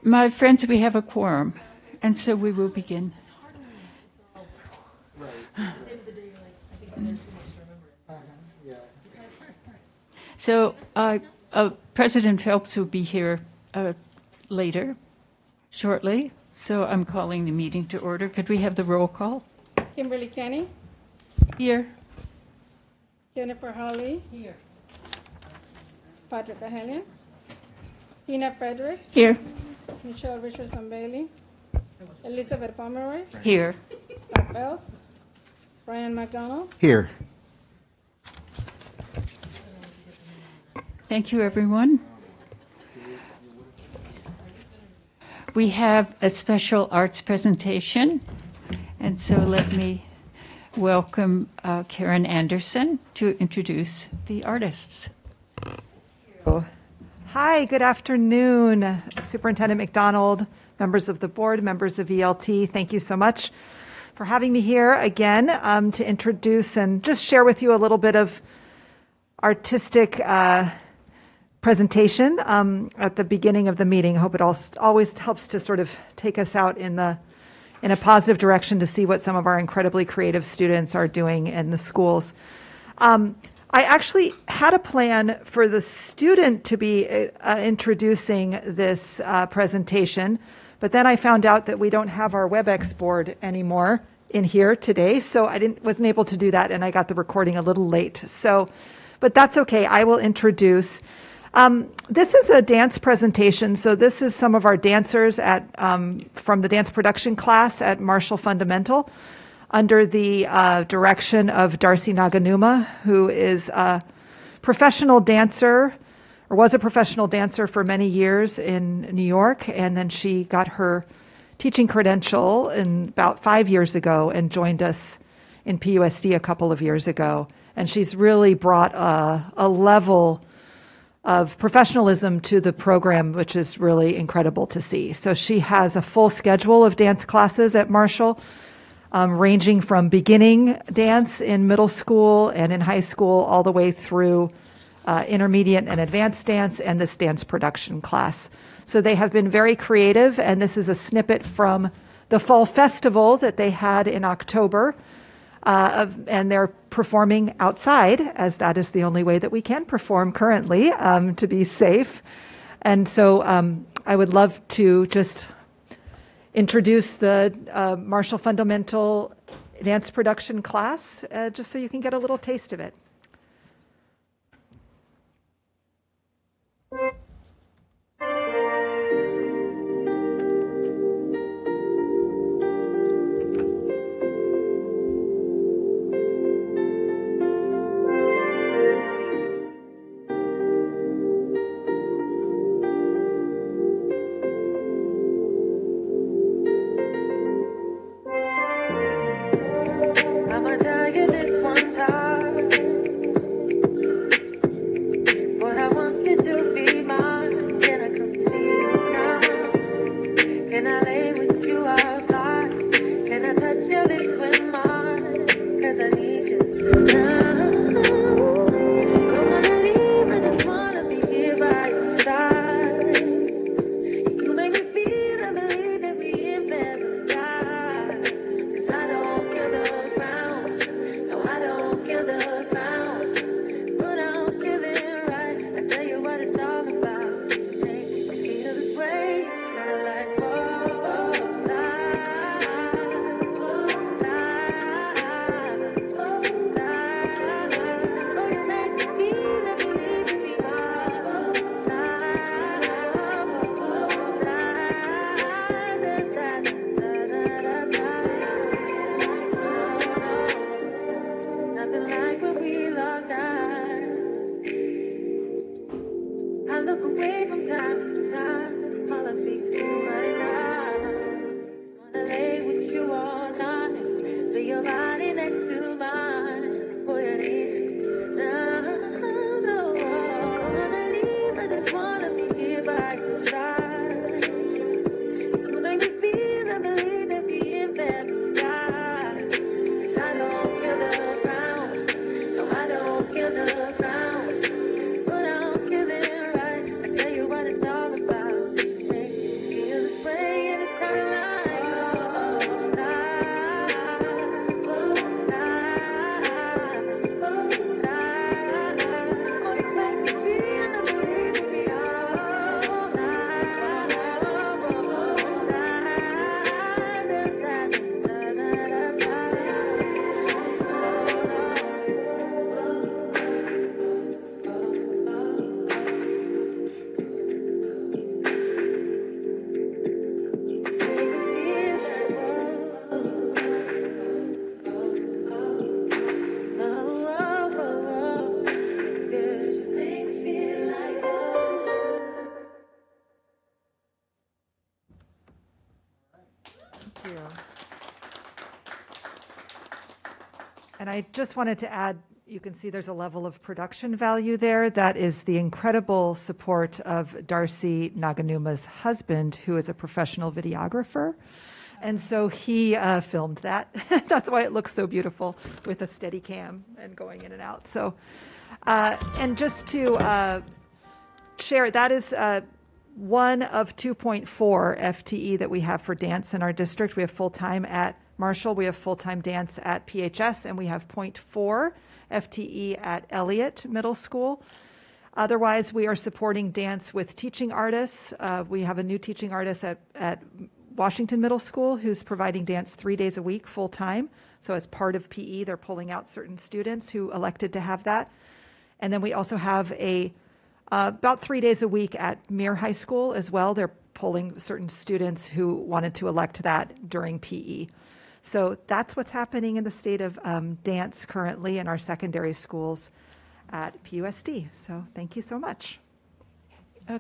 My friends, we have a quorum, and so we will begin. So President Phelps will be here later, shortly, so I'm calling the meeting to order. Could we have the roll call? Kimberly Kenny. Here. Jennifer Hawley. Here. Patrick Ahelian. Tina Fredericks. Here. Michelle Richardson Bailey. Elizabeth Pomeroy. Here. Scott Phelps. Brian McDonald. Here. Thank you, everyone. We have a special arts presentation, and so let me welcome Karen Anderson to introduce the artists. Hi, good afternoon, Superintendent McDonald, members of the board, members of ELT. Thank you so much for having me here again to introduce and just share with you a little bit of artistic presentation at the beginning of the meeting. I hope it always helps to sort of take us out in a positive direction to see what some of our incredibly creative students are doing in the schools. I actually had a plan for the student to be introducing this presentation, but then I found out that we don't have our WebEx board anymore in here today, so I wasn't able to do that, and I got the recording a little late. So, but that's okay. I will introduce. This is a dance presentation, so this is some of our dancers from the dance production class at Marshall Fundamental under the direction of Darcy Naganuma, who is a professional dancer, or was a professional dancer for many years in New York, and then she got her teaching credential about 5 years ago and joined us in PUSD a couple of years ago. And she's really brought a level of professionalism to the program, which is really incredible to see. So she has a full schedule of dance classes at Marshall, ranging from beginning dance in middle school and in high school all the way through intermediate and advanced dance and this dance production class. So they have been very creative, and this is a snippet from the fall festival that they had in October. And they're performing outside, as that is the only way that we can perform currently to be safe. And so I would love to just introduce the Marshall Fundamental Dance Production class, just so you can get a little taste of it. I'ma tell you this one time. Boy, I want you to be mine. Can I come see you now? Can I lay with you outside? Can I touch your lips with mine? 'Cause I need you now. Don't wanna leave, I just wanna be here by your side. You make me feel and believe that we in paradise. 'Cause I don't feel the ground. No, I don't feel the ground. But I'm feeling right. I tell you what it's all about. You make me feel this way. It's kinda like oh, you make me feel that you need to be nothing like when we lock eyes. I look away from time to time. All I see is you right now. Just wanna lay with you all night. Feel your body next to mine. Boy, I need you now. No, I wanna leave. I just wanna be here by your side. You make me feel and believe that we in paradise. 'Cause I don't feel the ground. No, I don't feel the ground. But I'm feeling right. I tell you what it's all about. you. And I just wanted to add, you can see there's a level of production value there. That is the incredible support of Darcy Naganuma's husband, who is a professional videographer. And so he filmed that. That's why it looks so beautiful with a steady cam and going in and out. So, and just to share, that is one of 2.4 FTE that we have for dance in our district. We have full-time at Marshall, we have full-time dance at PHS, and we have 0.4 FTE at Elliott Middle School. Otherwise, we are supporting dance with teaching artists. We have a new teaching artist at Washington Middle School who's providing dance 3 days a week full-time. So as part of PE, they're pulling out certain students who elected to have that. And then we also have about 3 days a week at Muir High School as well. They're pulling certain students who wanted to elect that during PE. So that's what's happening in the state of dance currently in our secondary schools at PUSD. So thank you so much.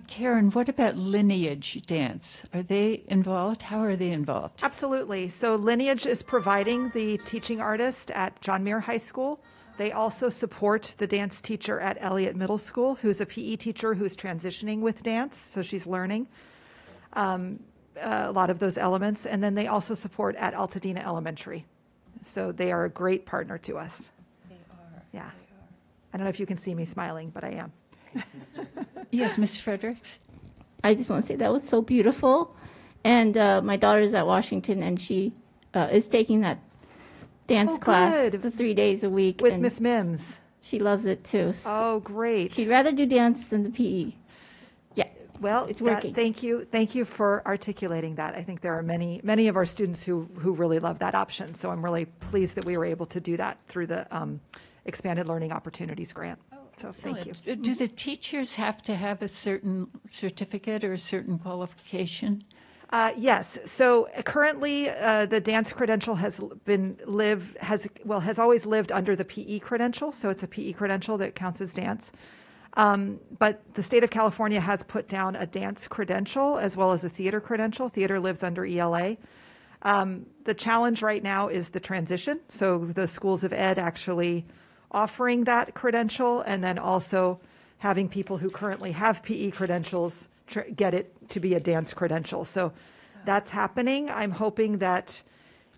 Karen, what about Lineage Dance? Are they involved? How are they involved? Absolutely. So Lineage is providing the teaching artist at John Muir High School. They also support the dance teacher at Elliott Middle School, who's a PE teacher who's transitioning with dance, so she's learning a lot of those elements. And then they also support at Altadena Elementary. So they are a great partner to us. They are. Yeah. I don't know if you can see me smiling, but I am. Yes, Ms. Fredericks? I just want to say that was so beautiful. And my daughter's at Washington, and she is taking that dance class good. the 3 days a week. With and Miss Mims. she loves it too. So Oh, great. she'd rather do dance than the PE. Yeah. Well, It's working. thank you for articulating that. I think there are many of our students who really love that option. So I'm really pleased that we were able to do that through the Expanded Learning Opportunities Grant. So thank you. Excellent. Do the teachers have to have a certain certificate or a certain qualification? Yes. So currently, the dance credential has always lived under the PE credential. So it's a PE credential that counts as dance. But the state of California has put down a dance credential as well as a theater credential. Theater lives under ELA. The challenge right now is the transition. So the schools of ed actually offering that credential, and then also having people who currently have PE credentials get it to be a dance credential. So that's happening. I'm hoping that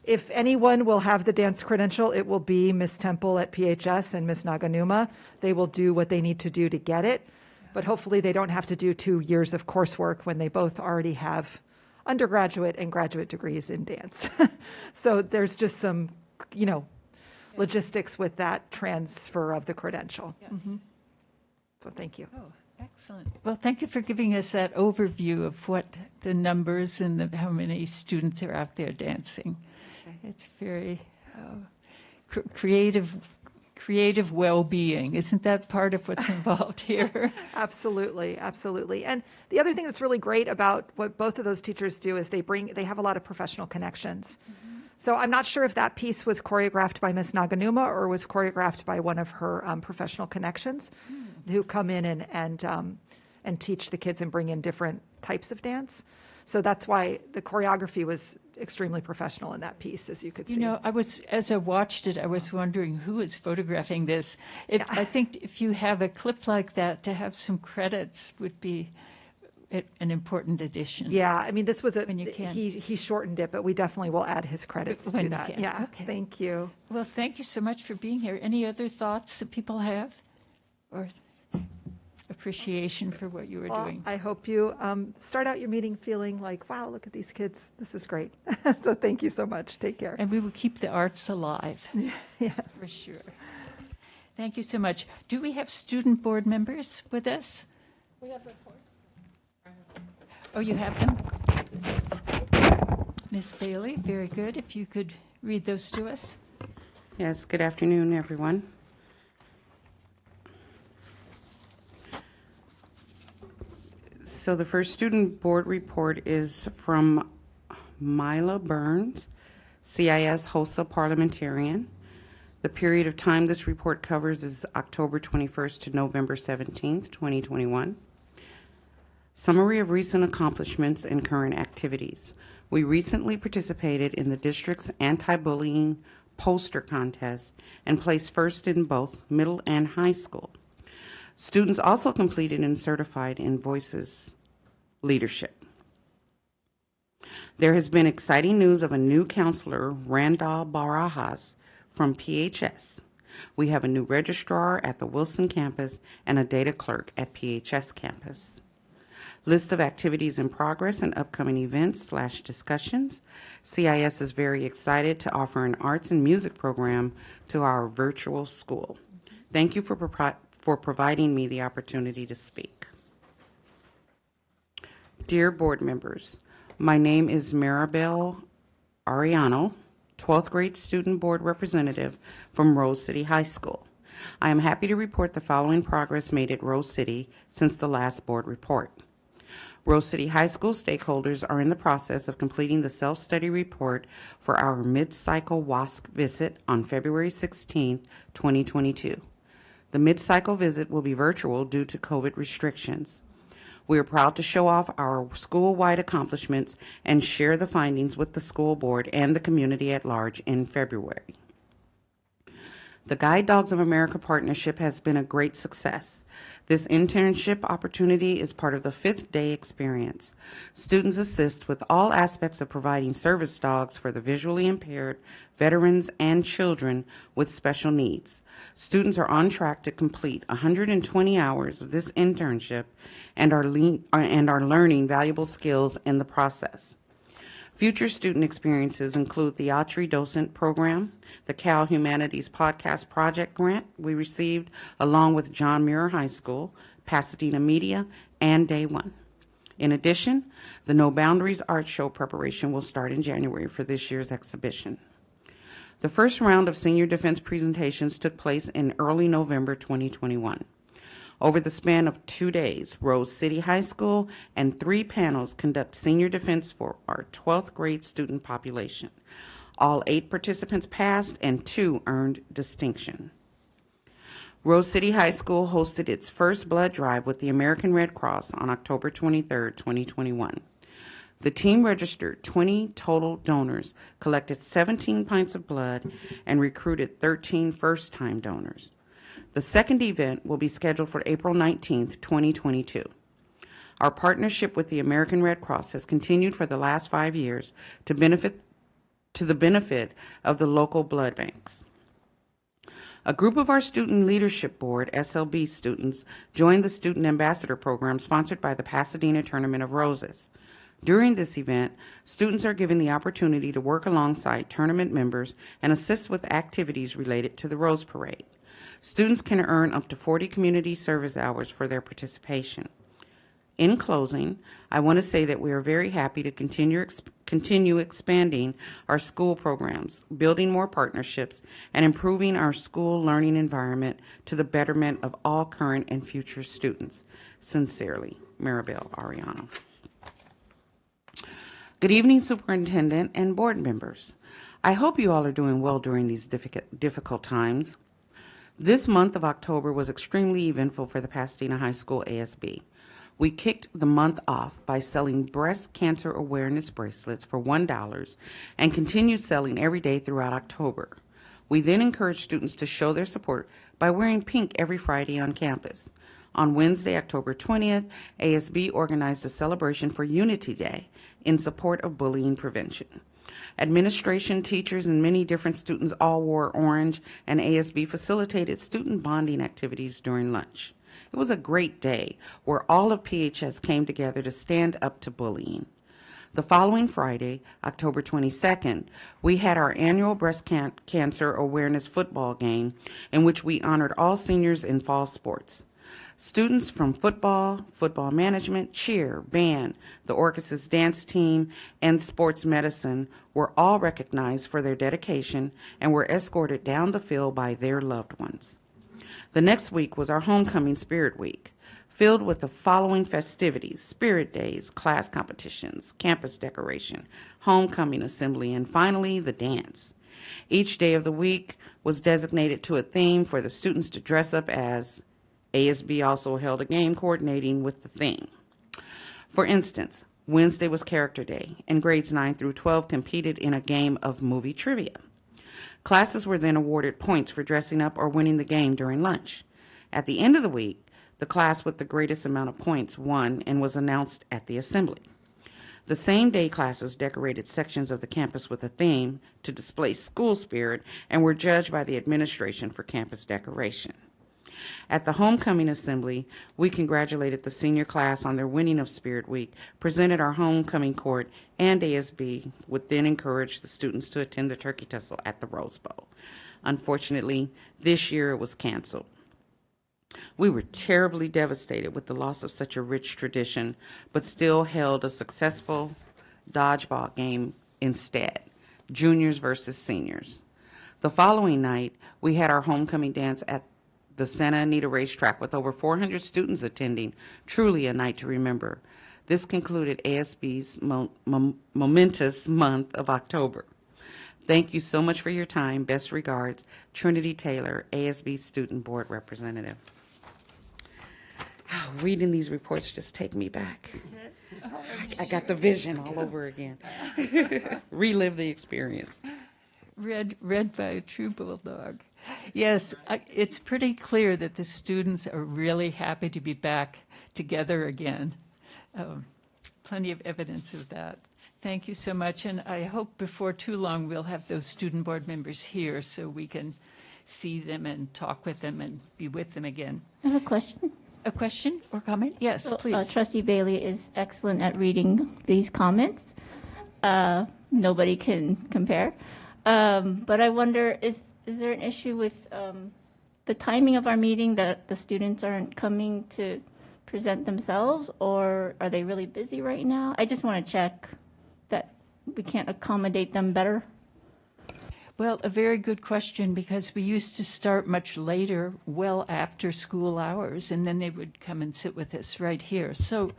if anyone will have the dance credential, it will be Miss Temple at PHS and Miss Naganuma. They will do what they need to do to get it, but hopefully they don't have to do 2 years of coursework when they both already have undergraduate and graduate degrees in dance. So there's just some, logistics with that transfer of the credential. Yes. So thank you. Oh, excellent. Well, thank you for giving us that overview of what the numbers and how many students are out there dancing. Okay. It's very creative well-being. Isn't that part of what's involved here? Absolutely, absolutely. And the other thing that's really great about what both of those teachers do is they have a lot of professional connections. Mm-hmm. So I'm not sure if that piece was choreographed by Ms. Naganuma or was choreographed by one of her professional connections who come in and teach the kids and bring in different types of dance. So that's why the choreography was extremely professional in that piece, as you could see. As I watched it, I was wondering who is photographing this. I think if you have a clip like that, to have some credits would be an important addition. Yeah, I mean, this was when you can. He shortened it, but we definitely will add his credits to that. Yeah, okay. Thank you. Well, thank you so much for being here. Any other thoughts that people have, or appreciation for what you were doing? I hope you start out your meeting feeling like, wow, look at these kids. This is great. So thank you so much. Take care. And we will keep the arts alive. Yes. For sure. Thank you so much. Do we have student board members with us? We have reports. Oh, you have them? Ms. Bailey, very good. If you could read those to us. Yes, good afternoon, everyone. So the first student board report is from Mila Burns, CIS HOSA parliamentarian. The period of time this report covers is October 21st to November 17th, 2021. Summary of recent accomplishments and current activities. We recently participated in the district's anti-bullying poster contest and placed first in both middle and high school. Students also completed and certified in Voices Leadership. There has been exciting news of a new counselor, Randall Barajas, from PHS. We have a new registrar at the Wilson campus and a data clerk at PHS campus. List of activities in progress and upcoming events/discussions. CIS is very excited to offer an arts and music program to our virtual school. Thank you for providing me the opportunity to speak. Dear board members, my name is Maribel Arellano, 12th grade student board representative from Rose City High School. I am happy to report the following progress made at Rose City since the last board report. Rose City High School stakeholders are in the process of completing the self-study report for our mid-cycle WASC visit on February 16, 2022. The mid-cycle visit will be virtual due to COVID restrictions. We are proud to show off our school-wide accomplishments and share the findings with the school board and the community at large in February. The Guide Dogs of America partnership has been a great success. This internship opportunity is part of the 5th day experience. Students assist with all aspects of providing service dogs for the visually impaired, veterans, and children with special needs. Students are on track to complete 120 hours of this internship and are learning valuable skills in the process. Future student experiences include the Autry Docent Program, the Cal Humanities Podcast Project Grant we received along with John Muir High School, Pasadena Media, and Day One. In addition, the No Boundaries Art Show preparation will start in January for this year's exhibition. The first round of senior defense presentations took place in early November 2021. Over the span of 2 days, Rose City High School and 3 panels conduct senior defense for our 12th grade student population. All 8 participants passed and 2 earned distinction. Rose City High School hosted its first blood drive with the American Red Cross on October 23, 2021. The team registered 20 total donors, collected 17 pints of blood, and recruited 13 first-time donors. The second event will be scheduled for April 19, 2022. Our partnership with the American Red Cross has continued for the last 5 years to the benefit of the local blood banks. A group of our Student Leadership Board, SLB students, joined the Student Ambassador Program sponsored by the Pasadena Tournament of Roses. During this event, students are given the opportunity to work alongside tournament members and assist with activities related to the Rose Parade. Students can earn up to 40 community service hours for their participation. In closing, I want to say that we are very happy to continue expanding our school programs, building more partnerships, and improving our school learning environment to the betterment of all current and future students. Sincerely, Maribel Arellano. Good evening, Superintendent and board members. I hope you all are doing well during these difficult times. This month of October was extremely eventful for the Pasadena High School ASB. We kicked the month off by selling breast cancer awareness bracelets for $1 and continued selling every day throughout October. We then encouraged students to show their support by wearing pink every Friday on campus. On Wednesday, October 20th, ASB organized a celebration for Unity Day in support of bullying prevention. Administration, teachers, and many different students all wore orange, and ASB facilitated student bonding activities during lunch. It was a great day where all of PHS came together to stand up to bullying. The following Friday, October 22nd, we had our annual breast cancer awareness football game in which we honored all seniors in fall sports. Students from football, football management, cheer, band, the Orcus's dance team, and sports medicine were all recognized for their dedication and were escorted down the field by their loved ones. The next week was our Homecoming Spirit Week, filled with the following festivities: Spirit Days, class competitions, campus decoration, homecoming assembly, and finally the dance. Each day of the week was designated to a theme for the students to dress up as. ASB also held a game coordinating with the theme. For instance, Wednesday was Character Day, and grades 9 through 12 competed in a game of movie trivia. Classes were then awarded points for dressing up or winning the game during lunch. At the end of the week, the class with the greatest amount of points won and was announced at the assembly. The same day, classes decorated sections of the campus with a theme to display school spirit and were judged by the administration for campus decoration. At the homecoming assembly, we congratulated the senior class on their winning of Spirit Week, presented our homecoming court, and ASB would then encourage the students to attend the turkey tussle at the Rose Bowl. Unfortunately, this year it was canceled. We were terribly devastated with the loss of such a rich tradition, but still held a successful dodgeball game instead, juniors versus seniors. The following night, we had our homecoming dance at the Santa Anita racetrack with over 400 students attending, truly a night to remember. This concluded ASB's momentous month of October. Thank you so much for your time. Best regards, Trinity Taylor, ASB Student Board Representative. Reading these reports just take me back. I got the vision all over again. Relive the experience. Read by a true bulldog. Yes, it's pretty clear that the students are really happy to be back together again. Plenty of evidence of that. Thank you so much, and I hope before too long we'll have those student board members here so we can see them and talk with them and be with them again. I have a question. A question or comment? Yes, please. Trustee Bailey is excellent at reading these comments. Nobody can compare. But I wonder, is there an issue with the timing of our meeting, that the students aren't coming to present themselves, or are they really busy right now? I just want to check that we can't accommodate them better. Well, a very good question, because we used to start much later, well after school hours, and then they would come and sit with us right here. So,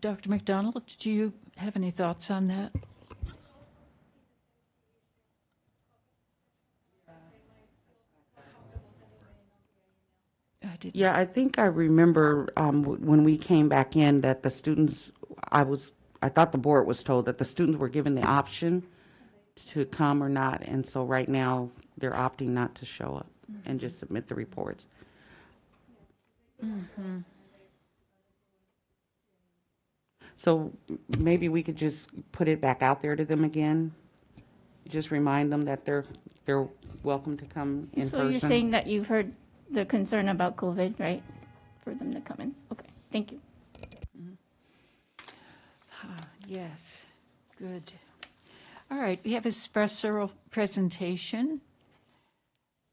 Dr. McDonald, do you have any thoughts on that? Yeah, I think I remember when we came back in that the students, I thought the board was told that the students were given the option to come or not, and so right now they're opting not to show up and just submit the reports. So maybe we could just put it back out there to them again, just remind them that they're welcome to come in person. So you're saying that you've heard the concern about COVID, right? For them to come in. Okay, thank you. Yes, good. All right, we have a special presentation,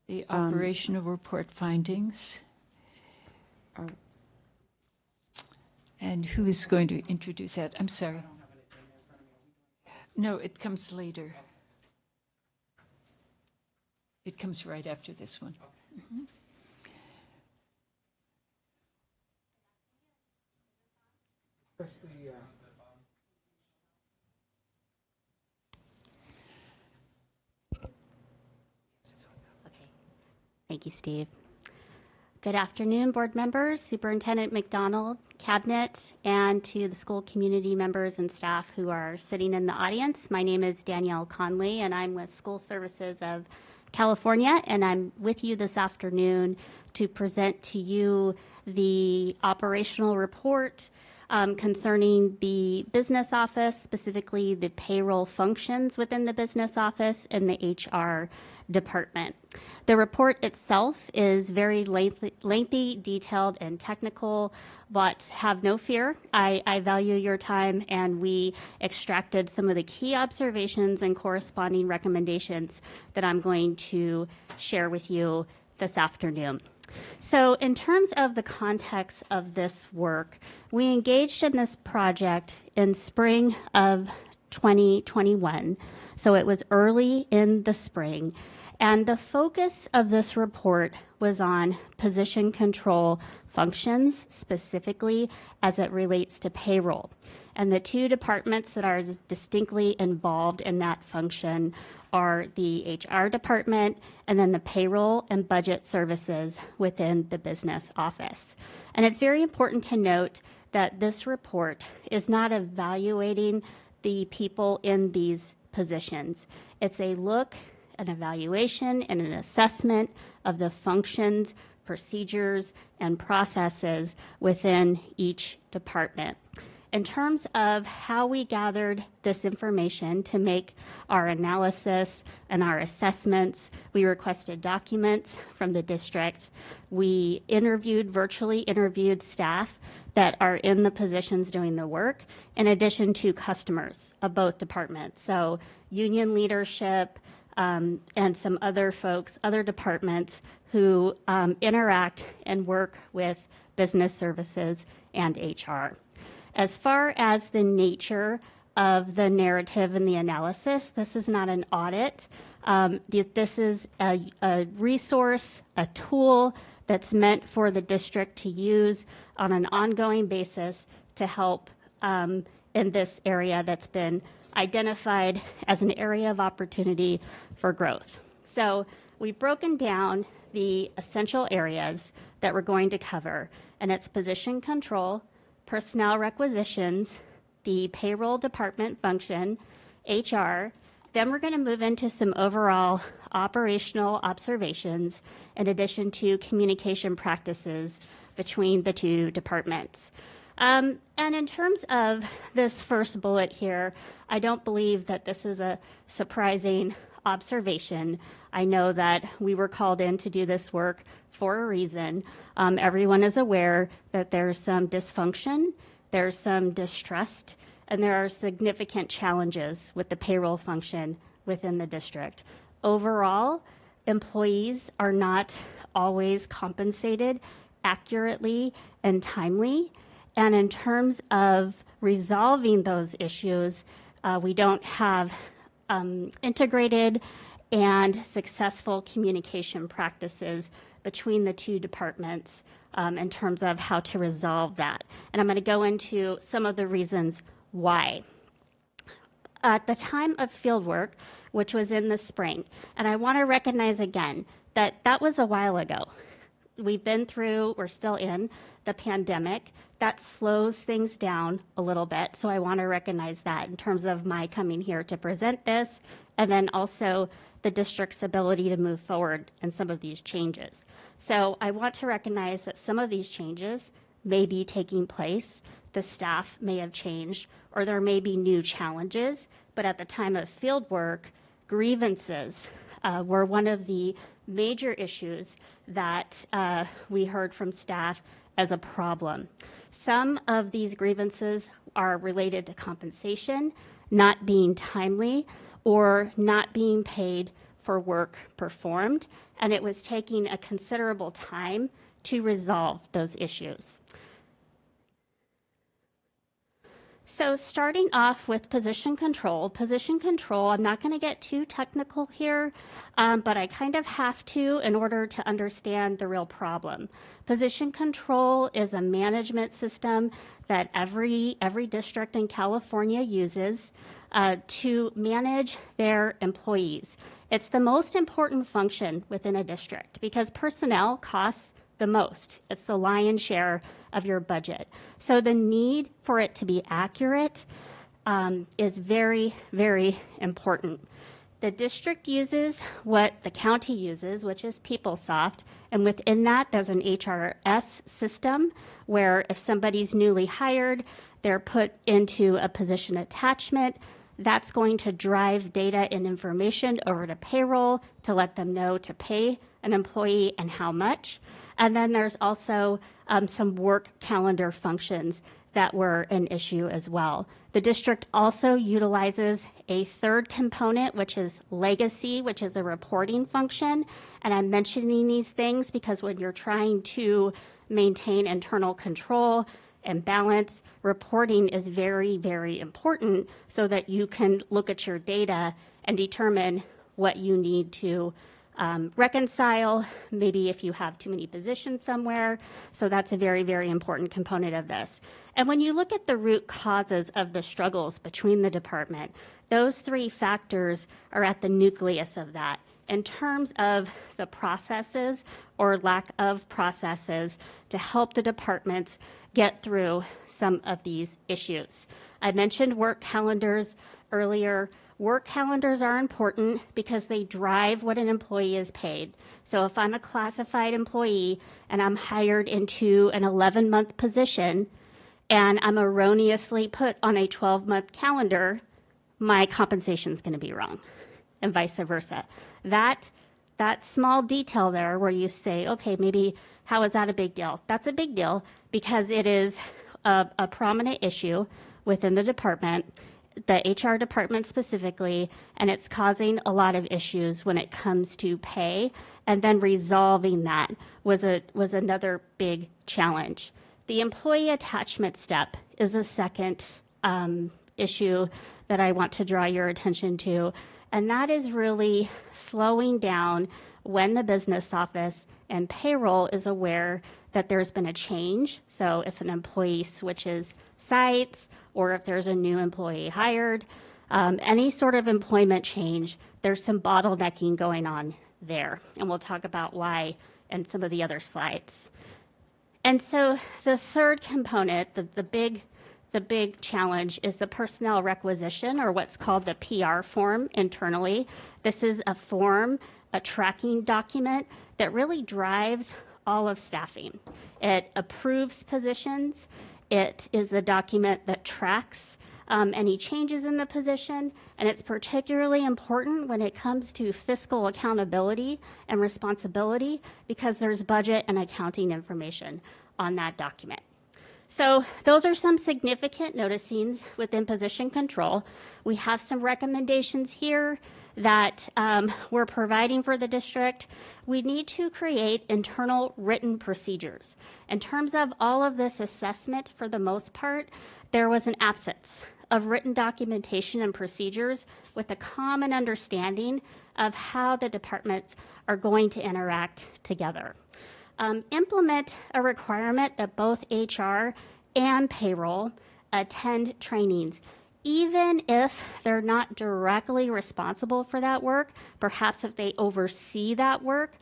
the operational report findings. And who is going to introduce that? I'm sorry. No, it comes later. It comes right after this one. Thank you, Steve. Good afternoon, board members, Superintendent McDonald, Cabinet, and to the school community members and staff who are sitting in the audience. My name is Danielle Conley, and I'm with School Services of California, and I'm with you this afternoon to present to you the operational report concerning the business office, specifically the payroll functions within the business office and the HR department. The report itself is very lengthy, detailed, and technical, but have no fear. I value your time, and we extracted some of the key observations and corresponding recommendations that I'm going to share with you this afternoon. So in terms of the context of this work, we engaged in this project in spring of 2021. So it was early in the spring. And the focus of this report was on position control functions, specifically as it relates to payroll. And the two departments that are distinctly involved in that function are the HR department and then the payroll and budget services within the business office. And it's very important to note that this report is not evaluating the people in these positions. It's a look, an evaluation, and an assessment of the functions, procedures, and processes within each department. In terms of how we gathered this information to make our analysis and our assessments, we requested documents from the district. We virtually interviewed staff that are in the positions doing the work, in addition to customers of both departments. So union leadership and some other folks, other departments who interact and work with business services and HR. As far as the nature of the narrative and the analysis, this is not an audit. This is a resource, a tool that's meant for the district to use on an ongoing basis to help in this area that's been identified as an area of opportunity for growth. So we've broken down the essential areas that we're going to cover, and it's position control, personnel requisitions, the payroll department function, HR. Then we're going to move into some overall operational observations in addition to communication practices between the two departments. And in terms of this first bullet here, I don't believe that this is a surprising observation. I know that we were called in to do this work for a reason. Everyone is aware that there's some dysfunction, there's some distrust, and there are significant challenges with the payroll function within the district. Overall, employees are not always compensated accurately and timely. And in terms of resolving those issues, we don't have integrated and successful communication practices between the two departments in terms of how to resolve that. And I'm going to go into some of the reasons why. At the time of fieldwork, which was in the spring, and I want to recognize again that that was a while ago. We're still in the pandemic. That slows things down a little bit. So I want to recognize that in terms of my coming here to present this, and then also the district's ability to move forward in some of these changes. So I want to recognize that some of these changes may be taking place. The staff may have changed, or there may be new challenges. But at the time of field work, grievances were one of the major issues that we heard from staff as a problem. Some of these grievances are related to compensation, not being timely, or not being paid for work performed, and it was taking a considerable time to resolve those issues. So starting off with position control, I'm not going to get too technical here, but I kind of have to in order to understand the real problem. Position control is a management system that every district in California uses to manage their employees. It's the most important function within a district because personnel costs the most. It's the lion's share of your budget. So the need for it to be accurate is very, very important. The district uses what the county uses, which is PeopleSoft, and within that there's an HRS system where if somebody's newly hired, they're put into a position attachment. That's going to drive data and information over to payroll to let them know to pay an employee and how much. And then there's also some work calendar functions that were an issue as well. The district also utilizes a third component, which is legacy, which is a reporting function. And I'm mentioning these things because when you're trying to maintain internal control and balance, reporting is very, very important so that you can look at your data and determine what you need to reconcile, maybe if you have too many positions somewhere. So that's a very, very important component of this. And when you look at the root causes of the struggles between the department, those three factors are at the nucleus of that. in terms of the processes or lack of processes to help the departments get through some of these issues. I mentioned work calendars earlier. Work calendars are important because they drive what an employee is paid. So if I'm a classified employee and I'm hired into an 11-month position and I'm erroneously put on a 12-month calendar, my compensation is going to be wrong, and vice versa. That small detail there where you say, okay, maybe how is that a big deal? That's a big deal because it is a prominent issue within the department, the HR department specifically, and it's causing a lot of issues when it comes to pay, and then resolving that was another big challenge. The employee attachment step is the second issue that I want to draw your attention to, and that is really slowing down when the business office and payroll is aware that there's been a change. So if an employee switches sites or if there's a new employee hired, any sort of employment change, there's some bottlenecking going on there. And we'll talk about why in some of the other slides. And so the third component, the big challenge is the personnel requisition, or what's called the PR form internally. This is a form, a tracking document that really drives all of staffing. It approves positions. It is a document that tracks any changes in the position, and it's particularly important when it comes to fiscal accountability and responsibility because there's budget and accounting information on that document. So those are some significant noticings within position control. We have some recommendations here that we're providing for the district. We need to create internal written procedures. In terms of all of this assessment, for the most part, there was an absence of written documentation and procedures with a common understanding of how the departments are going to interact together. Implement a requirement that both HR and payroll attend trainings, even if they're not directly responsible for that work. Perhaps if they oversee that work,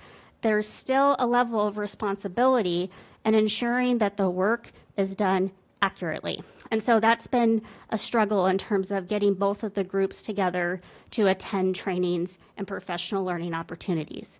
there's still a level of responsibility in ensuring that the work is done accurately. And so that's been a struggle in terms of getting both of the groups together to attend trainings and professional learning opportunities.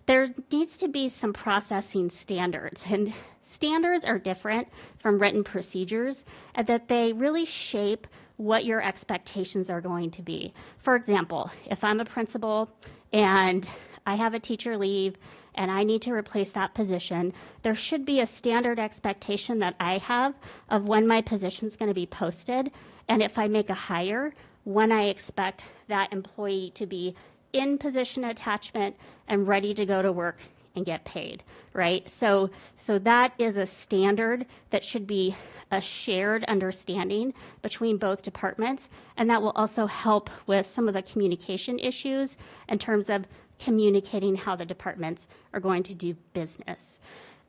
There needs to be some processing standards, and standards are different from written procedures, and that they really shape what your expectations are going to be. For example, if I'm a principal and I have a teacher leave and I need to replace that position, there should be a standard expectation that I have of when my position is going to be posted, and if I make a hire, when I expect that employee to be in position attachment and ready to go to work and get paid, right? So that is a standard that should be a shared understanding between both departments, and that will also help with some of the communication issues in terms of communicating how the departments are going to do business.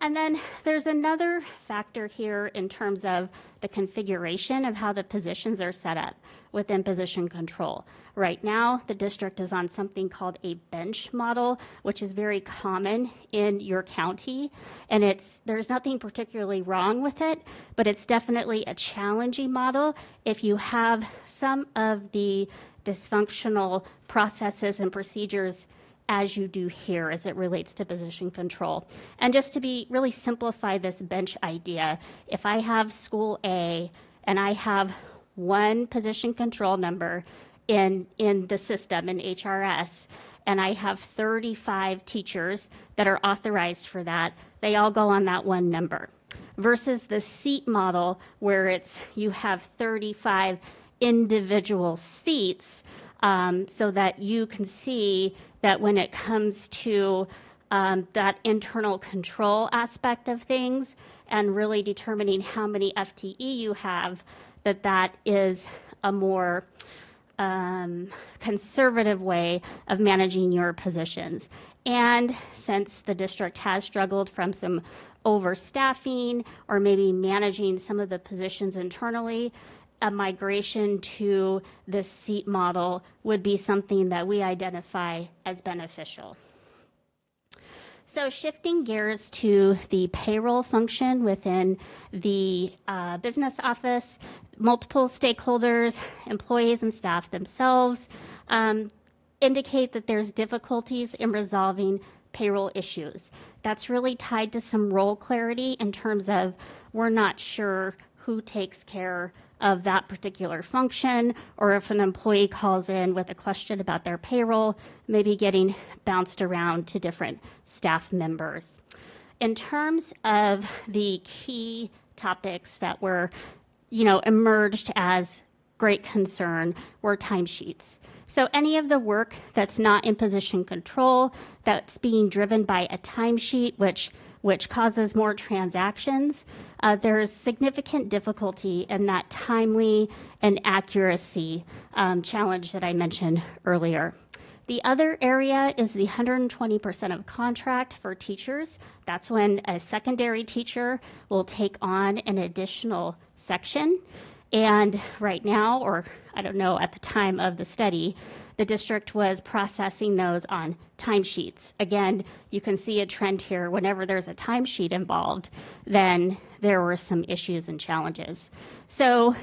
And then there's another factor here in terms of the configuration of how the positions are set up within position control. Right now, the district is on something called a bench model, which is very common in your county. And there's nothing particularly wrong with it, but it's definitely a challenging model if you have some of the dysfunctional processes and procedures as you do here as it relates to position control. And just to be really simplify this bench idea, if I have school A and I have one position control number in the system in HRS, and I have 35 teachers that are authorized for that, they all go on that one number. Versus the seat model where you have 35 individual seats, so that you can see that when it comes to that internal control aspect of things and really determining how many FTE you have, that is a more conservative way of managing your positions. And since the district has struggled from some overstaffing or maybe managing some of the positions internally, a migration to the seat model would be something that we identify as beneficial. So shifting gears to the payroll function within the business office, multiple stakeholders, employees and staff themselves indicate that there's difficulties in resolving payroll issues. That's really tied to some role clarity in terms of we're not sure who takes care of that particular function, or if an employee calls in with a question about their payroll, maybe getting bounced around to different staff members. In terms of the key topics that were, emerged as great concern were timesheets. So any of the work that's not in position control, that's being driven by a timesheet, which causes more transactions, there's significant difficulty in that timely and accuracy challenge that I mentioned earlier. The other area is the 120% of contract for teachers. That's when a secondary teacher will take on an additional section. And right now, or I don't know, at the time of the study, the district was processing those on timesheets. Again, you can see a trend here. Whenever there's a timesheet involved, then there were some issues and challenges. So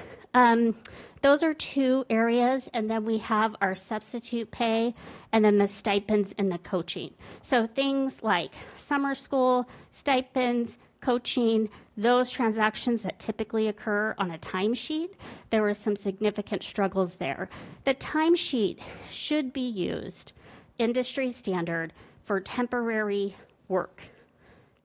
those are two areas, and then we have our substitute pay and then the stipends and the coaching. So things like summer school, stipends, coaching, those transactions that typically occur on a timesheet, there were some significant struggles there. The timesheet should be used, industry standard, for temporary work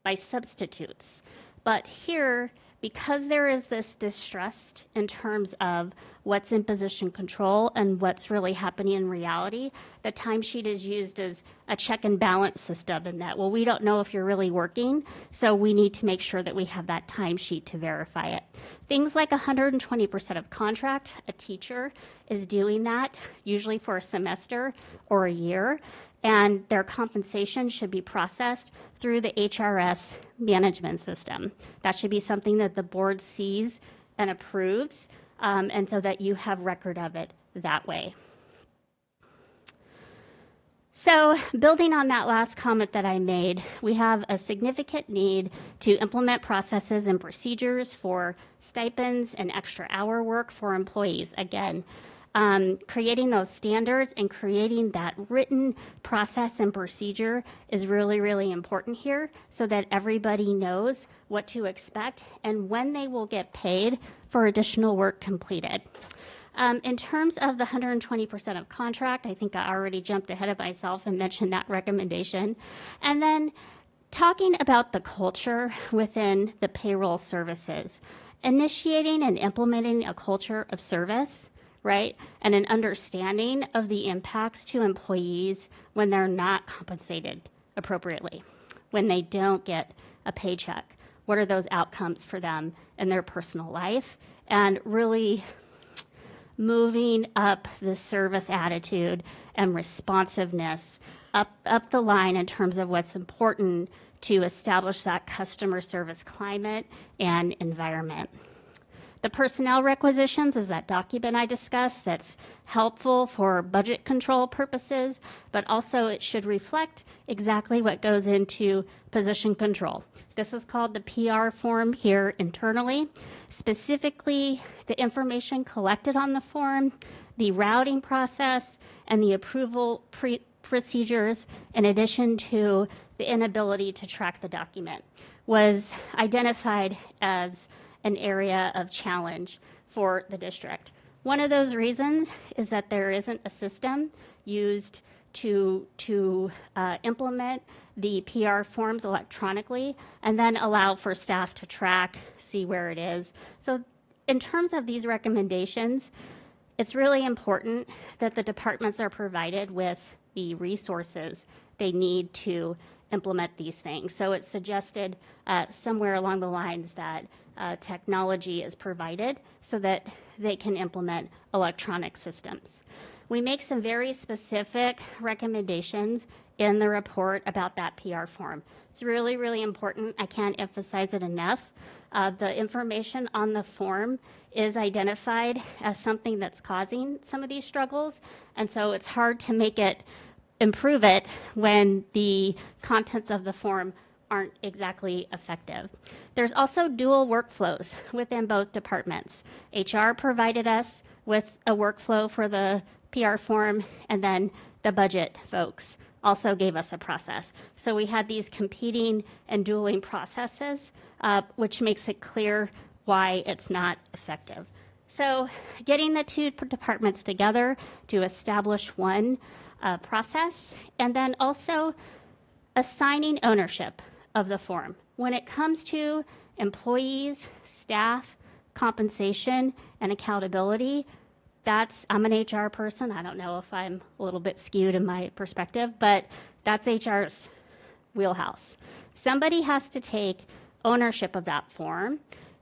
by substitutes. But here, because there is this distrust in terms of what's in position control and what's really happening in reality, the timesheet is used as a check and balance system in that, well, we don't know if you're really working, so we need to make sure that we have that timesheet to verify it. Things like 120% of contract, a teacher is doing that, usually for a semester or a year, and their compensation should be processed through the HRS management system. That should be something that the board sees and approves, and so that you have record of it that way. So building on that last comment that I made, we have a significant need to implement processes and procedures for stipends and extra hour work for employees. Again, creating those standards and creating that written process and procedure is really, really important here so that everybody knows what to expect and when they will get paid for additional work completed. In terms of the 120% of contract, I think I already jumped ahead of myself and mentioned that recommendation. And then talking about the culture within the payroll services, initiating and implementing a culture of service, right? And an understanding of the impacts to employees when they're not compensated appropriately, when they don't get a paycheck. What are those outcomes for them in their personal life? And really moving up the service attitude and responsiveness up the line in terms of what's important to establish that customer service climate and environment. The personnel requisitions is that document I discussed that's helpful for budget control purposes, but also it should reflect exactly what goes into position control. This is called the PR form here internally. Specifically, the information collected on the form, the routing process, and the approval procedures, in addition to the inability to track the document, was identified as an area of challenge for the district. One of those reasons is that there isn't a system used to implement the PR forms electronically and then allow for staff to track, see where it is. So in terms of these recommendations, it's really important that the departments are provided with the resources they need to implement these things. So it's suggested somewhere along the lines that technology is provided so that they can implement electronic systems. We make some very specific recommendations in the report about that PR form. It's really, really important. I can't emphasize it enough. The information on the form is identified as something that's causing some of these struggles, and so it's hard to improve it when the contents of the form aren't exactly effective. There's also dual workflows within both departments. HR provided us with a workflow for the PR form, and then the budget folks also gave us a process. So we had these competing and dueling processes, which makes it clear why it's not effective. So getting the two departments together to establish one process, and then also assigning ownership of the form. When it comes to employees, staff, compensation, and accountability, I'm an HR person. I don't know if I'm a little bit skewed in my perspective, but that's HR's wheelhouse. Somebody has to take ownership of that form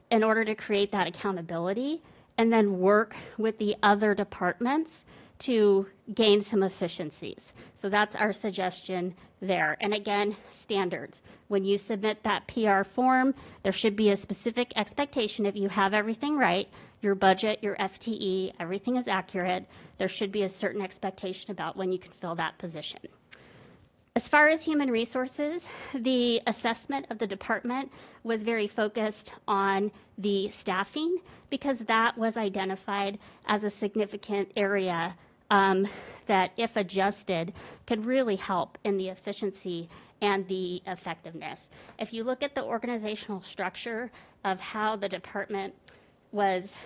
in order to create that accountability and then work with the other departments to gain some efficiencies. So that's our suggestion there. And again, standards. When you submit that PR form, there should be a specific expectation. If you have everything right, your budget, your FTE, everything is accurate, there should be a certain expectation about when you can fill that position. As far as human resources, the assessment of the department was very focused on the staffing because that was identified as a significant area that, if adjusted, could really help in the efficiency and the effectiveness. If you look at the organizational structure of how the department was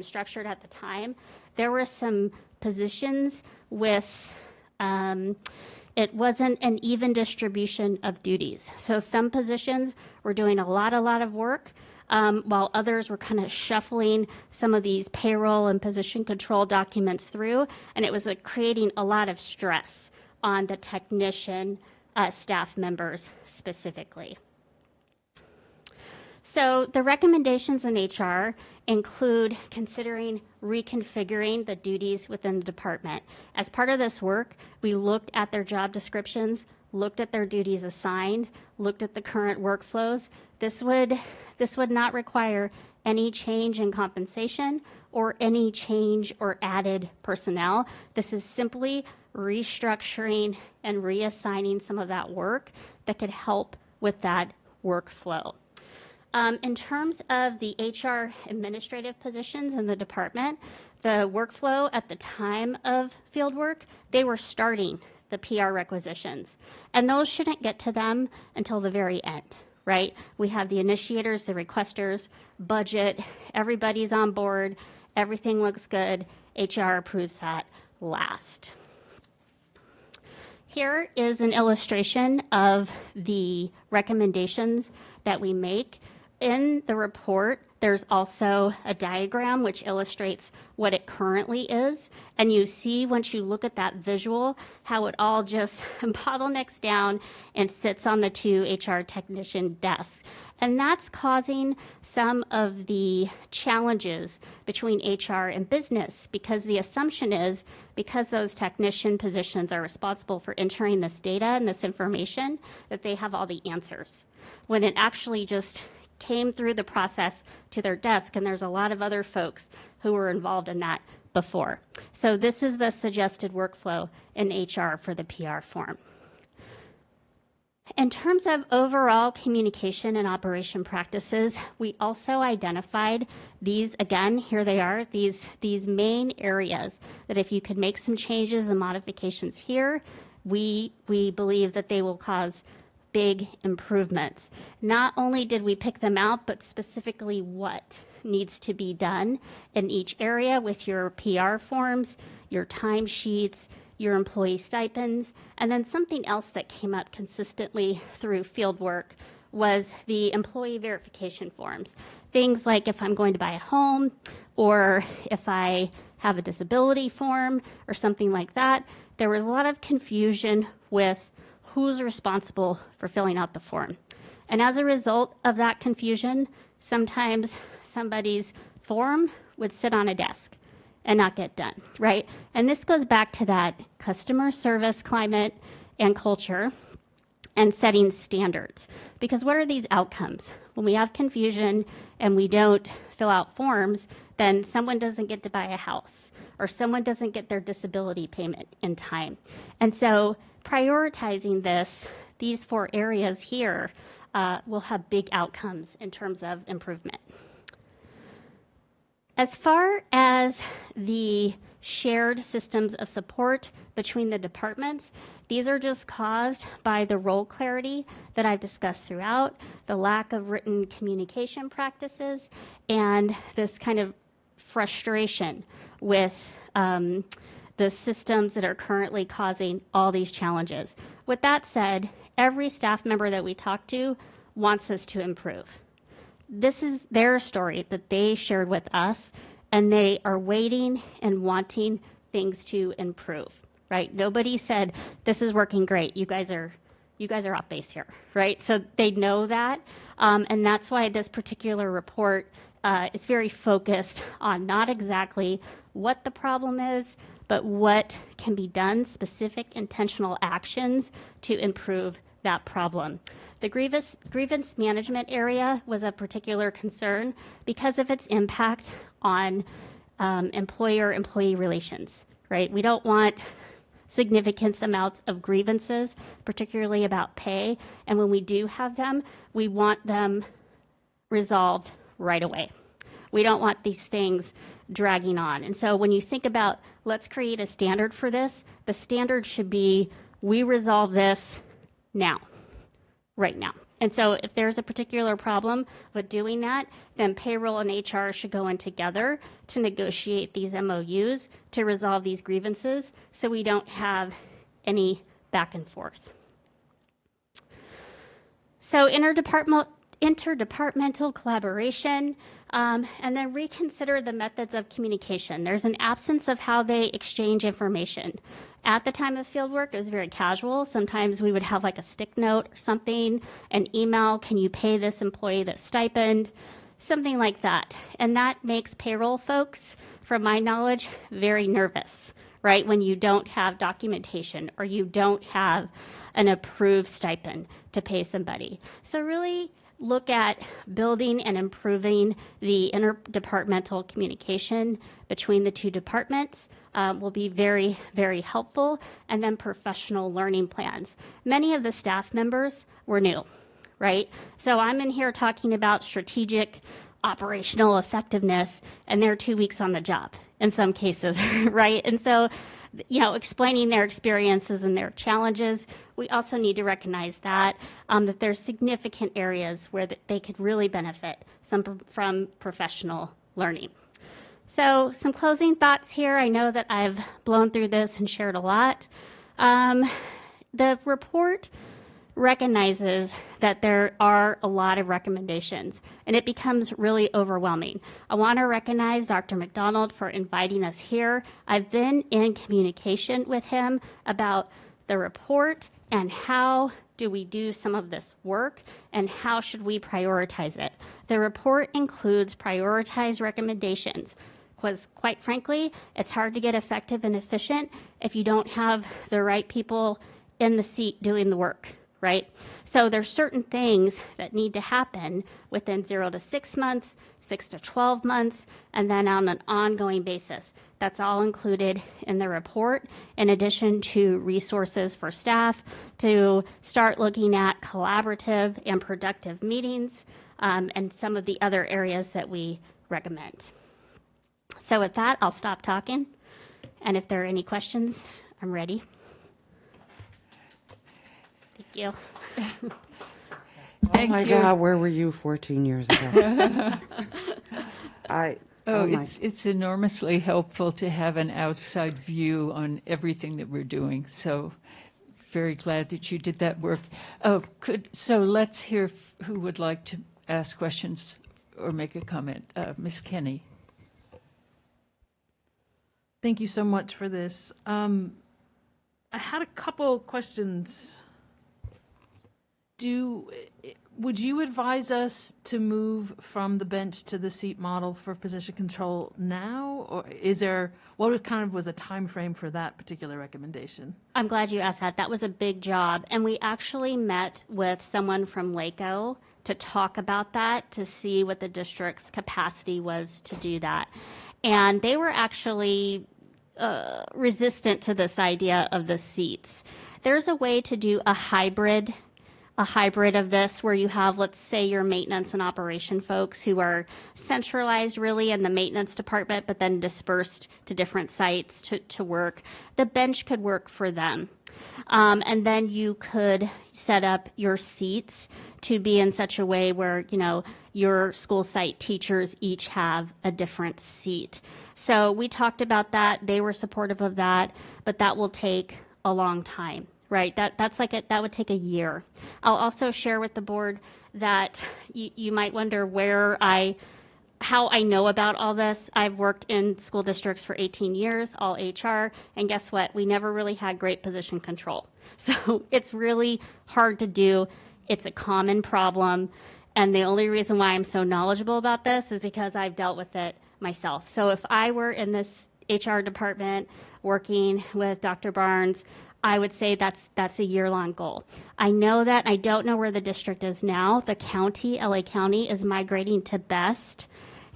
structured at the time, there were some positions with it wasn't an even distribution of duties. So some positions were doing a lot of work, while others were kind of shuffling some of these payroll and position control documents through, and it was creating a lot of stress on the technician staff members specifically. So the recommendations in HR include considering reconfiguring the duties within the department. As part of this work, we looked at their job descriptions, looked at their duties assigned, looked at the current workflows. This would not require any change in compensation or any change or added personnel. This is simply restructuring and reassigning some of that work that could help with that workflow. In terms of the HR administrative positions in the department, the workflow at the time of fieldwork, they were starting the PR requisitions, and those shouldn't get to them until the very end, right? We have the initiators, the requesters, budget, everybody's on board, everything looks good, HR approves that last. Here is an illustration of the recommendations that we make. In the report, there's also a diagram which illustrates what it currently is. And you see, once you look at that visual, how it all just bottlenecks down and sits on the two HR technician desks. And that's causing some of the challenges between HR and business, because the assumption is because those technician positions are responsible for entering this data and this information, that they have all the answers, when it actually just came through the process to their desk, and there's a lot of other folks who were involved in that before. So this is the suggested workflow in HR for the PR form. In terms of overall communication and operation practices, we also identified these, again, here they are, these main areas that if you could make some changes and modifications here, we believe that they will cause big improvements. Not only did we pick them out, but specifically what needs to be done in each area with your PR forms, your timesheets, your employee stipends, and then something else that came up consistently through fieldwork was the employee verification forms. Things like if I'm going to buy a home, or if I have a disability form, or something like that. There was a lot of confusion with who's responsible for filling out the form. And as a result of that confusion, sometimes somebody's form would sit on a desk and not get done, right? And this goes back to that customer service climate and culture and setting standards. Because what are these outcomes? When we have confusion and we don't fill out forms, then someone doesn't get to buy a house or someone doesn't get their disability payment in time. And so prioritizing these 4 areas here will have big outcomes in terms of improvement. As far as the shared systems of support between the departments, these are just caused by the role clarity that I've discussed throughout, the lack of written communication practices, and this kind of frustration with the systems that are currently causing all these challenges. With that said, every staff member that we talk to wants us to improve. This is their story that they shared with us, and they are waiting and wanting things to improve, right? Nobody said, this is working great, you guys are off base here, right? So they know that, and that's why this particular report is very focused on not exactly what the problem is, but what can be done, specific intentional actions to improve that problem. The grievance management area was a particular concern because of its impact on employer-employee relations, right? We don't want significant amounts of grievances, particularly about pay, and when we do have them, we want them resolved right away. We don't want these things dragging on. And so when you think about, let's create a standard for this, the standard should be, we resolve this now, right now. And so if there's a particular problem with doing that, then payroll and HR should go in together to negotiate these MOUs to resolve these grievances so we don't have any back and forth. So interdepartmental collaboration, and then reconsider the methods of communication. There's an absence of how they exchange information. At the time of fieldwork, it was very casual. Sometimes we would have like a stick note or something, an email, can you pay this employee this stipend, something like that. And that makes payroll folks, from my knowledge, very nervous, right? When you don't have documentation or you don't have an approved stipend to pay somebody. So really look at building and improving the interdepartmental communication between the 2 departments will be very, very helpful. And then professional learning plans. Many of the staff members were new, right? So I'm in here talking about strategic operational effectiveness, and they're 2 weeks on the job in some cases, right? And so, explaining their experiences and their challenges, we also need to recognize that there's significant areas where they could really benefit from professional learning. So some closing thoughts here. I know that I've blown through this and shared a lot. The report recognizes that there are a lot of recommendations, and it becomes really overwhelming. I want to recognize Dr. McDonald for inviting us here. I've been in communication with him about the report and how do we do some of this work and how should we prioritize it. The report includes prioritized recommendations because, quite frankly, it's hard to get effective and efficient if you don't have the right people in the seat doing the work. Right? So there's certain things that need to happen within 0 to 6 months, 6 to 12 months, and then on an ongoing basis. That's all included in the report, in addition to resources for staff to start looking at collaborative and productive meetings and some of the other areas that we recommend. So with that, I'll stop talking. And if there are any questions, I'm ready. Thank you. Thank oh my you. God, where were you 14 years ago? It's enormously helpful to have an outside view on everything that we're doing. So very glad that you did that work. So let's hear who would like to ask questions or make a comment. Ms. Kenny. Thank you so much for this. I had a couple questions. Would you advise us to move from the bench to the seat model for position control now, or what kind of was a time frame for that particular recommendation? I'm glad you asked that. That was a big job, and we actually met with someone from LACO to talk about that, to see what the district's capacity was to do that. And they were actually resistant to this idea of the seats. There's a way to do a hybrid of this where you have, let's say, your maintenance and operation folks who are centralized really in the maintenance department, but then dispersed to different sites to work. The bench could work for them. And then you could set up your seats to be in such a way where, you know, your school site teachers each have a different seat. So we talked about that. They were supportive of that, but that will take a long time, right? That would take a year. I'll also share with the board that you might wonder how I know about all this. I've worked in school districts for 18 years, all HR, and guess what? We never really had great position control. So it's really hard to do. It's a common problem. And the only reason why I'm so knowledgeable about this is because I've dealt with it myself. So if I were in this HR department working with Dr. Barnes, I would say that's a year-long goal. I know that. I don't know where the district is now. The county, LA County, is migrating to BEST.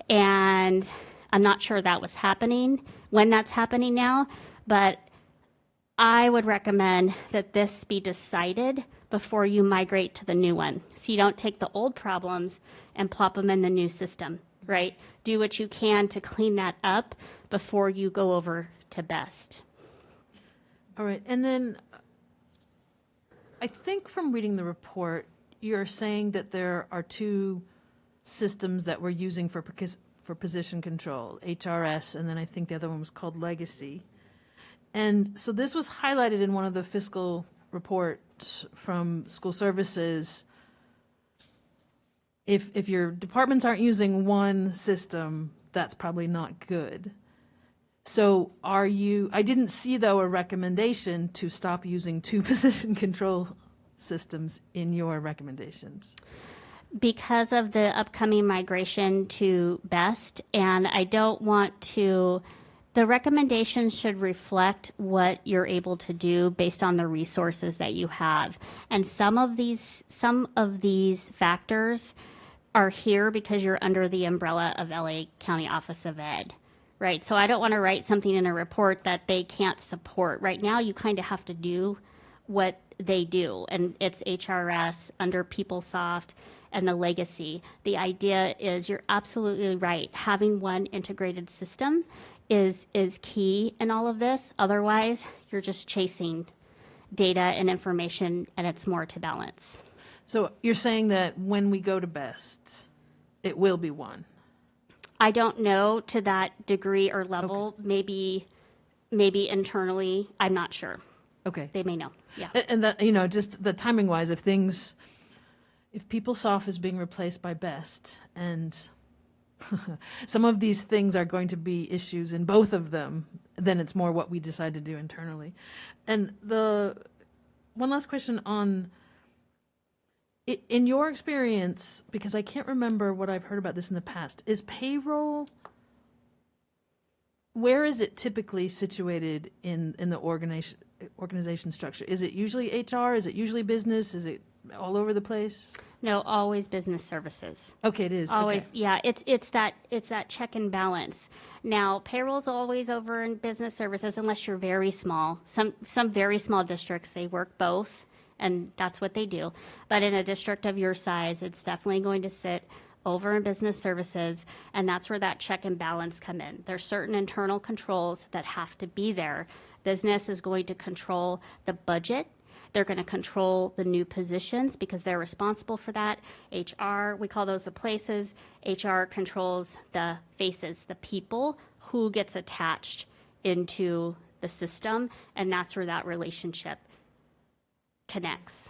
And I'm not sure that was happening, when that's happening now, but I would recommend that this be decided before you migrate to the new one. So you don't take the old problems and plop them in the new system, right? Do what you can to clean that up before you go over to BEST. All right, and then I think from reading the report, you're saying that there are two systems that we're using for position control, HRS, and then I think the other one was called Legacy. And so this was highlighted in one of the fiscal reports from school services. If your departments aren't using one system, that's probably not good. So I didn't see, though, a recommendation to stop using two position control systems in your recommendations. Because of the upcoming migration to BEST, and I don't want to, the recommendations should reflect what you're able to do based on the resources that you have. And some of these factors are here because you're under the umbrella of LA County Office of Ed. Right, so I don't want to write something in a report that they can't support. Right now, you kind of have to do what they do, and it's HRS under PeopleSoft and the Legacy. The idea is, you're absolutely right. Having one integrated system is key in all of this. Otherwise, you're just chasing data and information, and it's more to balance. So you're saying that when we go to BEST, it will be one? I don't know to that degree or level. Okay. Maybe internally, I'm not sure. Okay. They may know. Yeah. And that, you know, just the timing wise, if PeopleSoft is being replaced by BEST, and some of these things are going to be issues in both of them, then it's more what we decide to do internally. And the one last question on, in your experience, because I can't remember what I've heard about this in the past, is payroll, where is it typically situated in the organization structure? Is it usually HR? Is it usually business? Is it all over the place? No, always business services. Okay, it is. Always, okay. yeah. It's that check and balance. Now, payroll's always over in business services unless you're very small. Some very small districts, they work both, and that's what they do. But in a district of your size, it's definitely going to sit over in business services, and that's where that check and balance come in. There's certain internal controls that have to be there. Business is going to control the budget. They're going to control the new positions because they're responsible for that. HR, we call those the places. HR controls the faces, the people who gets attached into the system, and that's where that relationship connects.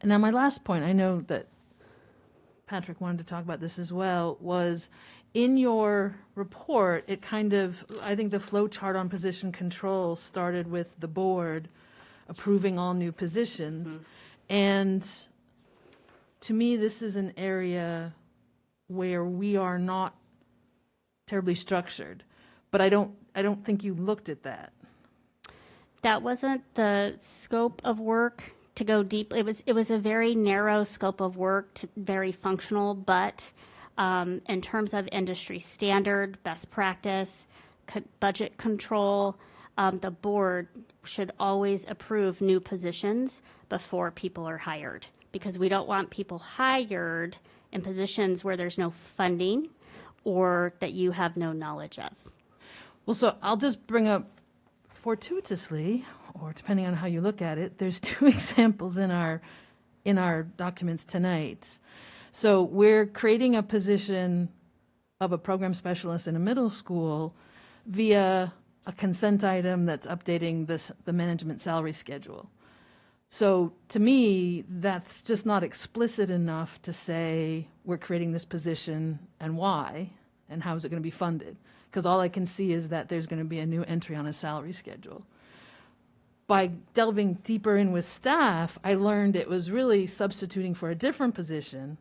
And now my last point, I know that Patrick wanted to talk about this as well, was in your report, it kind of, I think the flow chart on position control started with the board approving all new positions. Mm-hmm. And to me, this is an area where we are not terribly structured, but I don't think you looked at that. That wasn't the scope of work to go deep, it was a very narrow scope of work, very functional, but in terms of industry standard, best practice, budget control, the board should always approve new positions before people are hired, because we don't want people hired in positions where there's no funding or that you have no knowledge of. Well, so I'll just bring up fortuitously, or depending on how you look at it, there's two examples in our documents tonight. So we're creating a position of a program specialist in a middle school via a consent item that's updating the management salary schedule. So to me, that's just not explicit enough to say we're creating this position and why, and how is it going to be funded? Because all I can see is that there's going to be a new entry on a salary schedule. By delving deeper in with staff, I learned it was really substituting for a different position,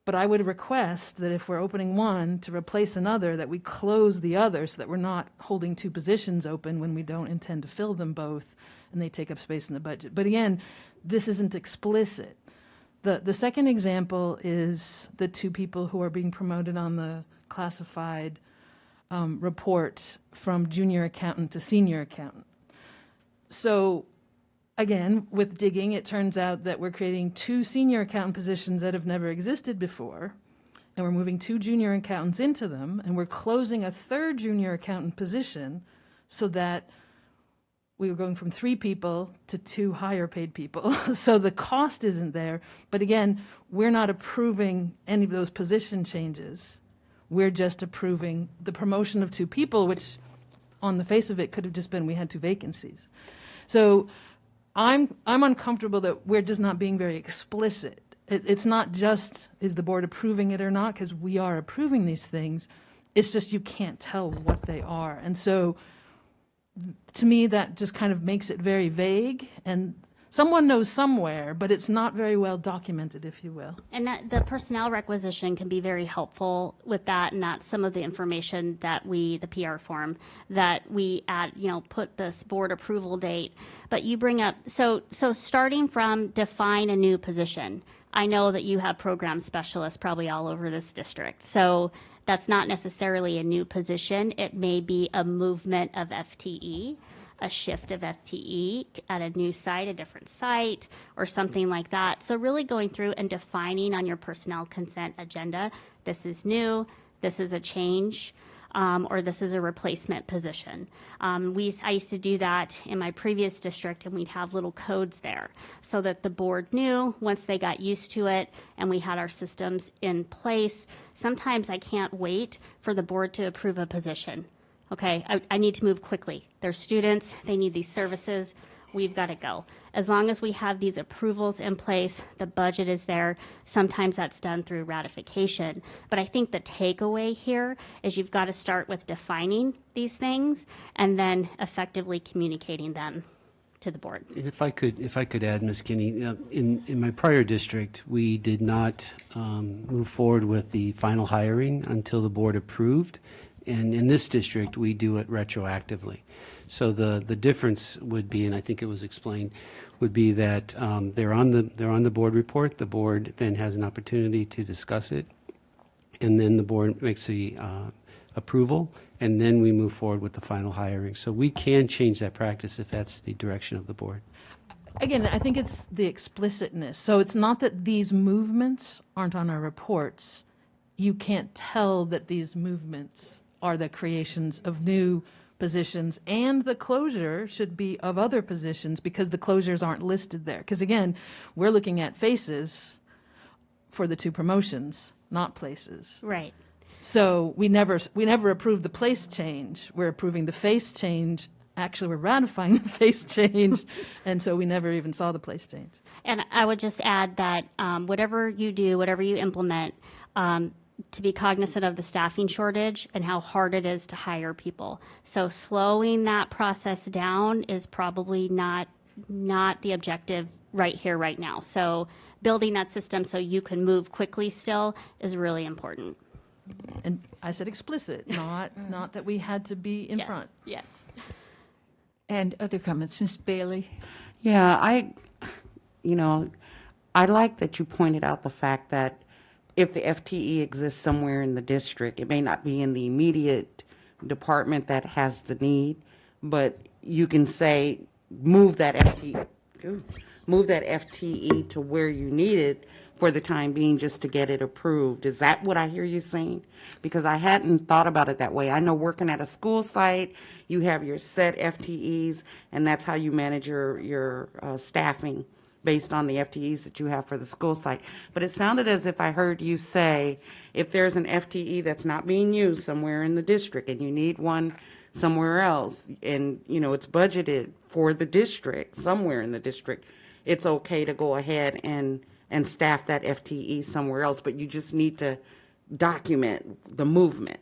but I would request that if we're opening one to replace another, that we close the other so that we're not holding two positions open when we don't intend to fill them both and they take up space in the budget. But again, this isn't explicit. The second example is the two people who are being promoted on the classified report from junior accountant to senior accountant. So again, with digging, it turns out that we're creating two senior accountant positions that have never existed before, and we're moving two junior accountants into them, and we're closing a third junior accountant position so that we were going from 3 people to 2 higher paid people. So the cost isn't there. But again, we're not approving any of those position changes. We're just approving the promotion of 2 people, which on the face of it could have just been we had 2 vacancies. So I'm uncomfortable that we're just not being very explicit. It's not just is the board approving it or not, because we are approving these things. It's just you can't tell what they are. And so to me, that just kind of makes it very vague, and someone knows somewhere, but it's not very well documented, if you will. And that the personnel requisition can be very helpful with that, and that's some of the information that the PR form, that we add, put this board approval date. But you bring up, so starting from define a new position. I know that you have program specialists probably all over this district. So that's not necessarily a new position. It may be a movement of FTE, a shift of FTE at a new site, a different site, or something like that. So really going through and defining on your personnel consent agenda, this is new, this is a change, or this is a replacement position. I used to do that in my previous district, and we'd have little codes there so that the board knew once they got used to it and we had our systems in place. Sometimes I can't wait for the board to approve a position. Okay, I need to move quickly. They're students, they need these services, we've got to go. As long as we have these approvals in place, the budget is there, sometimes that's done through ratification. But I think the takeaway here is you've got to start with defining these things and then effectively communicating them to the board. And if I could add, Ms. Kinney, in my prior district, we did not move forward with the final hiring until the board approved. And in this district, we do it retroactively. So the difference would be, and I think it was explained, would be that they're on the board report. The board then has an opportunity to discuss it, and then the board makes the approval, and then we move forward with the final hiring. So we can change that practice if that's the direction of the board. Again, I think it's the explicitness. So it's not that these movements aren't on our reports. You can't tell that these movements are the creations of new positions, and the closure should be of other positions because the closures aren't listed there. Because again, we're looking at faces for the 2 promotions, not places. Right. So we never approved the place change. We're approving the face change. Actually, we're ratifying the face change, and so we never even saw the place change. And I would just add that whatever you do, whatever you implement, to be cognizant of the staffing shortage and how hard it is to hire people. So slowing that process down is probably not the objective right here, right now. So building that system so you can move quickly still is really important. And I said explicit, not that we had to be in front. Yes. And other comments, Ms. Bailey? Yeah, you know, I like that you pointed out the fact that if the FTE exists somewhere in the district, it may not be in the immediate department that has the need, but you can say, move that FTE to where you need it for the time being, just to get it approved. Is that what I hear you saying? Because I hadn't thought about it that way. I know working at a school site, you have your set FTEs, and that's how you manage your staffing based on the FTEs that you have for the school site. But it sounded as if I heard you say, if there's an FTE that's not being used somewhere in the district and you need one somewhere else, and, you know, it's budgeted for the district, somewhere in the district, it's okay to go ahead and staff that FTE somewhere else, but you just need to document the movement.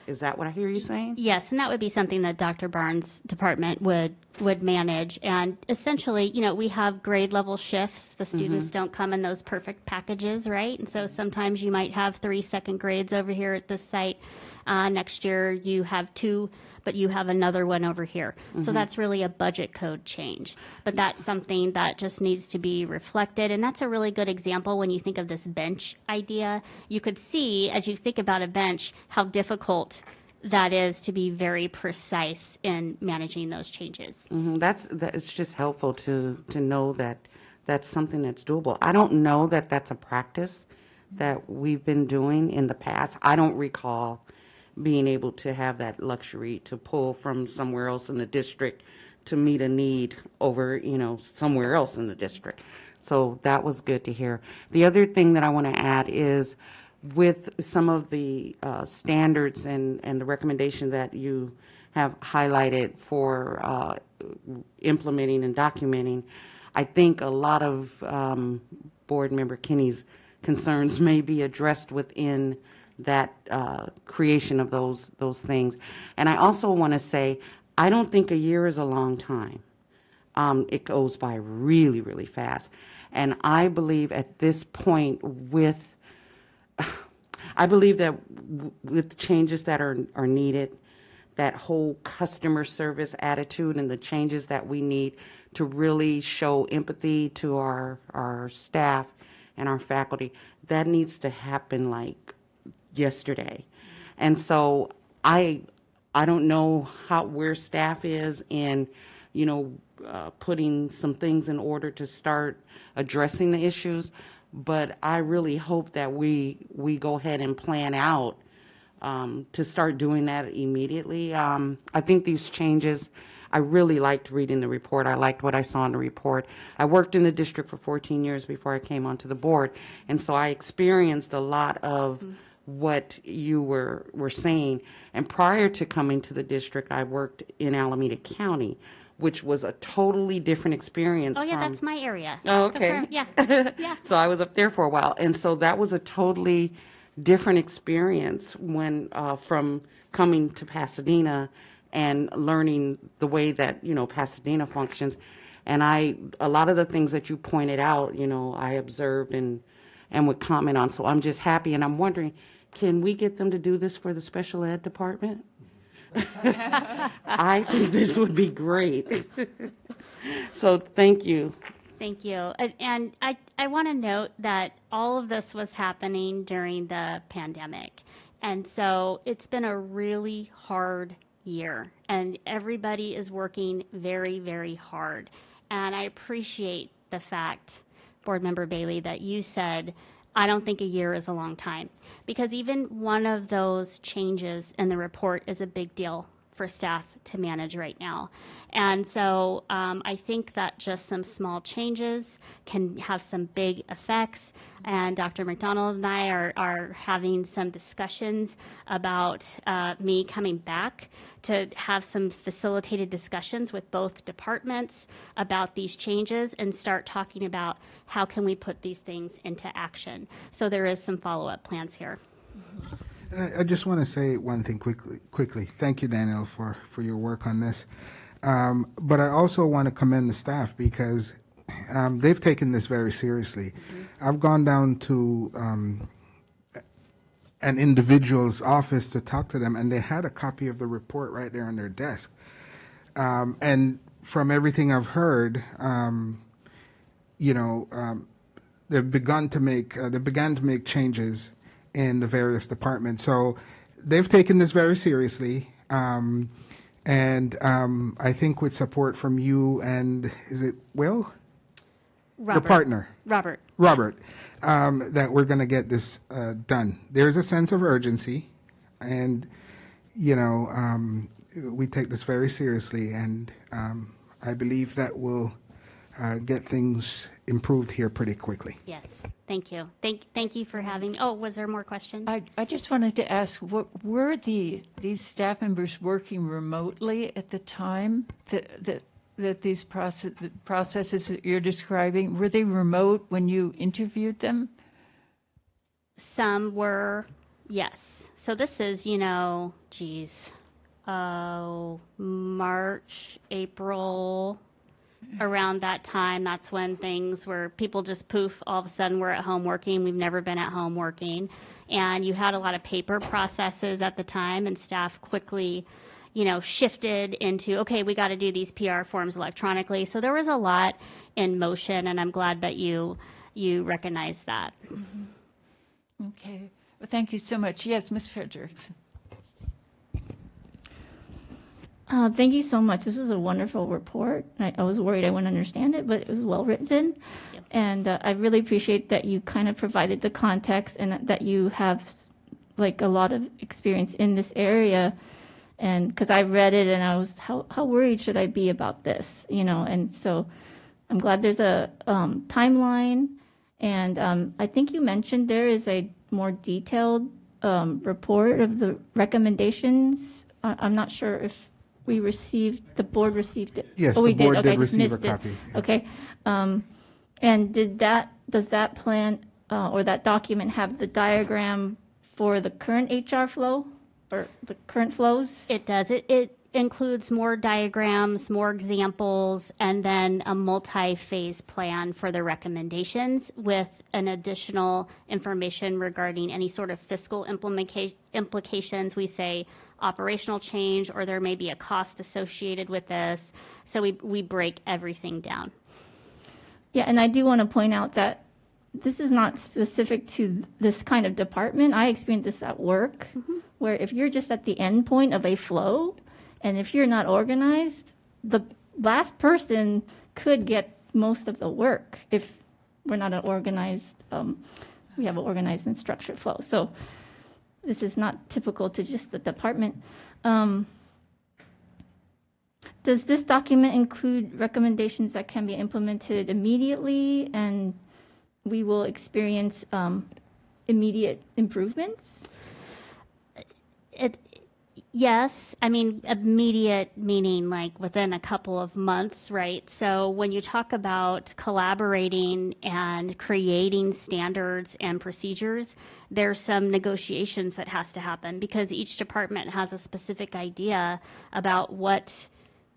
Is that what I hear you saying? Yes, and that would be something that Dr. Barnes' department would manage. And essentially, you know, we have grade level shifts. The students don't come in those perfect packages, right? And so sometimes you might have 3 second grades over here at this site. Next year you have 2, but you have another one over here. So that's really a budget code change. But that's something that just needs to be reflected. And that's a really good example when you think of this bench idea. You could see, as you think about a bench, how difficult that is to be very precise in managing those changes. It's just helpful to know that that's something that's doable. I don't know that that's a practice that we've been doing in the past. I don't recall being able to have that luxury to pull from somewhere else in the district to meet a need over, you know, somewhere else in the district. So that was good to hear. The other thing that I want to add is, with some of the standards and the recommendation that you have highlighted for implementing and documenting, I think a lot of Board Member Kinney's concerns may be addressed within that creation of those things. And I also want to say, I don't think a year is a long time. It goes by really, really fast. And I believe at this point I believe that with changes that are needed, that whole customer service attitude and the changes that we need to really show empathy to our staff and our faculty, that needs to happen like yesterday. And so I don't know where staff is in, you know, putting some things in order to start addressing the issues, but I really hope that we go ahead and plan out to start doing that immediately. I think these changes, I really liked reading the report. I liked what I saw in the report. I worked in the district for 14 years before I came onto the board, and so I experienced a lot of what you were saying. And prior to coming to the district, I worked in Alameda County, which was a totally different experience. Oh, yeah, that's my area. Oh, okay. Yeah. Yeah. So I was up there for a while, and so that was a totally different experience when from coming to Pasadena and learning the way that, you know, Pasadena functions. And a lot of the things that you pointed out, you know, I observed and would comment on. So I'm just happy, and I'm wondering, can we get them to do this for the special ed department? I think this would be great. So thank you. Thank you. And I want to note that all of this was happening during the pandemic. And so it's been a really hard year, and everybody is working very, very hard. And I appreciate the fact, Board Member Bailey, that you said, I don't think a year is a long time, because even one of those changes in the report is a big deal for staff to manage right now. And so I think that just some small changes can have some big effects. And Dr. McDonald and I are having some discussions about me coming back to have some facilitated discussions with both departments about these changes and start talking about how can we put these things into action. So there is some follow-up plans here. I just want to say one thing quickly. Thank you, Daniel, for your work on this. But I also want to commend the staff, because they've taken this very seriously. I've gone down to an individual's office to talk to them, and they had a copy of the report right there on their desk. And from everything I've heard, they've began to make changes in the various departments. So they've taken this very seriously. And I think with support from you and, is it Will? Robert. Your partner. Robert. That we're going to get this done. There's a sense of urgency, and, we take this very seriously, and I believe that we'll get things improved here pretty quickly. Yes, thank you. Thank you for having, oh, was there more questions? I just wanted to ask, were these staff members working remotely at the time that these processes that you're describing, were they remote when you interviewed them? Some were, yes. So this is, March, April, around that time. That's when things were, people just poof, all of a sudden we're at home working. We've never been at home working. And you had a lot of paper processes at the time, and staff quickly, shifted into, okay, we got to do these PR forms electronically. So there was a lot in motion, and I'm glad that you recognize that. Mm-hmm. Okay. Well, thank you so much. Yes, Ms. Fredericks. Thank you so much. This was a wonderful report. I was worried I wouldn't understand it, but it was well written. Yep. And I really appreciate that you kind of provided the context and that you have like a lot of experience in this area. And because I read it and I was, how worried should I be about this? And so I'm glad there's a timeline. And I think you mentioned there is a more detailed report of the recommendations. I'm not sure if the board received it. Yes, we the board did. Okay, did just receive a missed it. copy. Yeah. Okay. And does that plan or that document have the diagram for the current HR flow or the current flows? It does. It includes more diagrams, more examples, and then a multi-phase plan for the recommendations with an additional information regarding any sort of fiscal implications. We say operational change, or there may be a cost associated with this. So we break everything down. Yeah, and I do want to point out that this is not specific to this kind of department. I experienced this at work, where if you're just at the end point of a flow, and if you're not organized, the last person could get most of the work if we're not we have an organized and structured flow. So this is not typical to just the department. Does this document include recommendations that can be implemented immediately and we will experience immediate improvements? Yes, I mean, immediate meaning like within a couple of months, right? So when you talk about collaborating and creating standards and procedures, there's some negotiations that has to happen because each department has a specific idea about what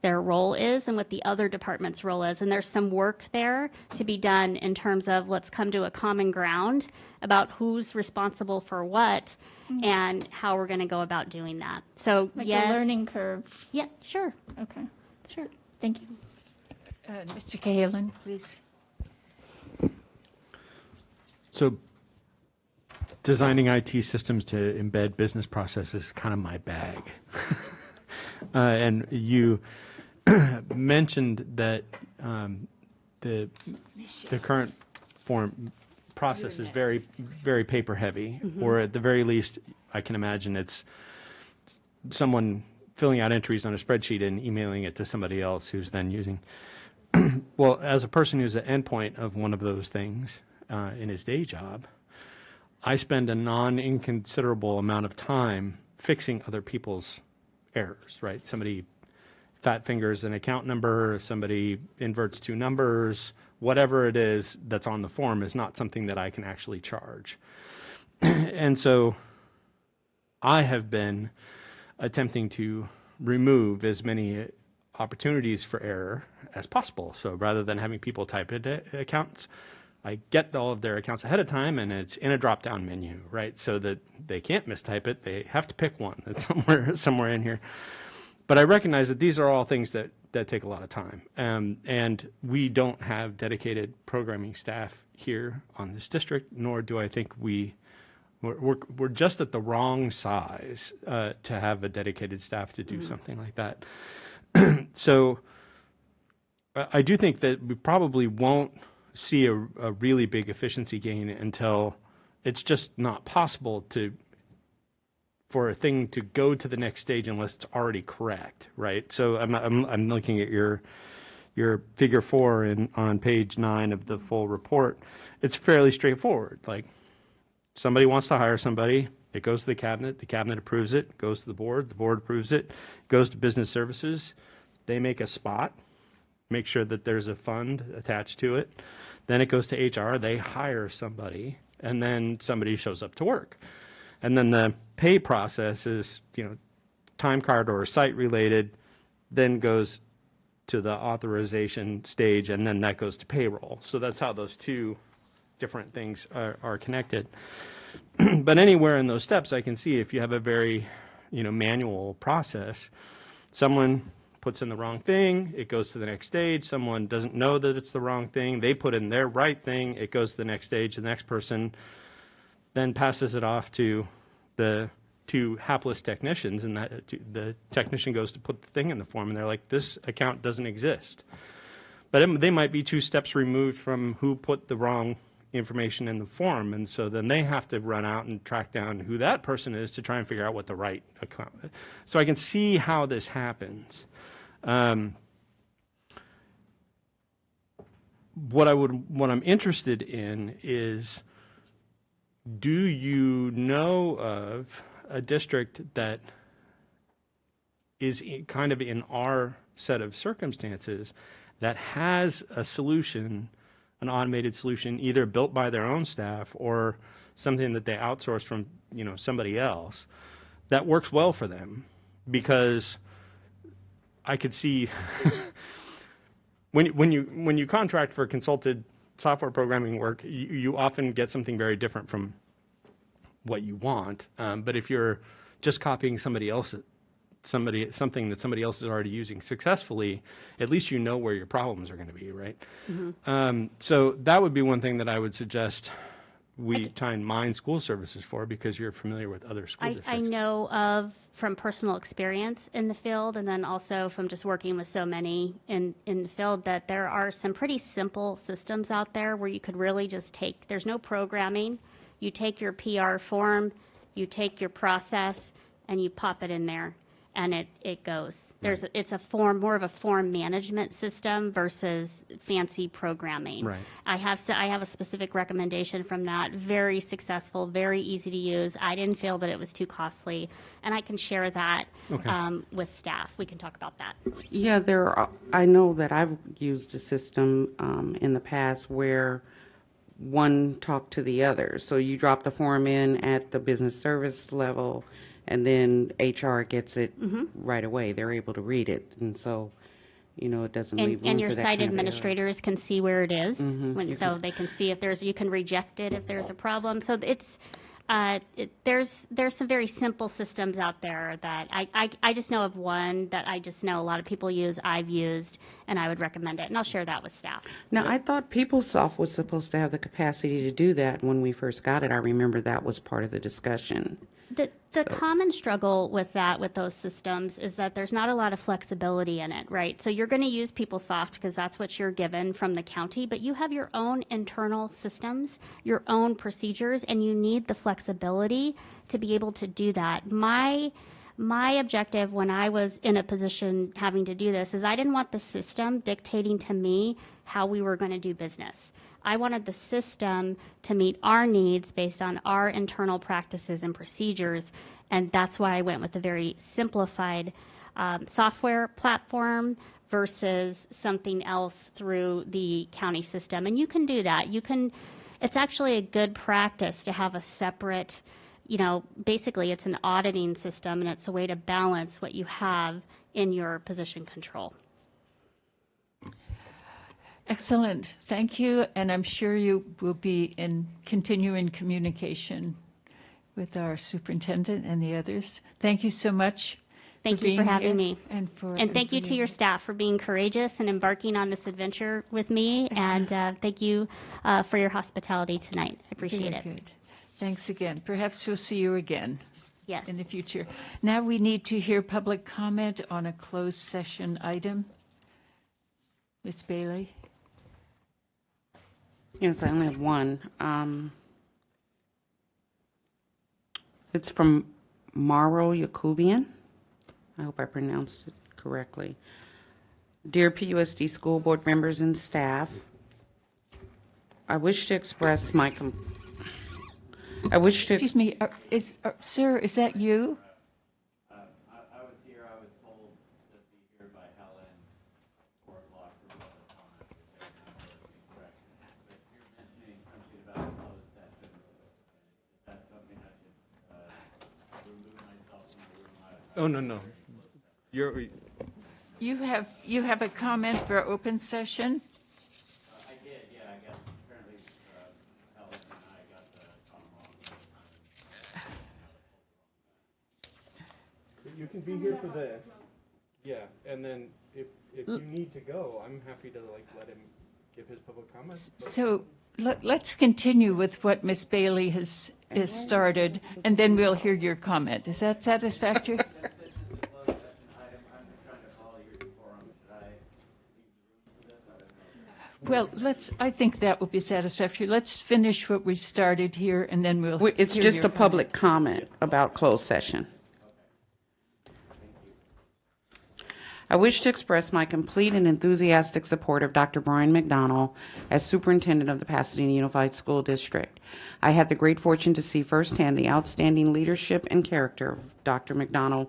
their role is and what the other department's role is. And there's some work there to be done in terms of let's come to a common ground about who's responsible for what and how we're going to go about doing that. So Like yes. a learning curve. Yeah, sure. Okay. Sure. Thank you. Mr. Cahalan, please. So designing IT systems to embed business processes is kind of my bag. And you mentioned that the current process is very, very paper heavy, or at the very least, I can imagine it's someone filling out entries on a spreadsheet and emailing it to somebody else who's then using. Well, as a person who's the endpoint of one of those things in his day job, I spend a non-inconsiderable amount of time fixing other people's errors, right? Somebody fat fingers an account number, somebody inverts two numbers, whatever it is that's on the form is not something that I can actually charge. And so I have been attempting to remove as many opportunities for error as possible. So rather than having people type into accounts, I get all of their accounts ahead of time and it's in a drop-down menu, right? So that they can't mistype it. They have to pick one that's somewhere in here. But I recognize that these are all things that take a lot of time. And we don't have dedicated programming staff here on this district, nor do I think we're just at the wrong size to have a dedicated staff to do something like that. So I do think that we probably won't see a really big efficiency gain until it's just not possible for a thing to go to the next stage unless it's already correct, right? So I'm looking at your figure 4 on page 9 of the full report. It's fairly straightforward. Like, somebody wants to hire somebody, it goes to the cabinet approves it, goes to the board approves it, goes to business services, they make a spot, make sure that there's a fund attached to it, then it goes to HR, they hire somebody, and then somebody shows up to work. And then the pay process is, time card or site related, then goes to the authorization stage, and then that goes to payroll. So that's how those two different things are connected. But anywhere in those steps, I can see if you have a very, manual process, someone puts in the wrong thing, it goes to the next stage. Someone doesn't know that it's the wrong thing, they put in their right thing, it goes to the next stage. The next person then passes it off to the two hapless technicians, and the technician goes to put the thing in the form, and they're like, this account doesn't exist. But they might be 2 steps removed from who put the wrong information in the form, and so then they have to run out and track down who that person is to try and figure out what the right account is. So I can see how this happens. What I'm interested in is, do you know of a district that is kind of in our set of circumstances that has a solution, an automated solution, either built by their own staff or something that they outsource from somebody else, that works well for them? Because I could see when you contract for consulted software programming work, you often get something very different from what you want. But if you're just copying something that somebody else is already using successfully, at least you know where your problems are going to be, right? Mm-hmm. So that would be one thing that I would suggest we try and mine school services for, because you're familiar with other school districts. I know of, from personal experience in the field, and then also from just working with so many in the field, that there are some pretty simple systems out there where you could really just there's no programming. You take your PR form, you take your process, and you pop it in there, and it goes. It's more of a form management system versus fancy programming. Right. I have a specific recommendation from that. Very successful, very easy to use. I didn't feel that it was too costly, and I can share that with staff. We can talk about that. Yeah, I know that I've used a system in the past where one talked to the other. So you drop the form in at the business service level, and then HR gets it right away. They're able to read it, and so it doesn't leave room and your for that site kind of administrators can see where it is, they can see if you can reject it if there's a problem. So it's there's some very simple systems out there that I just know of one that I just know a lot of people use, I've used, and I would recommend it, and I'll share that with staff. Now, I thought PeopleSoft was supposed to have the capacity to do that when we first got it. I remember that was part of the discussion. The common struggle with those systems is that there's not a lot of flexibility in it, right? So you're going to use PeopleSoft because that's what you're given from the county, but you have your own internal systems, your own procedures, and you need the flexibility to be able to do that. My objective when I was in a position having to do this is I didn't want the system dictating to me how we were going to do business. I wanted the system to meet our needs based on our internal practices and procedures, and that's why I went with a very simplified software platform versus something else through the county system. And you can do that. It's actually a good practice to have a separate, basically it's an auditing system, and it's a way to balance what you have in your position control. Excellent. Thank you. And I'm sure you will be in continuing communication with our superintendent and the others. Thank you so much Thank you for being having here me. and Thank you to your staff for being courageous and embarking on this adventure with me. And thank you for your hospitality tonight. I appreciate it. Good. Thanks again. Perhaps we'll see you again Yes. in the future. Now we need to hear public comment on a closed session item. Ms. Bailey? Yes, I only have one. It's from Maro Yakubian. I hope I pronounced it correctly. Dear PUSD school board members and staff, I wish to express my Excuse me, sir, is that you? I was here, I was told to be here by Helen, 4 o'clock for the time, to take my correction. But you're mentioning something about closed session. Is that something I should remove myself from the room? Oh, no. You have a comment for open session? I did, yeah, I guess apparently Helen and I got the time wrong. You can be here for this. Yeah, and then if you need to go, I'm happy to let him give his public comments. So let's continue with what Ms. Bailey has started, and then we'll hear your comment. Is that satisfactory? Well, I think that will be satisfactory. Let's finish what we've started here, and then we'll. It's hear just your a public comment about closed session. I wish to express my complete and enthusiastic support of Dr. Brian McDonald as superintendent of the Pasadena Unified School District. I had the great fortune to see firsthand the outstanding leadership and character of Dr. McDonald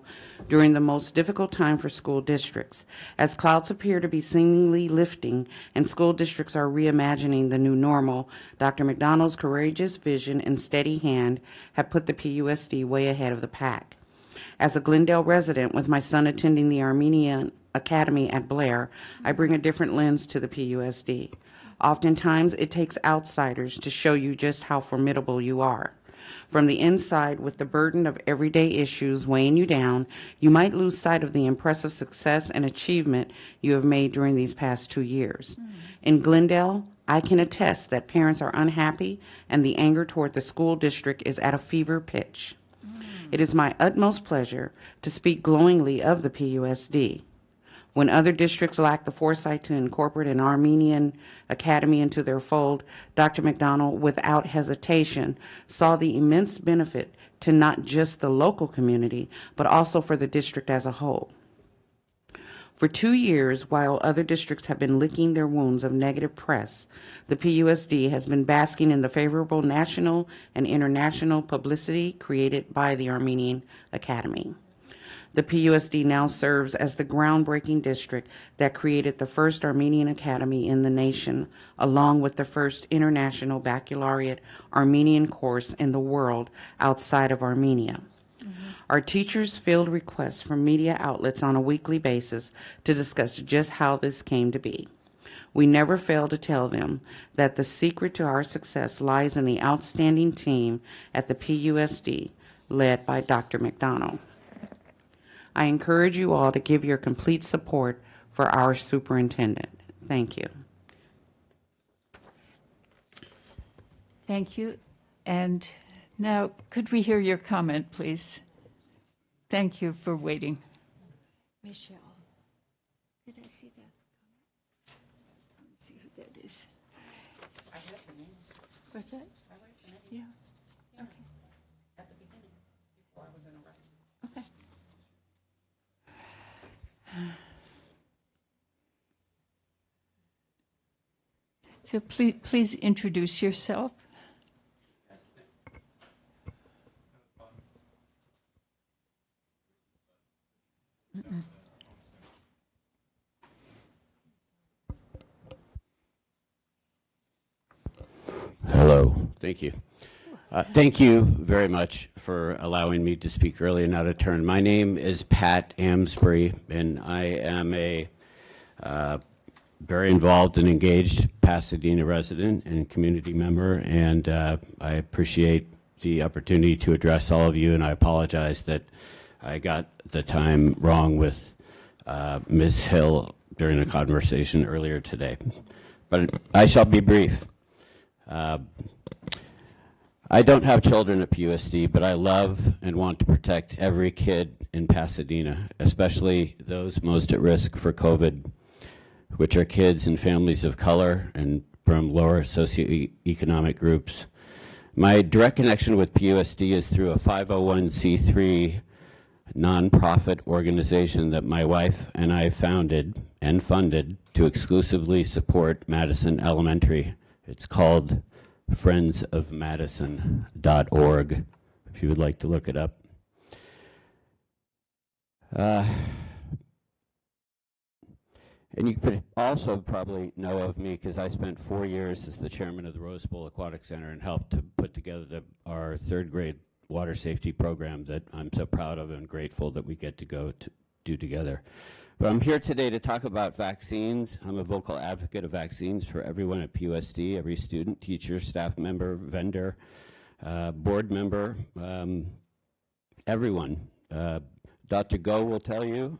during the most difficult time for school districts. As clouds appear to be seemingly lifting and school districts are reimagining the new normal, Dr. McDonald's courageous vision and steady hand have put the PUSD way ahead of the pack. As a Glendale resident, with my son attending the Armenian Academy at Blair, I bring a different lens to the PUSD. Oftentimes, it takes outsiders to show you just how formidable you are. From the inside, with the burden of everyday issues weighing you down, you might lose sight of the impressive success and achievement you have made during these past 2 years. In Glendale, I can attest that parents are unhappy and the anger toward the school district is at a fever pitch. It is my utmost pleasure to speak glowingly of the PUSD. When other districts lack the foresight to incorporate an Armenian Academy into their fold, Dr. McDonald, without hesitation, saw the immense benefit to not just the local community, but also for the district as a whole. For 2 years, while other districts have been licking their wounds of negative press, the PUSD has been basking in the favorable national and international publicity created by the Armenian Academy. The PUSD now serves as the groundbreaking district that created the first Armenian Academy in the nation, along with the first international baccalaureate Armenian course in the world outside of Armenia. Our teachers field requests from media outlets on a weekly basis to discuss just how this came to be. We never fail to tell them that the secret to our success lies in the outstanding team at the PUSD, led by Dr. McDonald. I encourage you all to give your complete support for our superintendent. Thank you. Thank you. And now, could we hear your comment, please? Thank you for waiting. Michelle, did I see that? Let me see who that is. What's that? I like the name. Yeah. Okay. At the beginning, before I was interrupted. Okay. So please introduce yourself. Hello, thank you. Thank you very much for allowing me to speak early and out of turn. My name is Pat Amsbury, and I am a very involved and engaged Pasadena resident and community member, and I appreciate the opportunity to address all of you, and I apologize that I got the time wrong with Ms. Hill during a conversation earlier today. But I shall be brief. I don't have children at PUSD, but I love and want to protect every kid in Pasadena, especially those most at risk for COVID, which are kids and families of color and from lower socioeconomic groups. My direct connection with PUSD is through a 501c3 nonprofit organization that my wife and I founded and funded to exclusively support Madison Elementary. It's called friendsofmadison.org, if you would like to look it up. And you could also probably know of me because I spent 4 years as the chairman of the Rose Bowl Aquatic Center and helped to put together our third grade water safety program that I'm so proud of and grateful that we get to go to do together. But I'm here today to talk about vaccines. I'm a vocal advocate of vaccines for everyone at PUSD, every student, teacher, staff member, vendor, board member, everyone. Dr. Go will tell you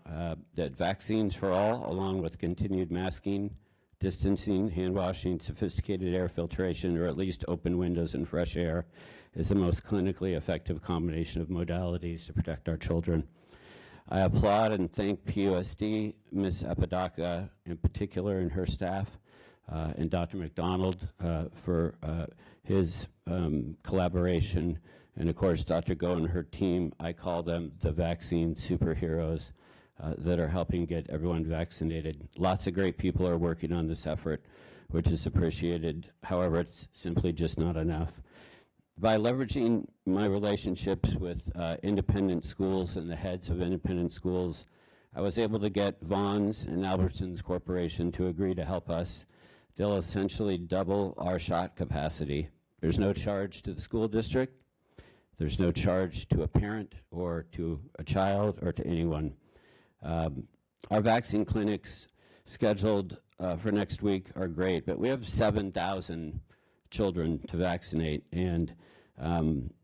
that vaccines for all, along with continued masking, distancing, hand washing, sophisticated air filtration, or at least open windows and fresh air, is the most clinically effective combination of modalities to protect our children. I applaud and thank PUSD, Ms. Apodaca in particular, and her staff, and Dr. McDonald for his collaboration. And of course, Dr. Go and her team, I call them the vaccine superheroes that are helping get everyone vaccinated. Lots of great people are working on this effort, which is appreciated. However, it's simply just not enough. By leveraging my relationships with independent schools and the heads of independent schools, I was able to get Vaughn's and Albertsons Corporation to agree to help us. They'll essentially double our shot capacity. There's no charge to the school district. There's no charge to a parent or to a child or to anyone. Our vaccine clinics scheduled for next week are great, but we have 7,000 children to vaccinate, and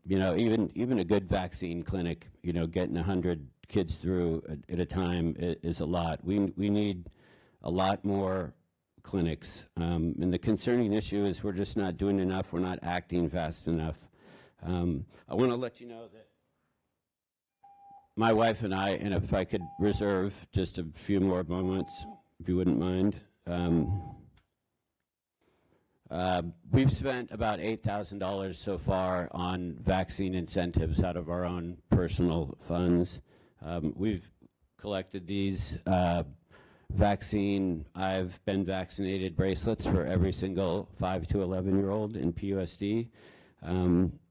you know, even a good vaccine clinic, you know, getting 100 kids through at a time is a lot. We need a lot more clinics, and the concerning issue is we're just not doing enough. We're not acting fast enough. I want to let you know that my wife and I, and if I could reserve just a few more moments, if you wouldn't mind. We've spent about $8,000 so far on vaccine incentives out of our own personal funds. We've collected these I've been vaccinated bracelets for every single 5 to 11-year-old in PUSD.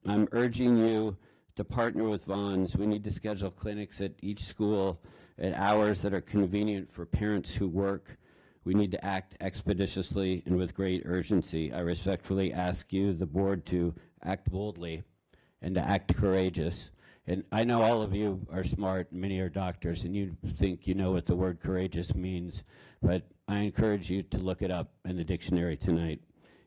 I'm urging you to partner with Vaughn's. We need to schedule clinics at each school at hours that are convenient for parents who work. We need to act expeditiously and with great urgency. I respectfully ask you, the board, to act boldly and to act courageous. And I know all of you are smart, many are doctors, and you think you know what the word courageous means, but I encourage you to look it up in the dictionary tonight.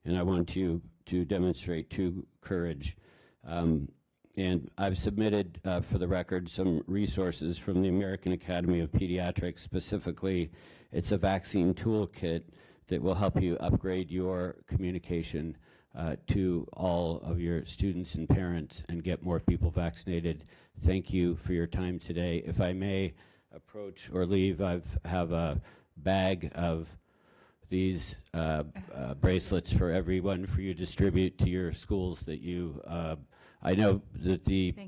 And I want you to demonstrate true courage. And I've submitted, for the record, some resources from the American Academy of Pediatrics. Specifically, it's a vaccine toolkit that will help you upgrade your communication to all of your students and parents and get more people vaccinated. Thank you for your time today. If I may approach or leave, I have a bag of these bracelets for everyone for you to distribute to your schools that you, I know that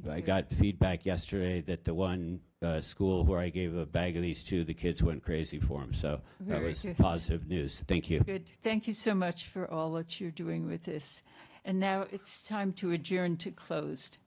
I got feedback yesterday that the one school where I gave a bag of these to, the kids went crazy for them. So that was positive news. Thank you. Good. Thank you so much for all that you're doing with this. And now it's time to adjourn to closed.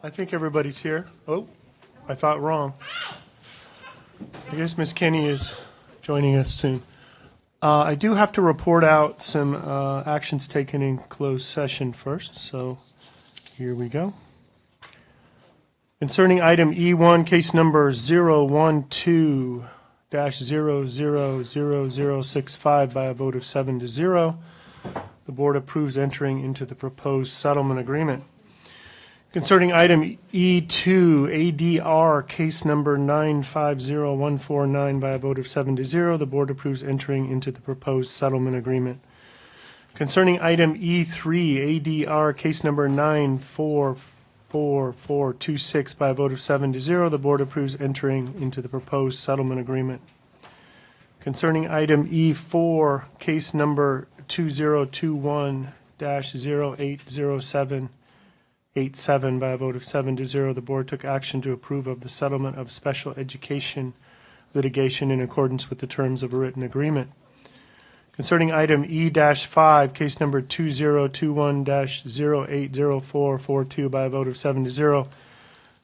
I think everybody's here. Oh, I thought wrong. I guess Ms. Kenny is joining us soon. I do have to report out some actions taken in closed session first, so here we go. Concerning item E1, case number 012-000065 by a vote of 7-0, the board approves entering into the proposed settlement agreement. Concerning item E2, ADR, case number 950149 by a vote of 7-0, the board approves entering into the proposed settlement agreement. Concerning item E3, ADR, case number 944426 by a vote of 7-0, the board approves entering into the proposed settlement agreement. Concerning item E4, case number 2021-080787 by a vote of 7-0, the board took action to approve of the settlement of special education litigation in accordance with the terms of a written agreement. Concerning item E-5, case number 2021-080442 by a vote of 7-0,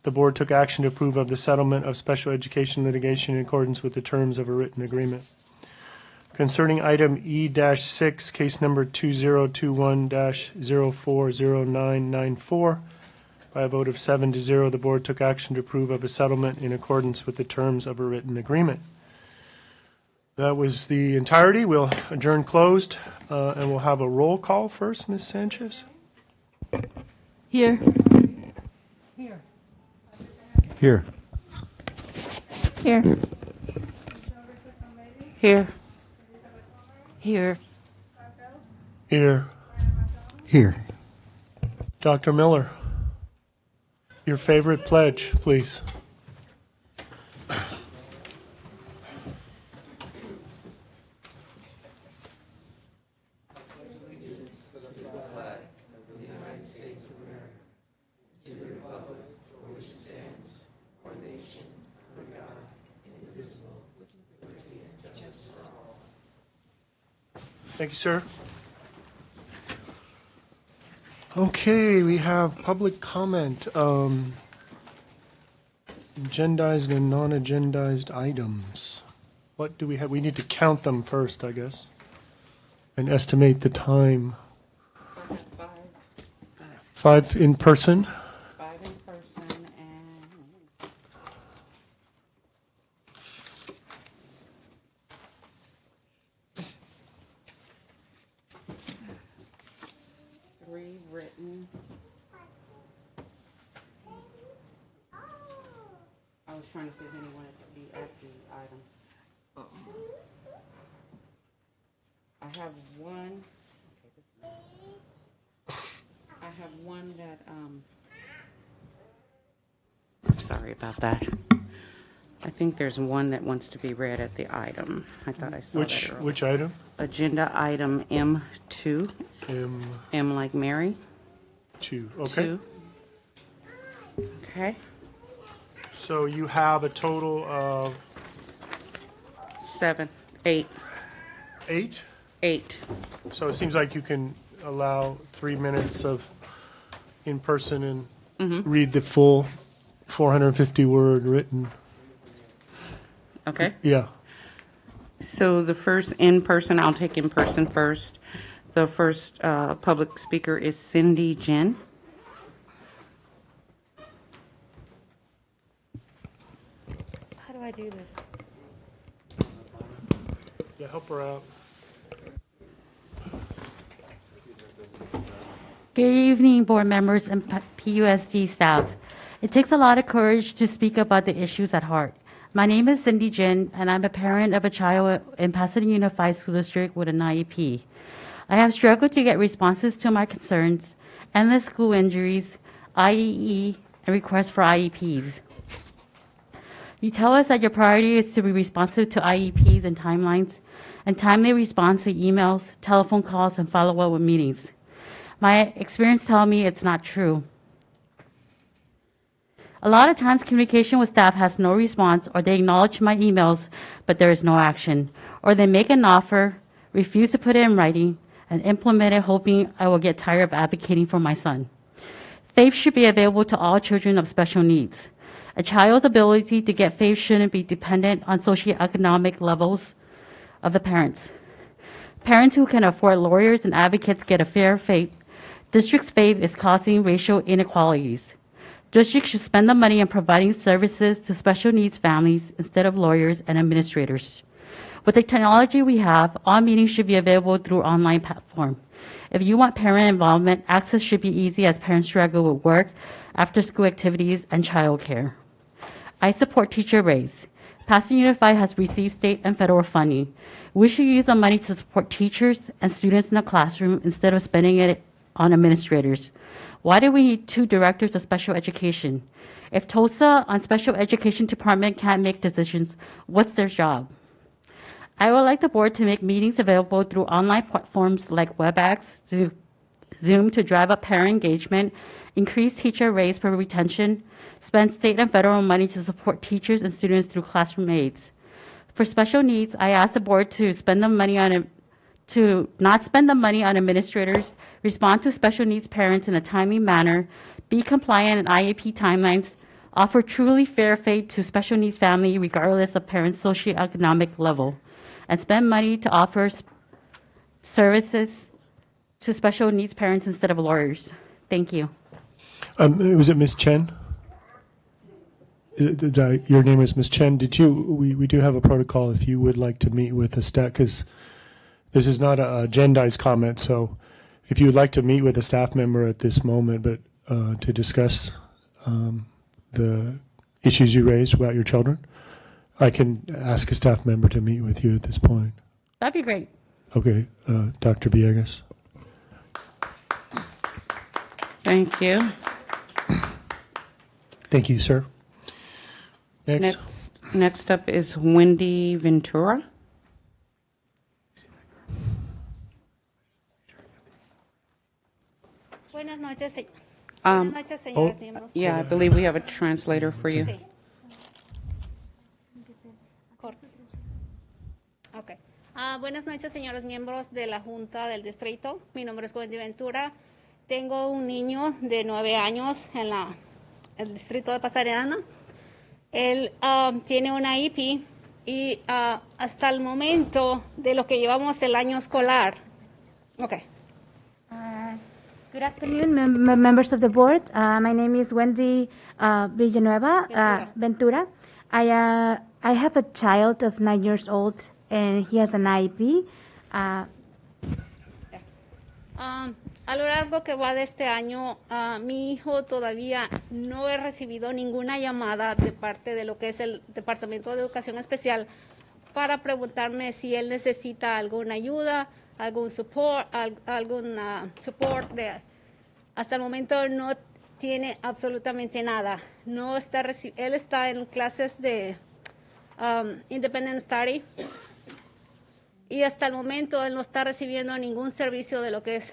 the board took action to approve of the settlement of special education litigation in accordance with the terms of a written agreement. Concerning item E-6, case number 2021-040994, by a vote of 7-0, the board took action to approve of a settlement in accordance with the terms of a written agreement. That was the entirety. We'll adjourn closed, and we'll have a roll call first, Ms. Sanchez. Here. Here. Here. Here. Here. Here. Here. Dr. Miller, your favorite pledge, please. Thank you, sir. Okay, we have public comment. Agendized and non-agendized items. What do we have? We need to count them first, I guess, and estimate the time. Five in person. 5 in person and 3 written. I was trying to see if anyone wanted to be at the item. I have one. Okay, I have one that, sorry about that. I think there's one that wants to be read at the item. I thought I saw that earlier. Which item? Agenda item M2. M like Mary. 2. Okay. 2. Okay. So you have a total of 7, 8. 8? 8. So it seems like you can allow 3 minutes of in person and read the full 450-word written. Okay. Yeah. So the first in person, I'll take in person first. The first public speaker is Cindy Jen. How do I do this? Yeah, help her out. Good evening, board members and PUSD staff. It takes a lot of courage to speak about the issues at heart. My name is Cindy Jin, and I'm a parent of a child in Pasadena Unified School District with an IEP. I have struggled to get responses to my concerns, endless school injuries, IEE, and requests for IEPs. You tell us that your priority is to be responsive to IEPs and timelines, and timely response to emails, telephone calls, and follow-up with meetings. My experience tells me it's not true. A lot of times communication with staff has no response, or they acknowledge my emails, but there is no action. Or they make an offer, refuse to put it in writing, and implement it hoping I will get tired of advocating for my son. FAPE should be available to all children of special needs. A child's ability to get FAPE shouldn't be dependent on socioeconomic levels of the parents. Parents who can afford lawyers and advocates get a fair FAPE. District's FAPE is causing racial inequalities. Districts should spend the money on providing services to special needs families instead of lawyers and administrators. With the technology we have, all meetings should be available through online platform. If you want parent involvement, access should be easy as parents struggle with work, after-school activities, and childcare. I support teacher raise. Pasadena Unified has received state and federal funding. We should use the money to support teachers and students in the classroom instead of spending it on administrators. Why do we need 2 directors of special education? If TOSA on special education department can't make decisions, what's their job? I would like the board to make meetings available through online platforms like WebEx, Zoom to drive up parent engagement, increase teacher raise for retention, spend state and federal money to support teachers and students through classroom aids. For special needs, I ask the board to not spend the money on administrators, respond to special needs parents in a timely manner, be compliant in IEP timelines, offer truly fair FAPE to special needs family regardless of parents' socioeconomic level, and spend money to offer services to special needs parents instead of lawyers. Thank you. Was it Ms. Chen? Your name is Ms. Chen. We do have a protocol if you would like to meet with the staff, because this is not a agendized comment, so if you would like to meet with a staff member at this moment, but to discuss the issues you raised about your children, I can ask a staff member to meet with you at this point. That'd be great. Okay, Dr. Villegas. Thank you. Thank you, sir. Next up is Wendy Ventura. Buenas noches, señores miembros. Yeah, I believe we have a translator for you. Sí. Okay. Buenas noches, señores miembros de la Junta del Distrito. Mi nombre es Wendy Ventura. Tengo un niño de 9 años en el distrito de Pasadena. Él tiene una IP y hasta el momento de lo que llevamos el año escolar. Okay. Good afternoon, members of the board. My name is Wendy Villanueva Ventura. I have a child of 9 years old, and he has an IEP. A lo largo que va de este año, mi hijo todavía no he recibido ninguna llamada de parte de lo que es el Departamento de Educación Especial para preguntarme si él necesita alguna ayuda, algún support, hasta el momento no tiene absolutamente nada. No está él está en clases de Independent Study y hasta el momento él no está recibiendo ningún servicio de lo que es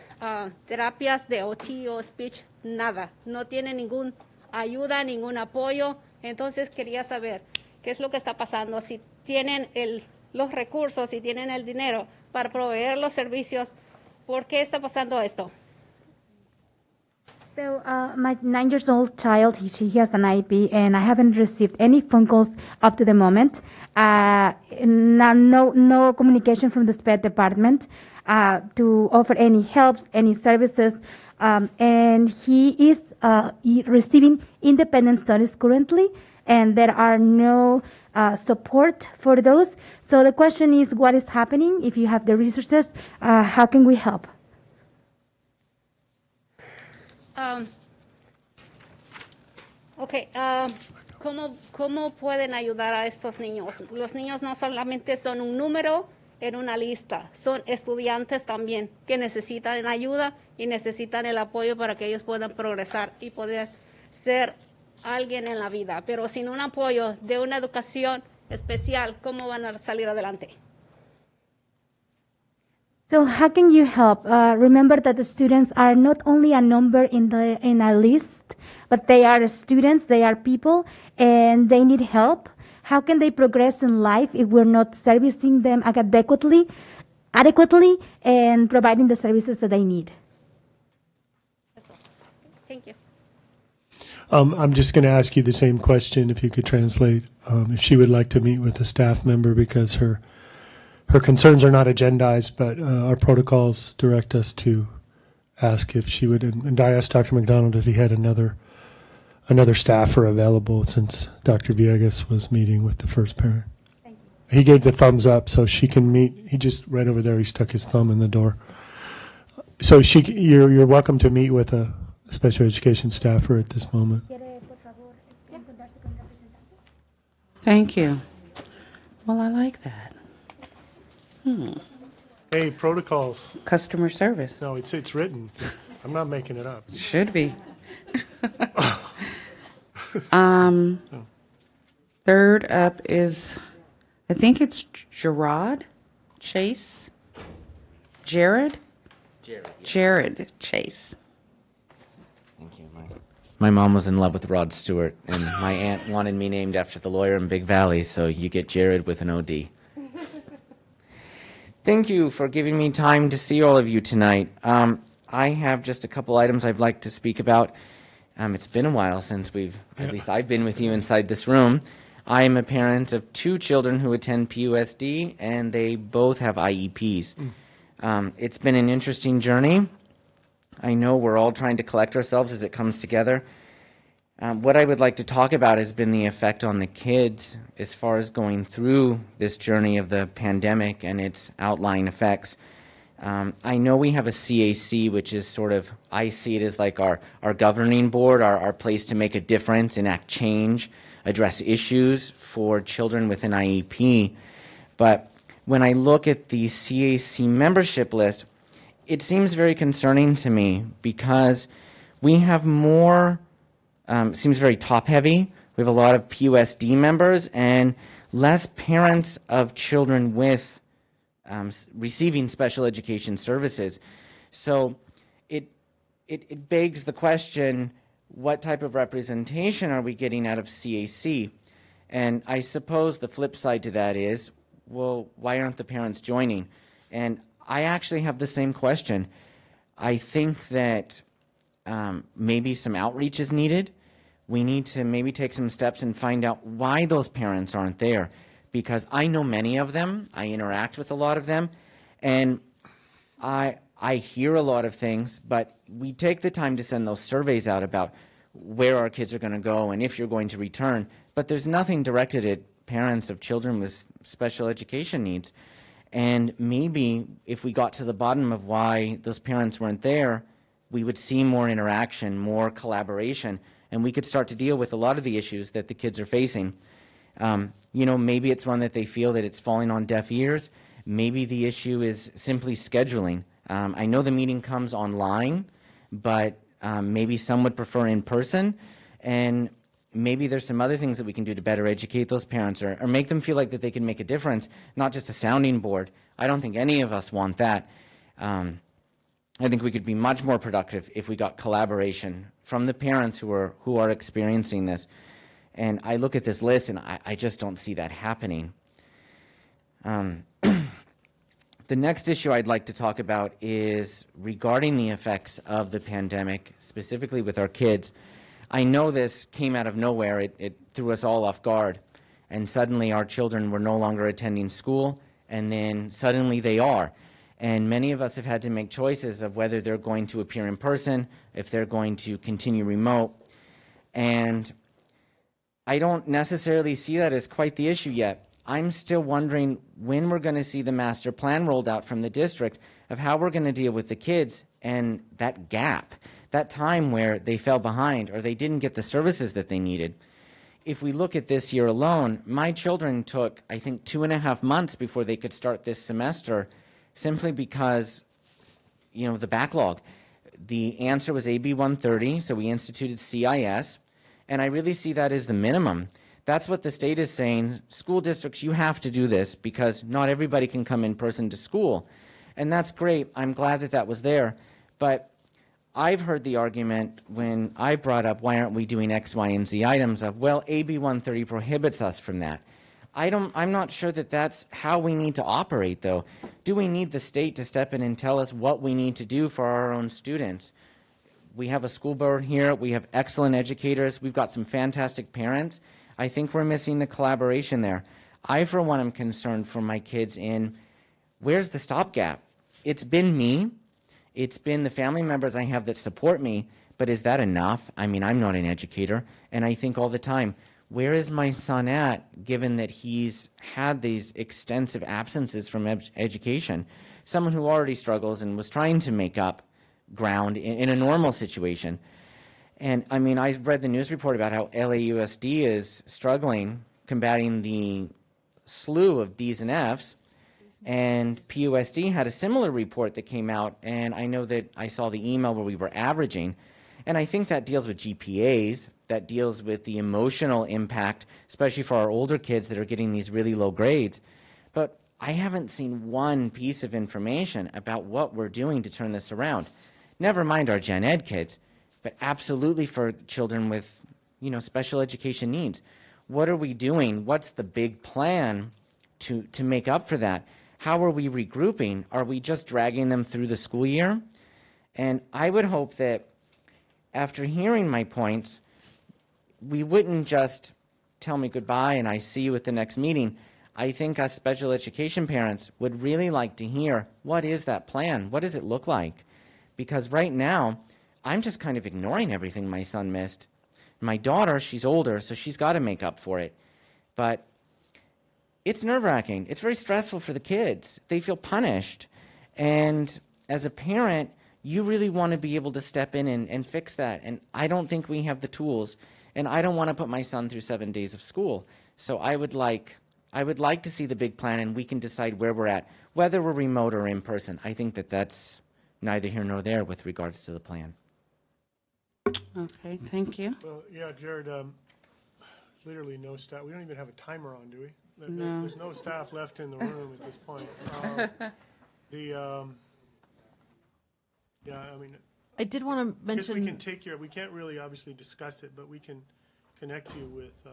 terapias de OT o speech, nada. No tiene ninguna ayuda, ningún apoyo. Entonces quería saber qué es lo que está pasando, si tienen los recursos, si tienen el dinero para proveer los servicios. ¿Por qué está pasando esto? So my 9 years old child, he has an IEP, and I haven't received any phone calls up to the moment. No communication from the SPED department to offer any helps, any services. And he is receiving independent studies currently, and there are no support for those. So the question is, what is happening? If you have the resources, how can we help? ¿Cómo pueden ayudar a estos niños? Los niños no solamente son un número en una lista, son estudiantes también que necesitan ayuda y necesitan el apoyo para que ellos puedan progresar y poder ser alguien en la vida. Pero sin un apoyo de una educación especial, ¿cómo van a salir adelante? So how can you help? Remember that the students are not only a number in a list, but they are students, they are people, and they need help. How can they progress in life if we're not servicing them adequately, and providing the services that they need? Thank you. I'm just going to ask you the same question, if you could translate, if she would like to meet with a staff member, because her concerns are not agendized, but our protocols direct us to ask if she would, and I asked Dr. McDonald if he had another staffer available, since Dr. Villegas was meeting with the first parent. Thank you. He gave the thumbs up, so she can meet. He just, right over there, he stuck his thumb in the door. So you're welcome to meet with a special education staffer at this moment. Thank you. Well, I like that. Hey, protocols. Customer service. No, it's written. I'm not making it up. Should be. Third up is, I think it's Jared Chase. Jared Chase. Thank you. My mom was in love with Rod Stewart, and my aunt wanted me named after the lawyer in Big Valley, so you get Jared with an OD. Thank you for giving me time to see all of you tonight. I have just a couple items I'd like to speak about. It's been a while since at least I've been with you inside this room. I am a parent of 2 children who attend PUSD, and they both have IEPs. It's been an interesting journey. I know we're all trying to collect ourselves as it comes together. What I would like to talk about has been the effect on the kids as far as going through this journey of the pandemic and its outlying effects. I know we have a CAC, which is sort of, I see it as like our governing board, our place to make a difference, enact change, address issues for children with an IEP. But when I look at the CAC membership list, it seems very concerning to me, because we have more, it seems very top-heavy. We have a lot of PUSD members and less parents of children with receiving special education services. So it begs the question, what type of representation are we getting out of CAC? And I suppose the flip side to that is, well, why aren't the parents joining? And I actually have the same question. I think that maybe some outreach is needed. We need to maybe take some steps and find out why those parents aren't there. Because I know many of them, I interact with a lot of them, and I hear a lot of things, but we take the time to send those surveys out about where our kids are going to go and if you're going to return, but there's nothing directed at parents of children with special education needs. And maybe if we got to the bottom of why those parents weren't there, we would see more interaction, more collaboration, and we could start to deal with a lot of the issues that the kids are facing. Maybe it's one that they feel that it's falling on deaf ears. Maybe the issue is simply scheduling. I know the meeting comes online, but maybe some would prefer in person, and maybe there's some other things that we can do to better educate those parents or make them feel like that they can make a difference, not just a sounding board. I don't think any of us want that. I think we could be much more productive if we got collaboration from the parents who are experiencing this. And I look at this list and I just don't see that happening. The next issue I'd like to talk about is regarding the effects of the pandemic, specifically with our kids. I know this came out of nowhere. It threw us all off guard. And suddenly our children were no longer attending school, and then suddenly they are. And many of us have had to make choices of whether they're going to appear in person, if they're going to continue remote. And I don't necessarily see that as quite the issue yet. I'm still wondering when we're going to see the master plan rolled out from the district of how we're going to deal with the kids and that gap, that time where they fell behind or they didn't get the services that they needed. If we look at this year alone, my children took, I think, 2.5 months before they could start this semester, simply because, the backlog. The answer was AB 130, so we instituted CIS, and I really see that as the minimum. That's what the state is saying. School districts, you have to do this because not everybody can come in person to school. And that's great. I'm glad that that was there. But I've heard the argument when I brought up why aren't we doing X, Y, and Z items of, well, AB 130 prohibits us from that. I'm not sure that that's how we need to operate, though. Do we need the state to step in and tell us what we need to do for our own students? We have a school board here. We have excellent educators. We've got some fantastic parents. I think we're missing the collaboration there. I, for one, am concerned for my kids in where's the stopgap? It's been me. It's been the family members I have that support me, but is that enough? I mean, I'm not an educator, and I think all the time, where is my son at, given that he's had these extensive absences from education? Someone who already struggles and was trying to make up ground in a normal situation. And I mean, I read the news report about how LAUSD is struggling combating the slew of D's and F's, and PUSD had a similar report that came out, and I know that I saw the email where we were averaging, and I think that deals with GPAs, that deals with the emotional impact, especially for our older kids that are getting these really low grades. But I haven't seen one piece of information about what we're doing to turn this around. Never mind our gen ed kids, but absolutely for children with, you know, special education needs. What are we doing? What's the big plan to make up for that? How are we regrouping? Are we just dragging them through the school year? And I would hope that after hearing my points, we wouldn't just tell me goodbye and I see you at the next meeting. I think us special education parents would really like to hear, what is that plan? What does it look like? Because right now, I'm just kind of ignoring everything my son missed. My daughter, she's older, so she's got to make up for it. But it's nerve-wracking. It's very stressful for the kids. They feel punished. And as a parent, you really want to be able to step in and fix that. And I don't think we have the tools. And I don't want to put my son through 7 days of school. So I would like to see the big plan, and we can decide where we're at, whether we're remote or in person. I think that that's neither here nor there with regards to the plan. Okay, thank you. Well, yeah, Jared, literally no staff. We don't even have a timer on, do we? No. There's no staff left in the room at this point. Yeah, I mean, I did want to I guess we mention, can take your, we can't really obviously discuss it, but we can connect you with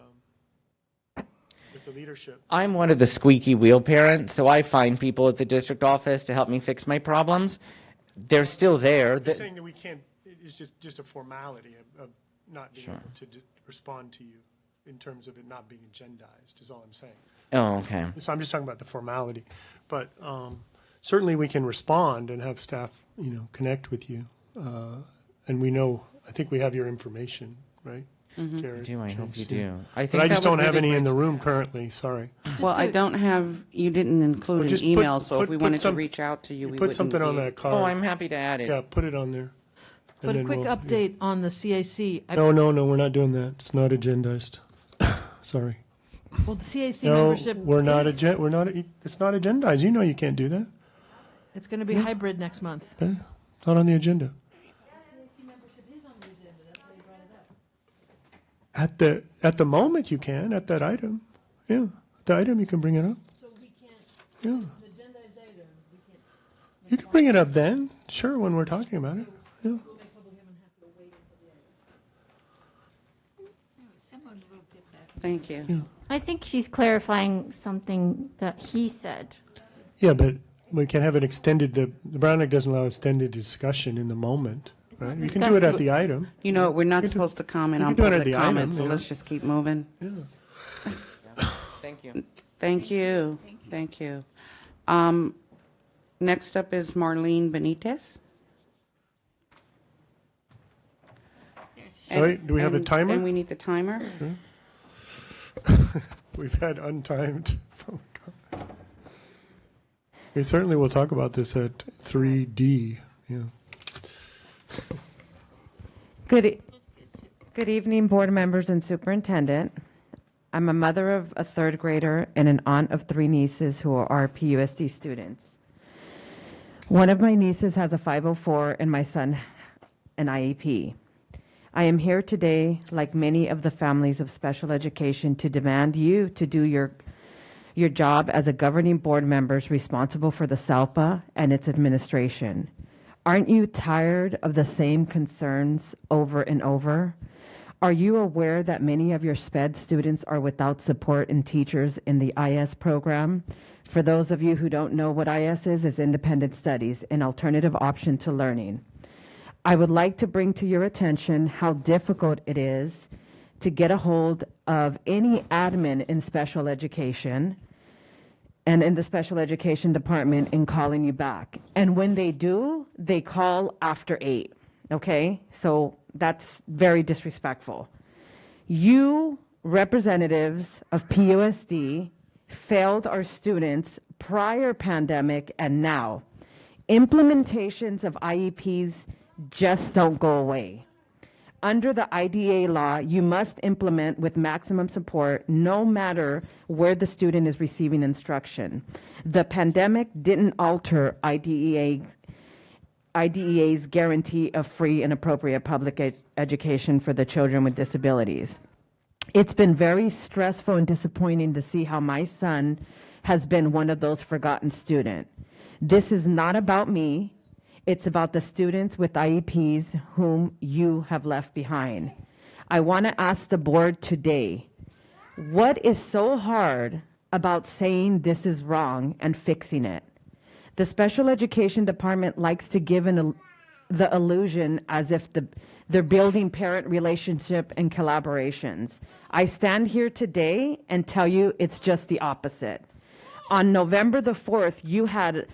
the leadership. I'm one of the squeaky wheel parents, so I find people at the district office to help me fix my problems. They're still there. You're saying that we can't, it's just a formality of not being able to respond to you in terms of it not being agendized, is all I'm saying. Oh, okay. So I'm just talking about the formality. But certainly we can respond and have staff, you know, connect with you. And we know, I think we have your information, right? Jared, I hope you Tracy. do. But I just don't have any in the room currently, sorry. Well, I don't have, you didn't include Just an email, so if we wanted to some- reach out to you, we Put wouldn't something on be- that card. Oh, I'm happy to add it. Yeah, put it on there. but a quick update on the CAC. No, we're not doing that. It's not agendized. Sorry. Well, the CAC No, membership we're not, is, it's not agendized. You know you can't do that. it's going to be hybrid next month. Okay? Not on the agenda. At the moment you can, at that item. Yeah, at the item you can bring it up. So we can't, Yeah. an agendized item, we can't. You can bring it up then, sure, when we're talking about it. Yeah. We'll make public hearing have to wait until the item. Someone will get back. Thank you. Yeah. I think she's clarifying something that he said. Yeah, but we can have an extended, the Brown Act doesn't allow extended discussion in the moment, right? You can do it at the item. You know, we're not supposed to comment you on can do it at public the item, comment, so yeah. let's just keep moving. Yeah. Thank you. Thank you. Thank you. Next up is Marlene Benitez. All right, do we have a timer? And we need the timer. We've had untimed. Oh, my God. We certainly will talk about this at 3D, yeah. Good evening, board members and superintendent. I'm a mother of a third grader and an aunt of 3 nieces who are PUSD students. One of my nieces has a 504 and my son an IEP. I am here today, like many of the families of special education, to demand you to do your job as a governing board members responsible for the SALPA and its administration. Aren't you tired of the same concerns over and over? Are you aware that many of your SPED students are without support and teachers in the IS program? For those of you who don't know what IS is Independent Studies, an alternative option to learning. I would like to bring to your attention how difficult it is to get a hold of any admin in special education and in the special education department in calling you back. And when they do, they call after 8, okay? So that's very disrespectful. You, representatives of PUSD, failed our students prior pandemic and now. Implementations of IEPs just don't go away. Under the IDA law, you must implement with maximum support no matter where the student is receiving instruction. The pandemic didn't alter IDEA's guarantee of free and appropriate public education for the children with disabilities. It's been very stressful and disappointing to see how my son has been one of those forgotten students. This is not about me. It's about the students with IEPs whom you have left behind. I want to ask the board today, what is so hard about saying this is wrong and fixing it? The special education department likes to give the illusion as if they're building parent relationship and collaborations. I stand here today and tell you it's just the opposite. On November the 4th, you had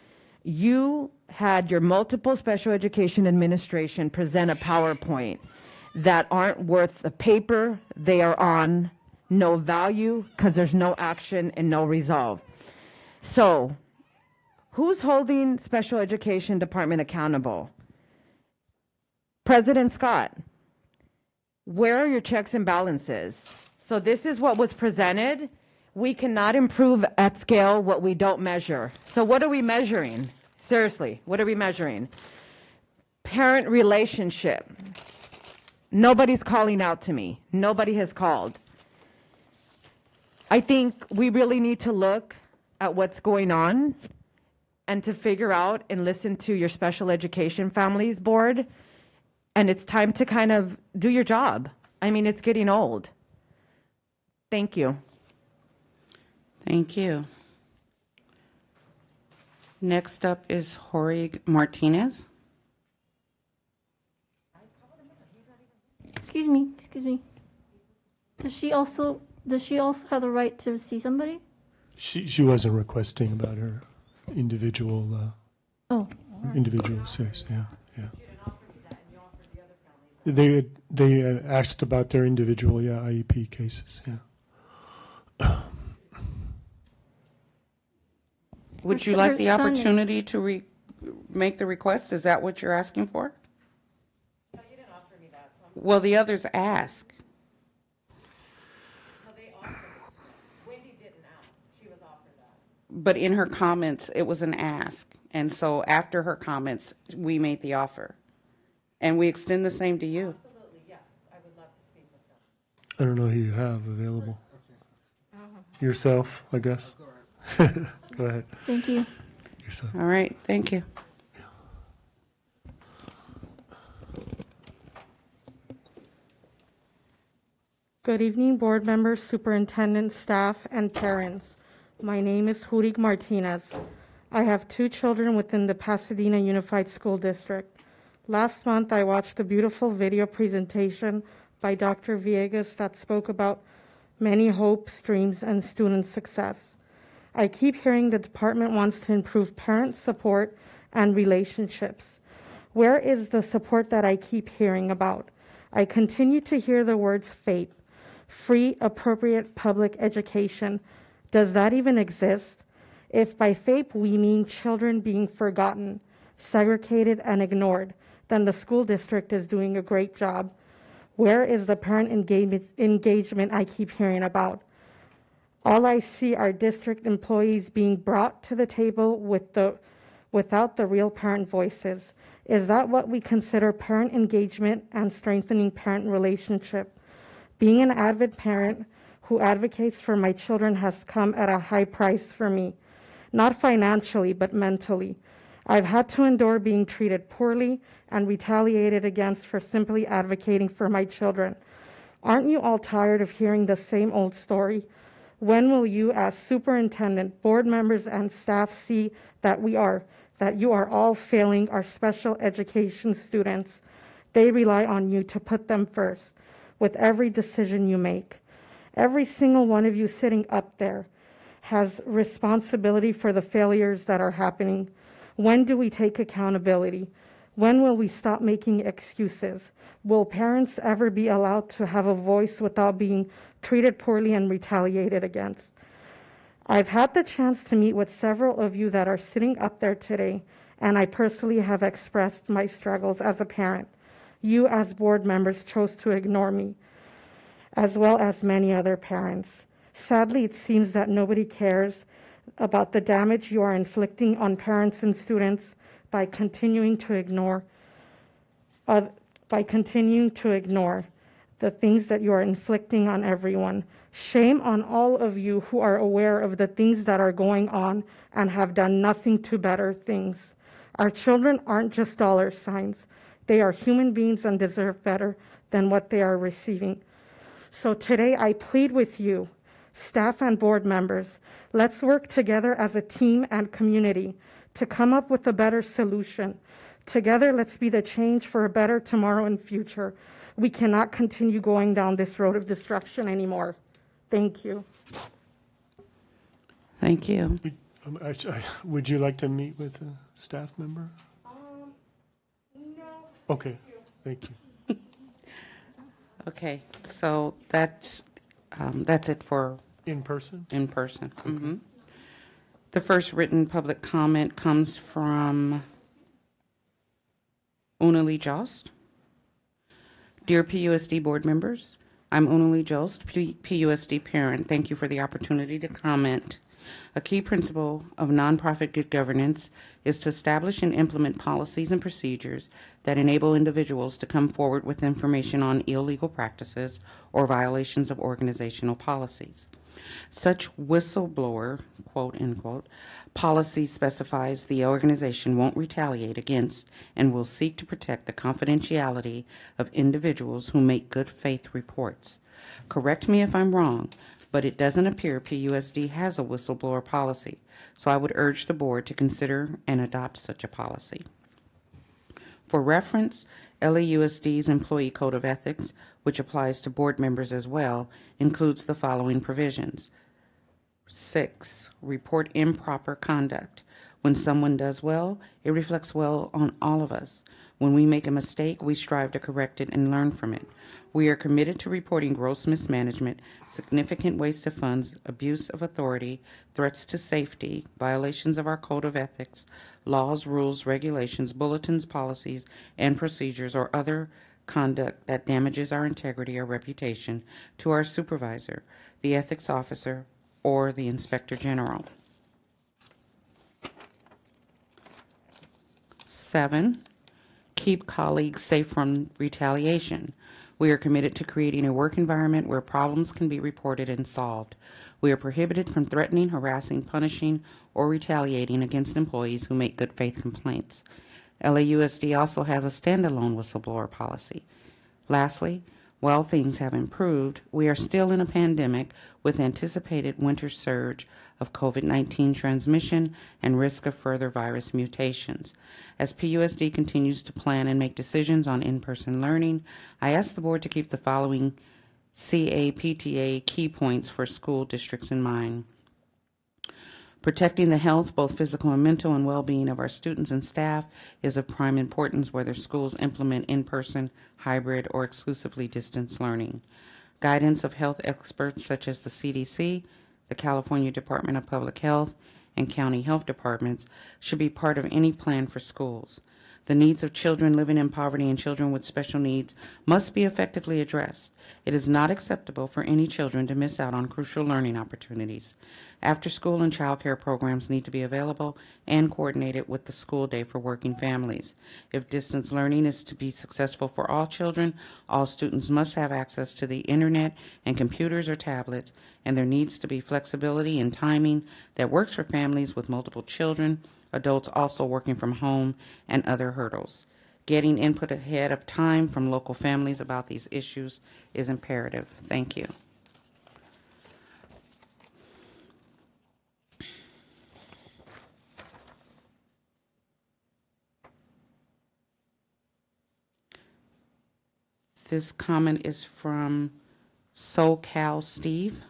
your multiple special education administration present a PowerPoint that aren't worth the paper they are on, no value because there's no action and no resolve. So who's holding special education department accountable? President Scott, where are your checks and balances? So this is what was presented. We cannot improve at scale what we don't measure. So what are we measuring? Seriously, what are we measuring? Parent relationship. Nobody's calling out to me. Nobody has called. I think we really need to look at what's going on and to figure out and listen to your special education families board. And it's time to kind of do your job. I mean, it's getting old. Thank you. Thank you. Next up is Jorge Martinez. Excuse me. Does she also have the right to see somebody? She wasn't requesting about her individual. Individual case. Yeah. They asked about their individual IEP cases. Yeah. Would you like the opportunity to make the request? Is that what you're asking for? No, you didn't offer me that. Well, the others ask. No, they offered. Wendy didn't ask. She was offered that. But in her comments, it was an ask. And so after her comments, we made the offer. And we extend the same to you. Absolutely, yes. I would love to speak with them. I don't know who you have available. Yourself, I guess. Go ahead. Thank you. Yourself. All right, thank you. Good evening, board members, superintendent, staff, and parents. My name is Hurig Martinez. I have 2 children within the Pasadena Unified School District. Last month, I watched a beautiful video presentation by Dr. Villegas that spoke about many hopes, dreams, and student success. I keep hearing the department wants to improve parent support and relationships. Where is the support that I keep hearing about? I continue to hear the words FAPE, free, appropriate public education. Does that even exist? If by FAPE we mean children being forgotten, segregated, and ignored, then the school district is doing a great job. Where is the parent engagement I keep hearing about? All I see are district employees being brought to the table without the real parent voices. Is that what we consider parent engagement and strengthening parent relationship? Being an avid parent who advocates for my children has come at a high price for me, not financially, but mentally. I've had to endure being treated poorly and retaliated against for simply advocating for my children. Aren't you all tired of hearing the same old story? When will you, as superintendent, board members, and staff see that you are all failing our special education students? They rely on you to put them first with every decision you make. Every single one of you sitting up there has responsibility for the failures that are happening. When do we take accountability? When will we stop making excuses? Will parents ever be allowed to have a voice without being treated poorly and retaliated against? I've had the chance to meet with several of you that are sitting up there today, and I personally have expressed my struggles as a parent. You, as board members, chose to ignore me, as well as many other parents. Sadly, it seems that nobody cares about the damage you are inflicting on parents and students by continuing to ignore the things that you are inflicting on everyone. Shame on all of you who are aware of the things that are going on and have done nothing to better things. Our children aren't just dollar signs. They are human beings and deserve better than what they are receiving. So today I plead with you, staff and board members, let's work together as a team and community to come up with a better solution. Together, let's be the change for a better tomorrow and future. We cannot continue going down this road of destruction anymore. Thank you. Thank you. Would you like to meet with a staff member? No. Okay, thank you. Okay, so that's it for In person? in person. Mhm. The first written public comment comes from Unali Jost. Dear PUSD board members, I'm Unali Jost, PUSD parent. Thank you for the opportunity to comment. A key principle of nonprofit good governance is to establish and implement policies and procedures that enable individuals to come forward with information on illegal practices or violations of organizational policies. Such whistleblower, quote unquote, policy specifies the organization won't retaliate against and will seek to protect the confidentiality of individuals who make good faith reports. Correct me if I'm wrong, but it doesn't appear PUSD has a whistleblower policy, so I would urge the board to consider and adopt such a policy. For reference, LAUSD's Employee Code of Ethics, which applies to board members as well, includes the following provisions. 6, report improper conduct. When someone does well, it reflects well on all of us. When we make a mistake, we strive to correct it and learn from it. We are committed to reporting gross mismanagement, significant waste of funds, abuse of authority, threats to safety, violations of our code of ethics, laws, rules, regulations, bulletins, policies, and procedures, or other conduct that damages our integrity or reputation to our supervisor, the ethics officer, or the inspector general. 7, keep colleagues safe from retaliation. We are committed to creating a work environment where problems can be reported and solved. We are prohibited from threatening, harassing, punishing, or retaliating against employees who make good faith complaints. LAUSD also has a standalone whistleblower policy. Lastly, while things have improved, we are still in a pandemic with anticipated winter surge of COVID-19 transmission and risk of further virus mutations. As PUSD continues to plan and make decisions on in-person learning, I ask the board to keep the following CAPTA key points for school districts in mind. Protecting the health, both physical and mental, and well-being of our students and staff is of prime importance whether schools implement in-person, hybrid, or exclusively distance learning. Guidance of health experts such as the CDC, the California Department of Public Health, and county health departments should be part of any plan for schools. The needs of children living in poverty and children with special needs must be effectively addressed. It is not acceptable for any children to miss out on crucial learning opportunities. After-school and child care programs need to be available and coordinated with the school day for working families. If distance learning is to be successful for all children, all students must have access to the internet and computers or tablets, and there needs to be flexibility in timing that works for families with multiple children, adults also working from home, and other hurdles. Getting input ahead of time from local families about these issues is imperative. Thank you. This comment is from SoCal Steve.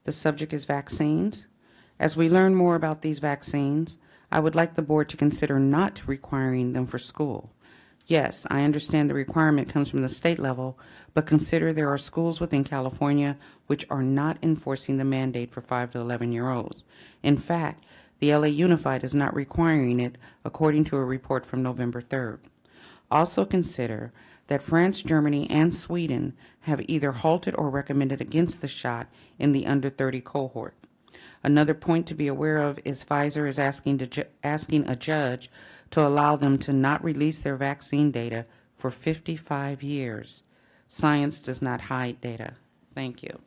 The subject is vaccines. As we learn more about these vaccines, I would like the board to consider not requiring them for school. Yes, I understand the requirement comes from the state level, but consider there are schools within California which are not enforcing the mandate for 5 to 11-year-olds. In fact, the LA Unified is not requiring it, according to a report from November 3rd. Also consider that France, Germany, and Sweden have either halted or recommended against the shot in the under 30 cohort. Another point to be aware of is Pfizer is asking a judge to allow them to not release their vaccine data for 55 years. Science does not hide data. Thank you.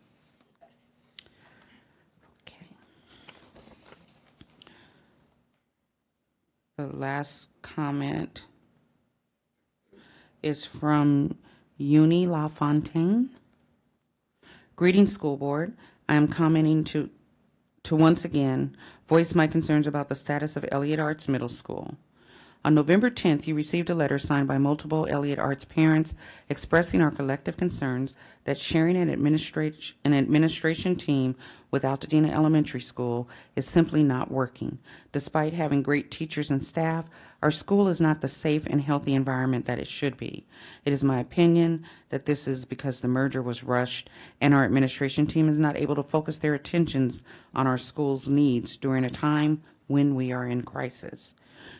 Okay. The last comment is from Uni LaFontaine. Greetings, school board. I am commenting to once again voice my concerns about the status of Elliott Arts Middle School. On November 10th, you received a letter signed by multiple Elliott Arts parents expressing our collective concerns that sharing an administration team with Altadena Elementary School is simply not working. Despite having great teachers and staff, our school is not the safe and healthy environment that it should be. It is my opinion that this is because the merger was rushed and our administration team is not able to focus their attentions on our school's needs during a time when we are in crisis.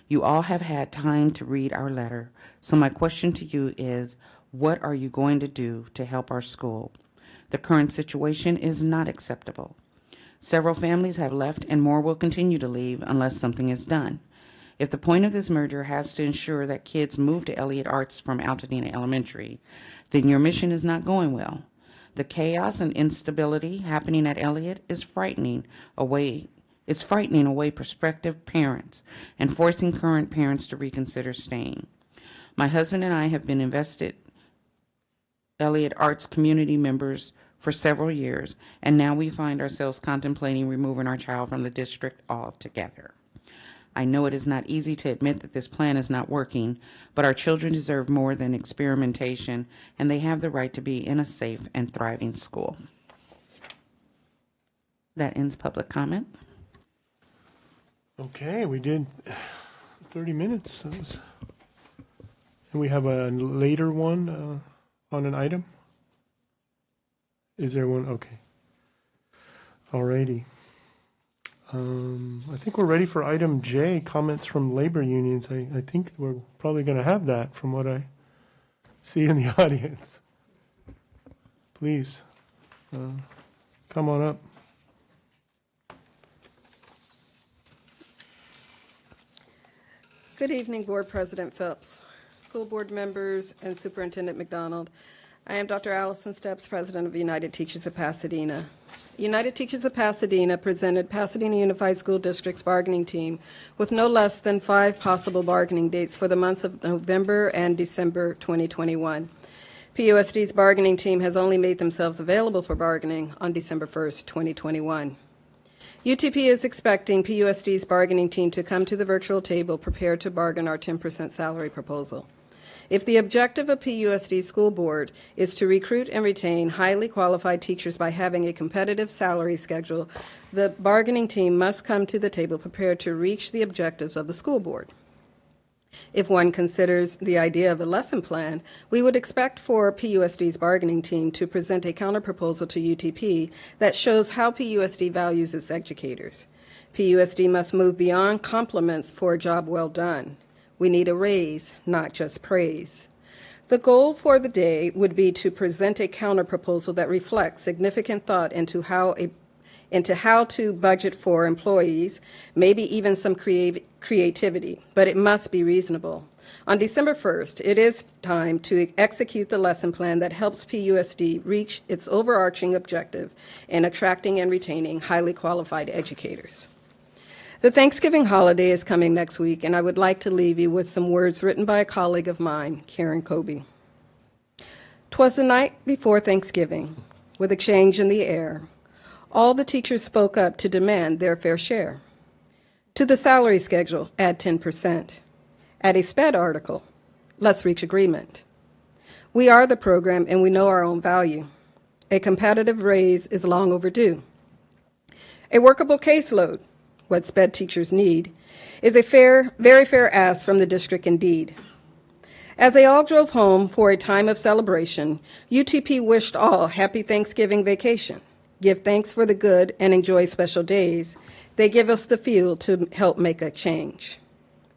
You all have had time to read our letter, so my question to you is, what are you going to do to help our school? The current situation is not acceptable. Several families have left and more will continue to leave unless something is done. If the point of this merger has to ensure that kids move to Elliott Arts from Altadena Elementary, then your mission is not going well. The chaos and instability happening at Elliott is frightening away prospective parents and forcing current parents to reconsider staying. My husband and I have been invested Elliott Arts community members for several years, and now we find ourselves contemplating removing our child from the district altogether. I know it is not easy to admit that this plan is not working, but our children deserve more than experimentation, and they have the right to be in a safe and thriving school. That ends public comment. Okay, we did 30 minutes. And we have a later one on an item? Is there one? Okay. Alrighty. I think we're ready for item J, comments from labor unions. I think we're probably going to have that from what I see in the audience. Please, come on up. Good evening, Board President Phillips, school board members, and Superintendent McDonald. I am Dr. Allison Steps, President of United Teachers of Pasadena. United Teachers of Pasadena presented Pasadena Unified School District's bargaining team with no less than 5 possible bargaining dates for the months of November and December 2021. PUSD's bargaining team has only made themselves available for bargaining on December 1st, 2021. UTP is expecting PUSD's bargaining team to come to the virtual table prepared to bargain our 10% salary proposal. If the objective of PUSD's school board is to recruit and retain highly qualified teachers by having a competitive salary schedule, the bargaining team must come to the table prepared to reach the objectives of the school board. If one considers the idea of a lesson plan, we would expect for PUSD's bargaining team to present a counterproposal to UTP that shows how PUSD values its educators. PUSD must move beyond compliments for a job well done. We need a raise, not just praise. The goal for the day would be to present a counterproposal that reflects significant thought into how to budget for employees, maybe even some creativity, but it must be reasonable. On December 1st, it is time to execute the lesson plan that helps PUSD reach its overarching objective in attracting and retaining highly qualified educators. The Thanksgiving holiday is coming next week, and I would like to leave you with some words written by a colleague of mine, Karen Kobe. 'Twas the night before Thanksgiving, with a change in the air. All the teachers spoke up to demand their fair share. To the salary schedule, add 10%. Add a SPED article. Let's reach agreement. We are the program, and we know our own value. A competitive raise is long overdue. A workable caseload, what SPED teachers need, is a very fair ask from the district indeed. As they all drove home for a time of celebration, UTP wished all happy Thanksgiving vacation. Give thanks for the good and enjoy special days. They give us the fuel to help make a change.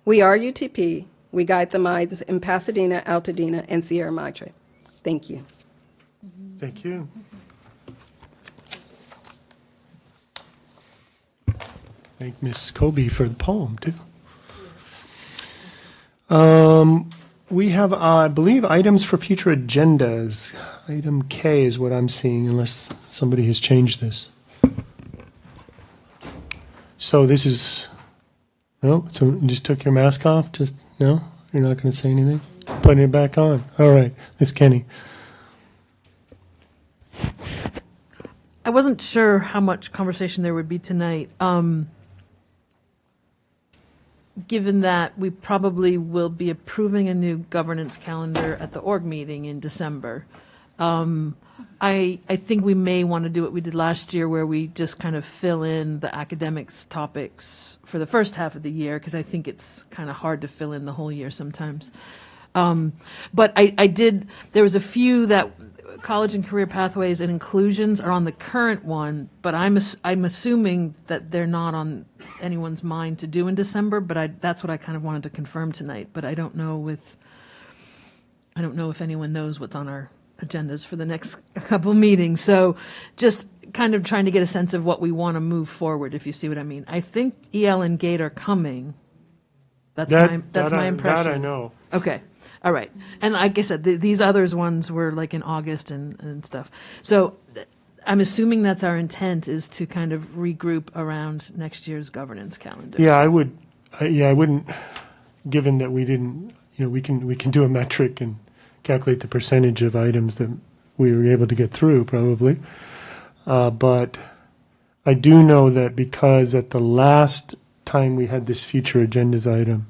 We are UTP. We guide the minds in Pasadena, Altadena, and Sierra Madre. Thank you. Thank you. Thank Ms. Colby for the poem, too. We have, I believe, items for future agendas. Item K is what I'm seeing, unless somebody has changed this. So this is, no, so you just took your mask off? Just, no? You're not going to say anything? Putting it back on. All right, Ms. Kenny. I wasn't sure how much conversation there would be tonight. Given that we probably will be approving a new governance calendar at the org meeting in December, I think we may want to do what we did last year, where we just kind of fill in the academics topics for the first half of the year, because I think it's kind of hard to fill in the whole year sometimes. But there was a few that college and career pathways and inclusions are on the current one, but I'm assuming that they're not on anyone's mind to do in December, but that's what I kind of wanted to confirm tonight, but I don't know if anyone knows what's on our agendas for the next couple meetings. So just kind of trying to get a sense of what we want to move forward, if you see what I mean. I think EL and GATE are coming. That's my impression. That I know. Okay. All right. And like I said, these others ones were like in August and stuff. So I'm assuming that's our intent, is to kind of regroup around next year's governance calendar. Yeah, I wouldn't, given that we didn't, we can do a metric and calculate the percentage of items that we were able to get through, probably. But I do know that because at the last time we had this future agendas item,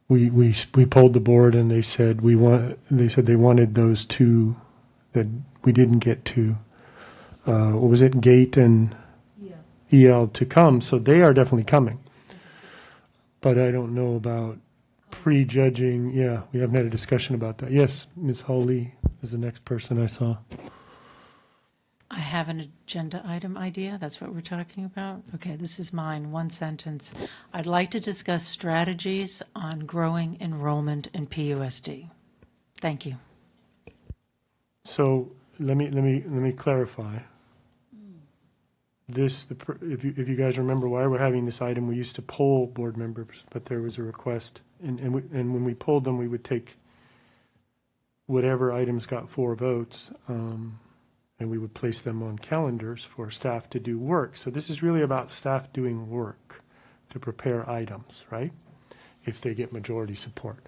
we polled the board and they said they wanted those two that we didn't get to. What was it, GATE and EL to come? So they are definitely coming. But I don't know about prejudging. Yeah, we haven't had a discussion about that. Yes, Ms. Hawley is the next person I saw. I have an agenda item idea. That's what we're talking about. Okay, this is mine. One sentence. I'd like to discuss strategies on growing enrollment in PUSD. Thank you. So let me clarify. If you guys remember why we're having this item, we used to poll board members, but there was a request, and when we polled them, we would take whatever items got 4 votes. And we would place them on calendars for staff to do work. So this is really about staff doing work to prepare items, right? If they get majority support.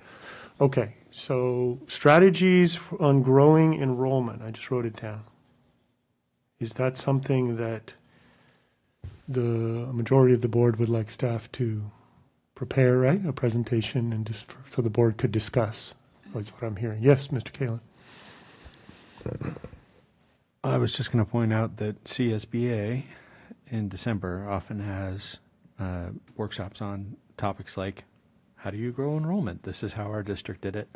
Okay, so strategies on growing enrollment. I just wrote it down. Is that something that the majority of the board would like staff to prepare, right? A presentation and just so the board could discuss, is what I'm hearing. Yes, Mr. Kalin. I was just going to point out that CSBA in December often has workshops on topics like, how do you grow enrollment? This is how our district did it.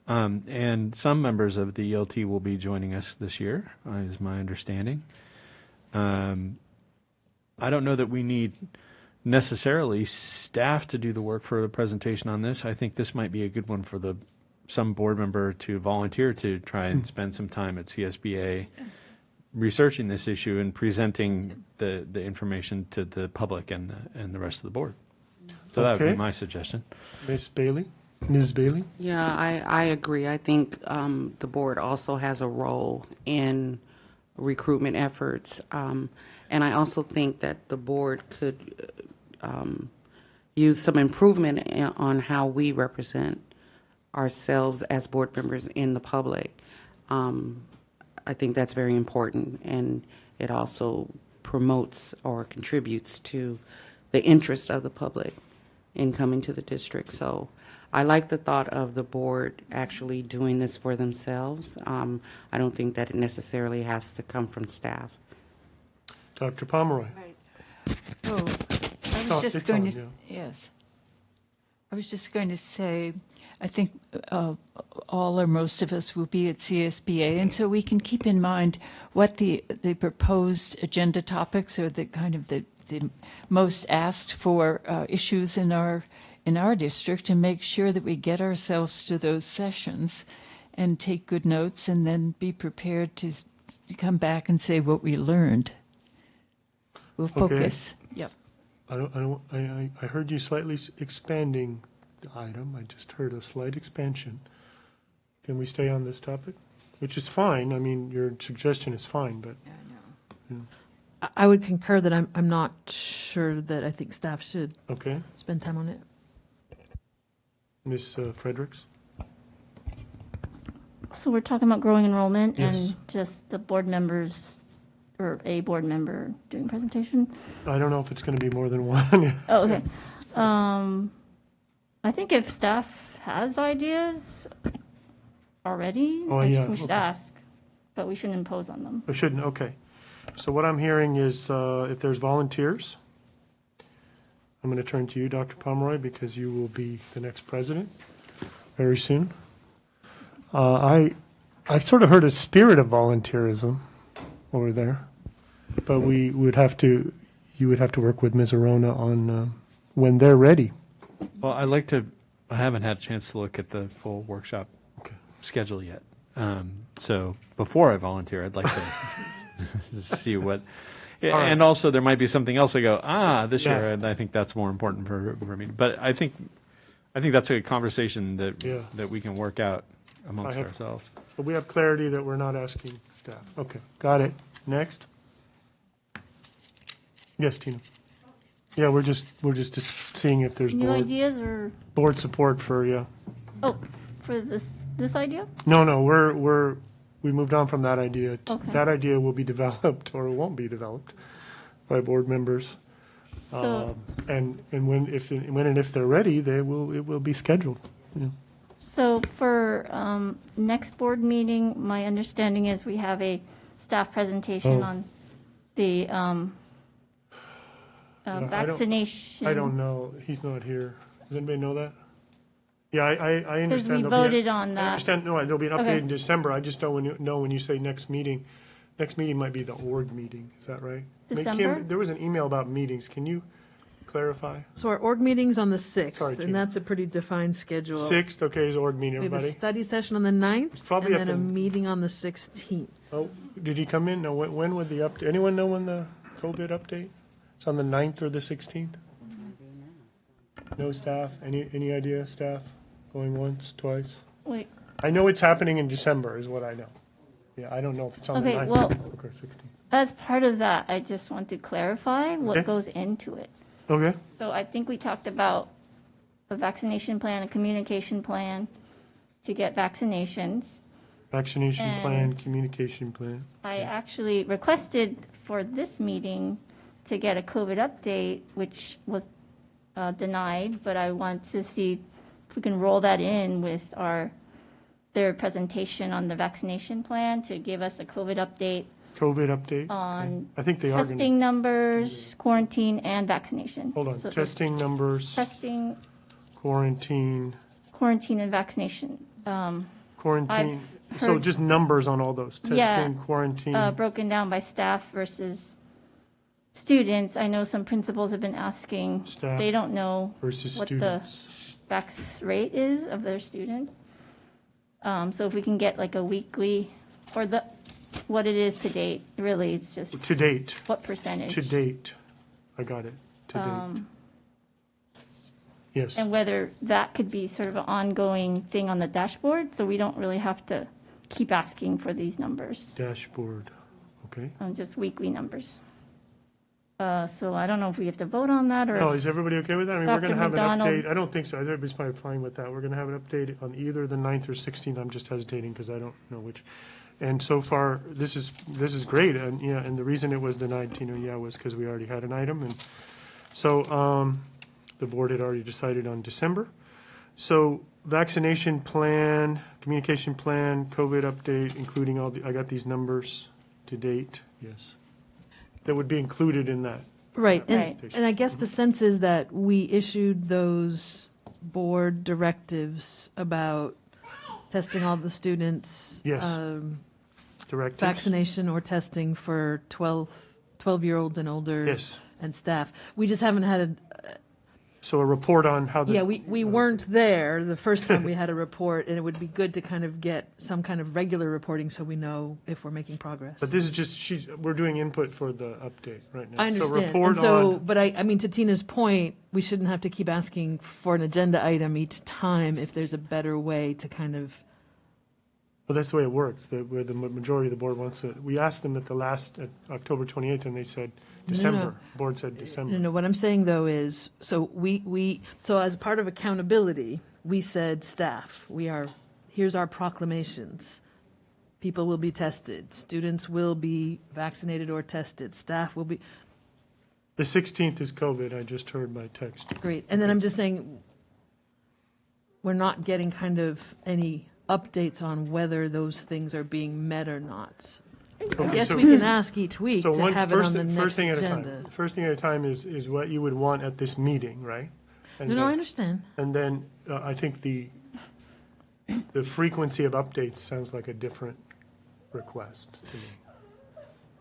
And some members of the ELT will be joining us this year, is my understanding. I don't know that we need necessarily staff to do the work for the presentation on this. I think this might be a good one for some board member to volunteer to try and spend some time at CSBA researching this issue and presenting the information to the public and the rest of the board. So that would be my suggestion. Ms. Bailey? Yeah, I agree. I think the board also has a role in recruitment efforts. And I also think that the board could use some improvement on how we represent ourselves as board members in the public. I think that's very important, and it also promotes or contributes to the interest of the public in coming to the district. So I like the thought of the board actually doing this for themselves. I don't think that it necessarily has to come from staff. Dr. Pomeroy. Oh, I was just going to, yes. I was just going to say, I think all or most of us will be at CSBA, and so we can keep in mind what the proposed agenda topics or the kind of the most asked for issues in our district, and make sure that we get ourselves to those sessions and take good notes, and then be prepared to come back and say what we learned. We'll focus. Okay. Yep. I heard you slightly expanding the item. I just heard a slight expansion. Can we stay on this topic? Which is fine. I mean, your suggestion is fine, but. Yeah, I would concur that I'm not sure that I think staff should spend time on it. Ms. Fredericks? So we're talking about growing enrollment Yes. and just the board members or a board member doing presentation? I don't know if it's going to be more than one. Oh, okay. I think if staff has ideas already, we should ask, but we shouldn't impose on them. I shouldn't, okay. So what I'm hearing is if there's volunteers, I'm going to turn to you, Dr. Pomeroy, because you will be the next president very soon. I sort of heard a spirit of volunteerism over there, but you would have to work with Ms. Arona on when they're ready. Well, I haven't had a chance to look at the full workshop schedule yet. So before I volunteer, I'd like to see what, and also there might be something else I go, this year, and I think that's more important for me. But I think that's a conversation that we can work out amongst ourselves. But we have clarity that we're not asking staff. Okay, got it. Next. Yes, Tina. Yeah, we're just seeing if there's New ideas or board support for Oh, for this idea? No, we moved on from that idea. Okay. That idea will be developed or it won't be developed by board members. So, and when and if they're ready, it will be scheduled. Yeah. So for next board meeting, my understanding is we have a staff presentation on the vaccination. I don't know. He's not here. Does anybody know that? Yeah, I understand. Because we there'll be voted on that. I understand. No, there'll be an update in December. I just don't know when you say next meeting. Next meeting might be the org meeting. Is that right? December? Kim, there was an email about meetings. Can you clarify? So our org meeting's on the 6th, Sorry, and Tina. that's a pretty defined schedule. 6th, okay, is org meeting, We have a everybody. study session on the 9th, probably and up then a in- meeting on the 16th. Oh, did he come in? No, when would the update? Anyone know when the COVID update? It's on the 9th or the 16th? No staff? Any idea, staff? Going once, twice? Wait. I know it's happening in December is what I know. Yeah, I don't know if it's on the Okay, 9th well, or 16th. as part of that, I just want to clarify what Okay. goes into it. Okay. So I think we talked about a vaccination plan, a communication plan to get vaccinations. Vaccination And- plan, communication plan. I actually requested for this meeting to get a COVID update, which was denied, but I want to see if we can roll that in with their presentation on the vaccination plan to give us a COVID update COVID update. on I think they are testing going numbers, quarantine, and vaccination. Hold on, So testing numbers, Testing, quarantine, quarantine, and vaccination. quarantine. I've So heard- just numbers on all those. Yeah, Testing, quarantine. broken down by staff versus students. I know some principals have been asking, Staff they don't know versus what students. the vax rate is of their students. So if we can get like a weekly, or what it is to date, really, it's just. To date. What percentage? To date. I got it. To date. Yes. And whether that could be sort of an ongoing thing on the dashboard, so we don't really have to keep asking for these numbers, Dashboard. Okay. just weekly numbers. So I don't know if we have to vote on that, or. No, if is everybody okay with that? I mean, we're Dr. going to have an McDonald- update. I don't think so. Everybody's probably fine with that. We're going to have an update on either the 9th or 16th. I'm just hesitating because I don't know which. And so far, this is great. And yeah, and the reason it was denied, Tina, was because we already had an item. And so the board had already decided on December. So vaccination plan, communication plan, COVID update, including I got these numbers to date, yes. That would be included in that. Right, Right. and I guess the sense is that we issued those board directives about testing all the students. Yes. Directives. Vaccination or testing for 12-year-olds and older. Yes. And staff. We just haven't had So a report on how the. yeah, we weren't there the first time we had a report, and it would be good to kind of get some kind of regular reporting so we know if we're making progress. But this is just, we're doing input for the update right now. I understand. So report And so, on. but I mean, to Tina's point, we shouldn't have to keep asking for an agenda item each time if there's a better way to kind of. Well, that's the way it works, where the majority of the board wants it. We asked them at October 28th, and they said December. No. Board said December. No, what I'm saying though is, so so as part of accountability, we said staff, here's our proclamations. People will be tested, students will be vaccinated or tested, staff will be. The 16th is COVID, I just heard by text. Great, and then I'm just saying, we're not getting kind of any updates on whether those things are being met or not. I guess we can ask each week to have it on the next agenda. First thing at a time is what you would want at this meeting, right? And No, I understand. And then I think the frequency of updates sounds like a different request to me.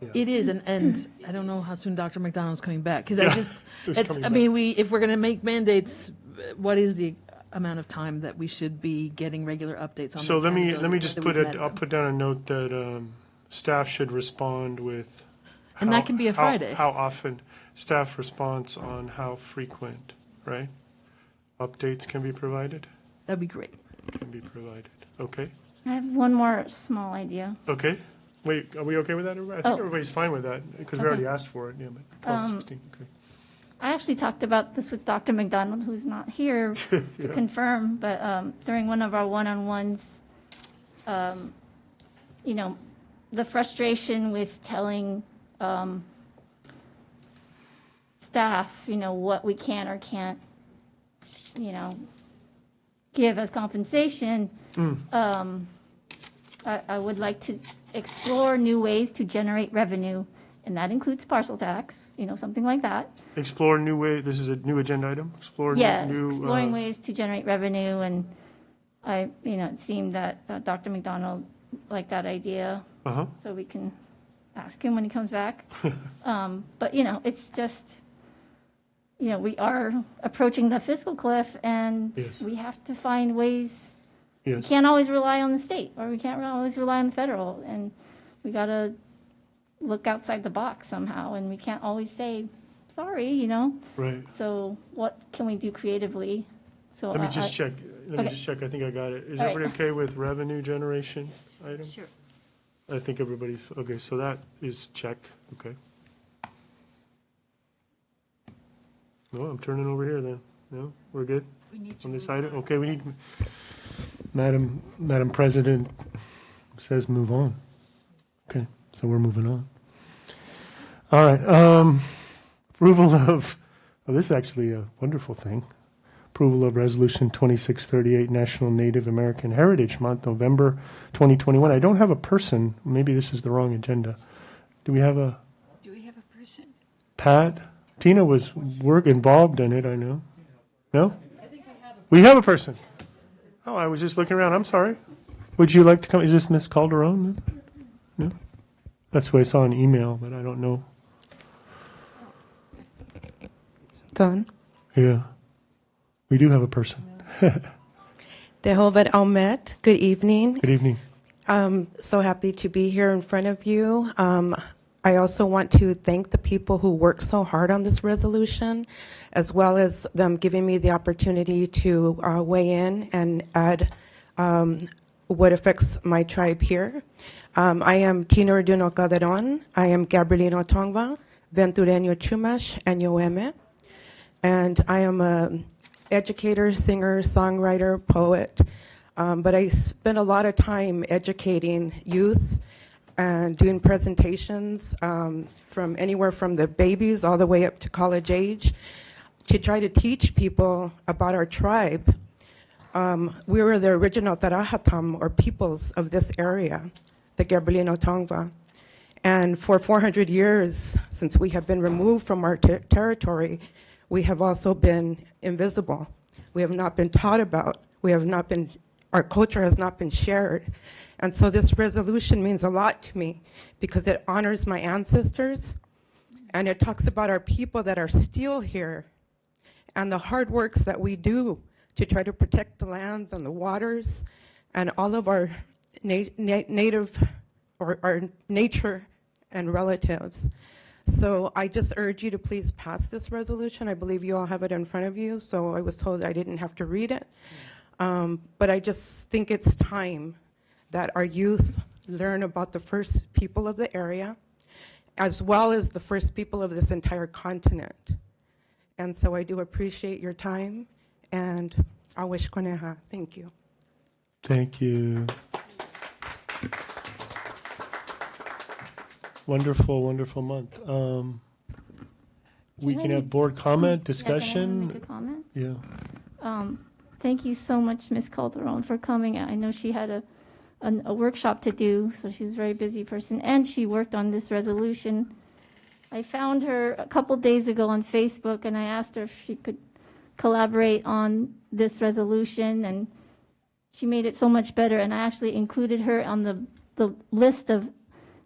Yeah. It is, and I don't know how soon Dr. McDonald's coming back, because Yeah, I just, who's coming I mean, if we're going to make mandates, what is the amount of time that we should be getting regular updates on? So let me just I'll put down a note that staff should respond with. And that can be a Friday. How often, staff response on how frequent, right? Updates can be provided? That'd be great. Can be provided, okay? I have one more small idea. Okay, wait, are we okay with that? I think everybody's fine with that, because we already asked for it, yeah, but 12:16, okay. I actually talked about this with Dr. McDonald, who's not here to confirm, but during one of our one-on-ones, you know, the frustration with telling staff, you know, what we can or can't, you know, give as compensation. I would like to explore new ways to generate revenue, and that includes parcel tax, you know, something like that. Explore new way, this is a new agenda item? Explore Yeah, new. exploring ways to generate revenue, and you know, it seemed that Dr. McDonald liked that idea. So we can ask him when he comes back. But, you know, it's just, you know, we are approaching the fiscal cliff, and we have to find ways. We can't always rely on the state, or we can't always rely on the federal, and we got to look outside the box somehow, and we can't always say, sorry, you know? Right. So what can we do creatively? So Let me just check, I think I got it. Is All right. everybody okay with revenue generation item? Sure. I think everybody's, okay, so that is check, okay. No, I'm turning over here then. No, we're good? On this item? Okay, we need, Madam President says move on. Okay, so we're moving on. All right, approval of, this is actually a wonderful thing. Approval of Resolution 2638, National Native American Heritage Month, November 2021. I don't have a person. Maybe this is the wrong agenda. Do we have a person? Pat? Tina was involved in it, I know. No? We have a person. Oh, I was just looking around. I'm sorry. Would you like to come? Is this Miss Calderon? No? That's what I saw in email, but I don't know. Done. Yeah. We do have a person. Dehovet Almet, good evening. Good evening. I'm so happy to be here in front of you. I also want to thank the people who worked so hard on this resolution, as well as them giving me the opportunity to weigh in and add what affects my tribe here. I am Tina Orduno Calderon. I am Gabrielino Tongva, Ventureño Chumash, and Yoeme. And I am a educator, singer, songwriter, poet, but I spend a lot of time educating youth and doing presentations from anywhere from the babies all the way up to college age to try to teach people about our tribe. We were the original Tarahatam, or peoples of this area, the Gabrielino Tongva. And for 400 years, since we have been removed from our territory, we have also been invisible. We have not been taught about. Our culture has not been shared. And so this resolution means a lot to me because it honors my ancestors and it talks about our people that are still here and the hard works that we do to try to protect the lands and the waters and all of our native or our nature and relatives. So I just urge you to please pass this resolution. I believe you all have it in front of you, so I was told I didn't have to read it. But I just think it's time that our youth learn about the first people of the area, as well as the first people of this entire continent. And so I do appreciate your time, and Awish Koneha. Thank you. Thank you. Wonderful, wonderful month. We can have board comment, discussion. Make a comment? Yeah. Thank you so much, Ms. Calderon, for coming. I know she had a workshop to do, so she's a very busy person, and she worked on this resolution. I found her a couple days ago on Facebook, and I asked her if she could collaborate on this resolution, and she made it so much better, and I actually included her on the list of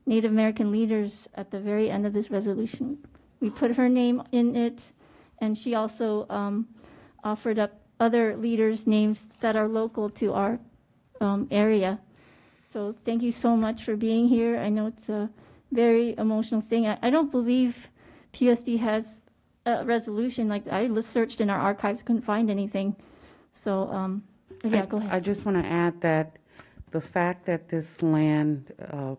Native American leaders at the very end of this resolution. We put her name in it, and she also offered up other leaders' names that are local to our area. So thank you so much for being here. I know it's a very emotional thing. I don't believe PUSD has a resolution. Like, I searched in our archives, couldn't find anything. So yeah, go ahead. I just want to add that the fact that this land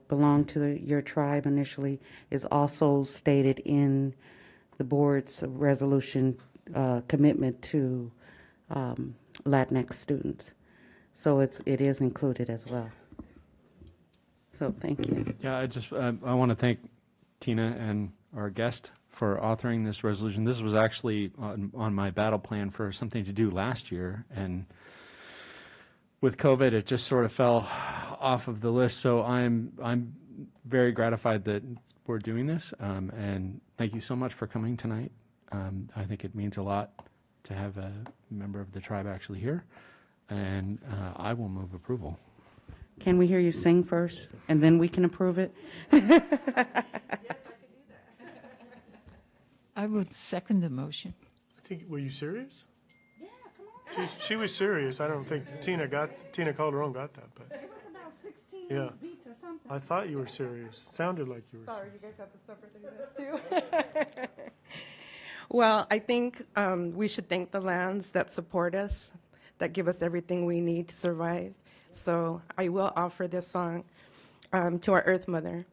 belonged to your tribe initially is also stated in the board's resolution commitment to Latinx students. So it is included as well. So thank you. Yeah, I want to thank Tina and our guest for authoring this resolution. This was actually on my battle plan for something to do last year, and with COVID, it just sort of fell off of the list. So I'm very gratified that we're doing this, and thank you so much for coming tonight. I think it means a lot to have a member of the tribe actually here, and I will move approval. Can we hear you sing first, and then we can approve it? I would second the motion. I think, were you serious? Yeah, come on. She was serious. I don't think Tina Calderon got that, but. It was about 16 Yeah. beats or something. I thought you were serious. Sounded like you were Sorry, serious. you guys got the suffer through this too. Well, I think we should thank the lands that support us, that give us everything we need to survive. So I will offer this song to our Earth Mother.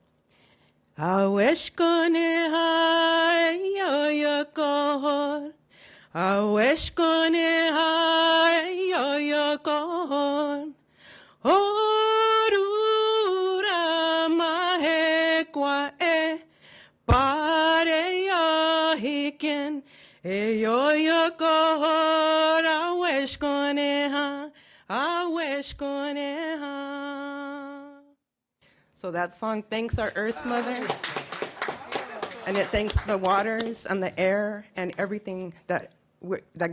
Awesh kone hai yo yo kohor, awesh kone hai yo yo kohor, orura mahe kwa e pare yo hiken e yo yo kohor, awesh kone ha, awesh kone ha. So that song thanks our Earth Mother, and it thanks the waters and the air and everything that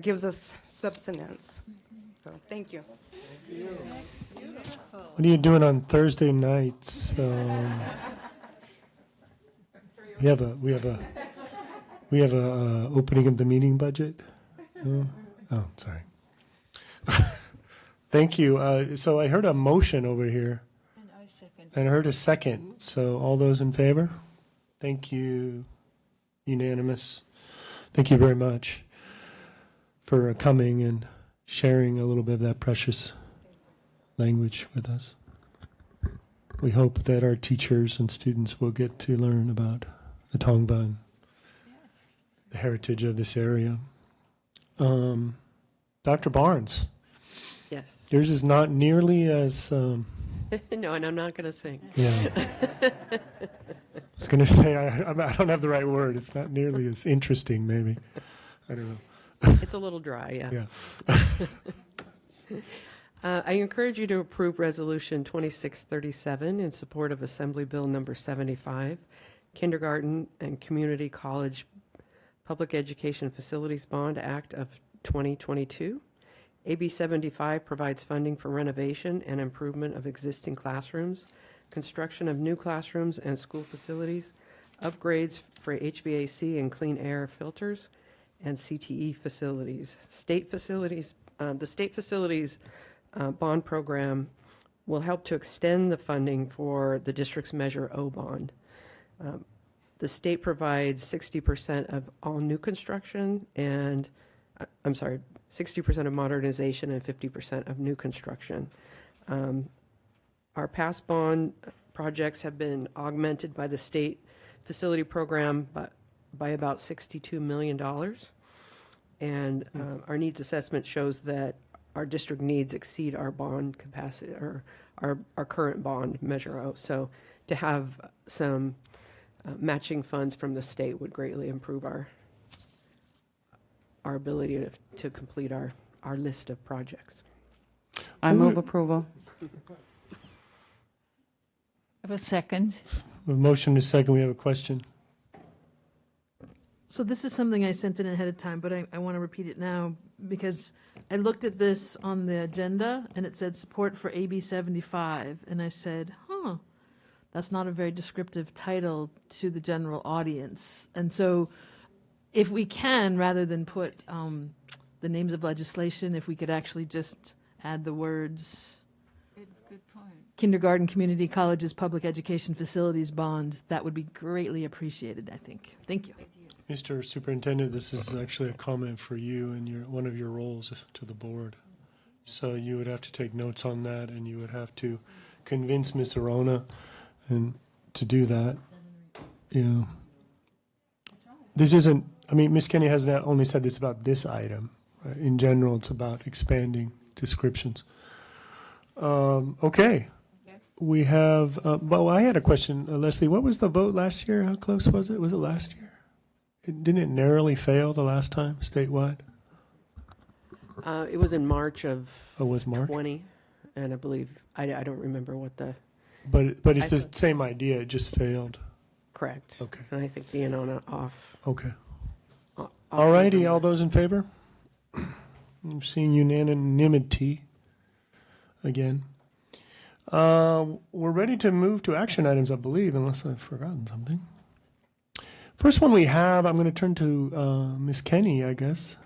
gives us subsistence. So thank you. What are you doing on Thursday nights? We have a opening of the meeting budget. Oh, sorry. Thank you. So I heard a motion over here. And I heard a second. So all those in favor? Thank you. Unanimous. Thank you very much for coming and sharing a little bit of that precious language with us. We hope that our teachers and students will get to learn about the Tongva and the heritage of this area. Dr. Barnes. Yes. Yours is not nearly as... No, and I'm not going to sing. Yeah. I was going to say, I don't have the right word. It's not nearly as interesting, maybe. I don't know. It's a little dry, yeah. Yeah. I encourage you to approve Resolution 2637 in support of Assembly Bill Number 75, Kindergarten and Community College Public Education Facilities Bond Act of 2022. AB 75 provides funding for renovation and improvement of existing classrooms, construction of new classrooms and school facilities, upgrades for HVAC and clean air filters, and CTE facilities. The state facilities bond program will help to extend the funding for the district's Measure O bond. The state provides 60% of all new construction and, 60% of modernization and 50% of new construction. Our past bond projects have been augmented by the state facility program by about $62 million. And our needs assessment shows that our district needs exceed our bond capacity, or our current bond Measure O. So to have some matching funds from the state would greatly improve our ability to complete our list of projects. I move approval. Have a second. A motion is second. We have a question. So this is something I sent in ahead of time, but I want to repeat it now because I looked at this on the agenda and it said support for AB 75. And I said, that's not a very descriptive title to the general audience. And so if we can, rather than put the names of legislation, if we could actually just add the words Good point. Kindergarten Community Colleges Public Education Facilities Bond, that would be greatly appreciated, I think. Thank you. Mr. Superintendent, this is actually a comment for you in one of your roles to the board. So you would have to take notes on that, and you would have to convince Ms. Arona and to do that. Yeah. This isn't, Ms. Kenny has not only said this about this item. In general, it's about expanding descriptions. Okay. We have, I had a question. Leslie, what was the vote last year? How close was it? Was it last year? Didn't it narrowly fail the last time statewide? It was in March of was March? 20, and I believe, I don't remember what the... But it's the same idea, it just failed. Correct. Okay. And I think being on off. Okay. All righty, all those in favor? I'm seeing unanimity again. We're ready to move to action items, I believe, unless I've forgotten something. First one we have, I'm going to turn to Ms. Kenny, I guess.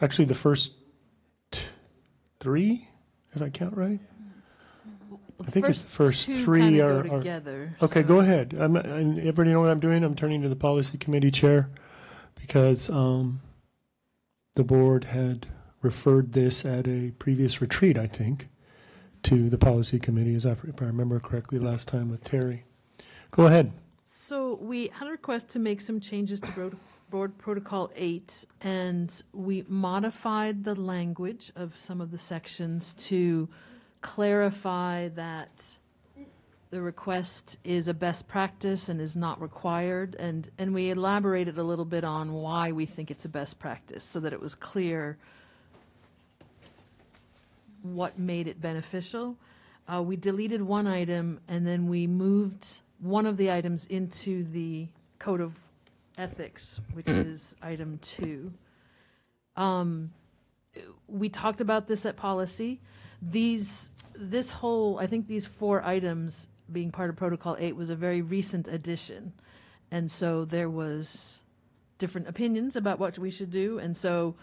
Actually, the first three, if I count right. I think it's the first three are together. Okay, go ahead. Everybody know what I'm doing? I'm turning to the policy committee chair because the board had referred this at a previous retreat, I think, to the policy committee, if I remember correctly last time with Terry. Go ahead. So we had a request to make some changes to Board Protocol 8, and we modified the language of some of the sections to clarify that the request is a best practice and is not required, and we elaborated a little bit on why we think it's a best practice so that it was clear what made it beneficial. We deleted one item, and then we moved one of the items into the Code of Ethics, which is item 2. We talked about this at policy. I think these 4 items being part of Protocol 8 was a very recent addition. And so there was different opinions about what we should do. And so,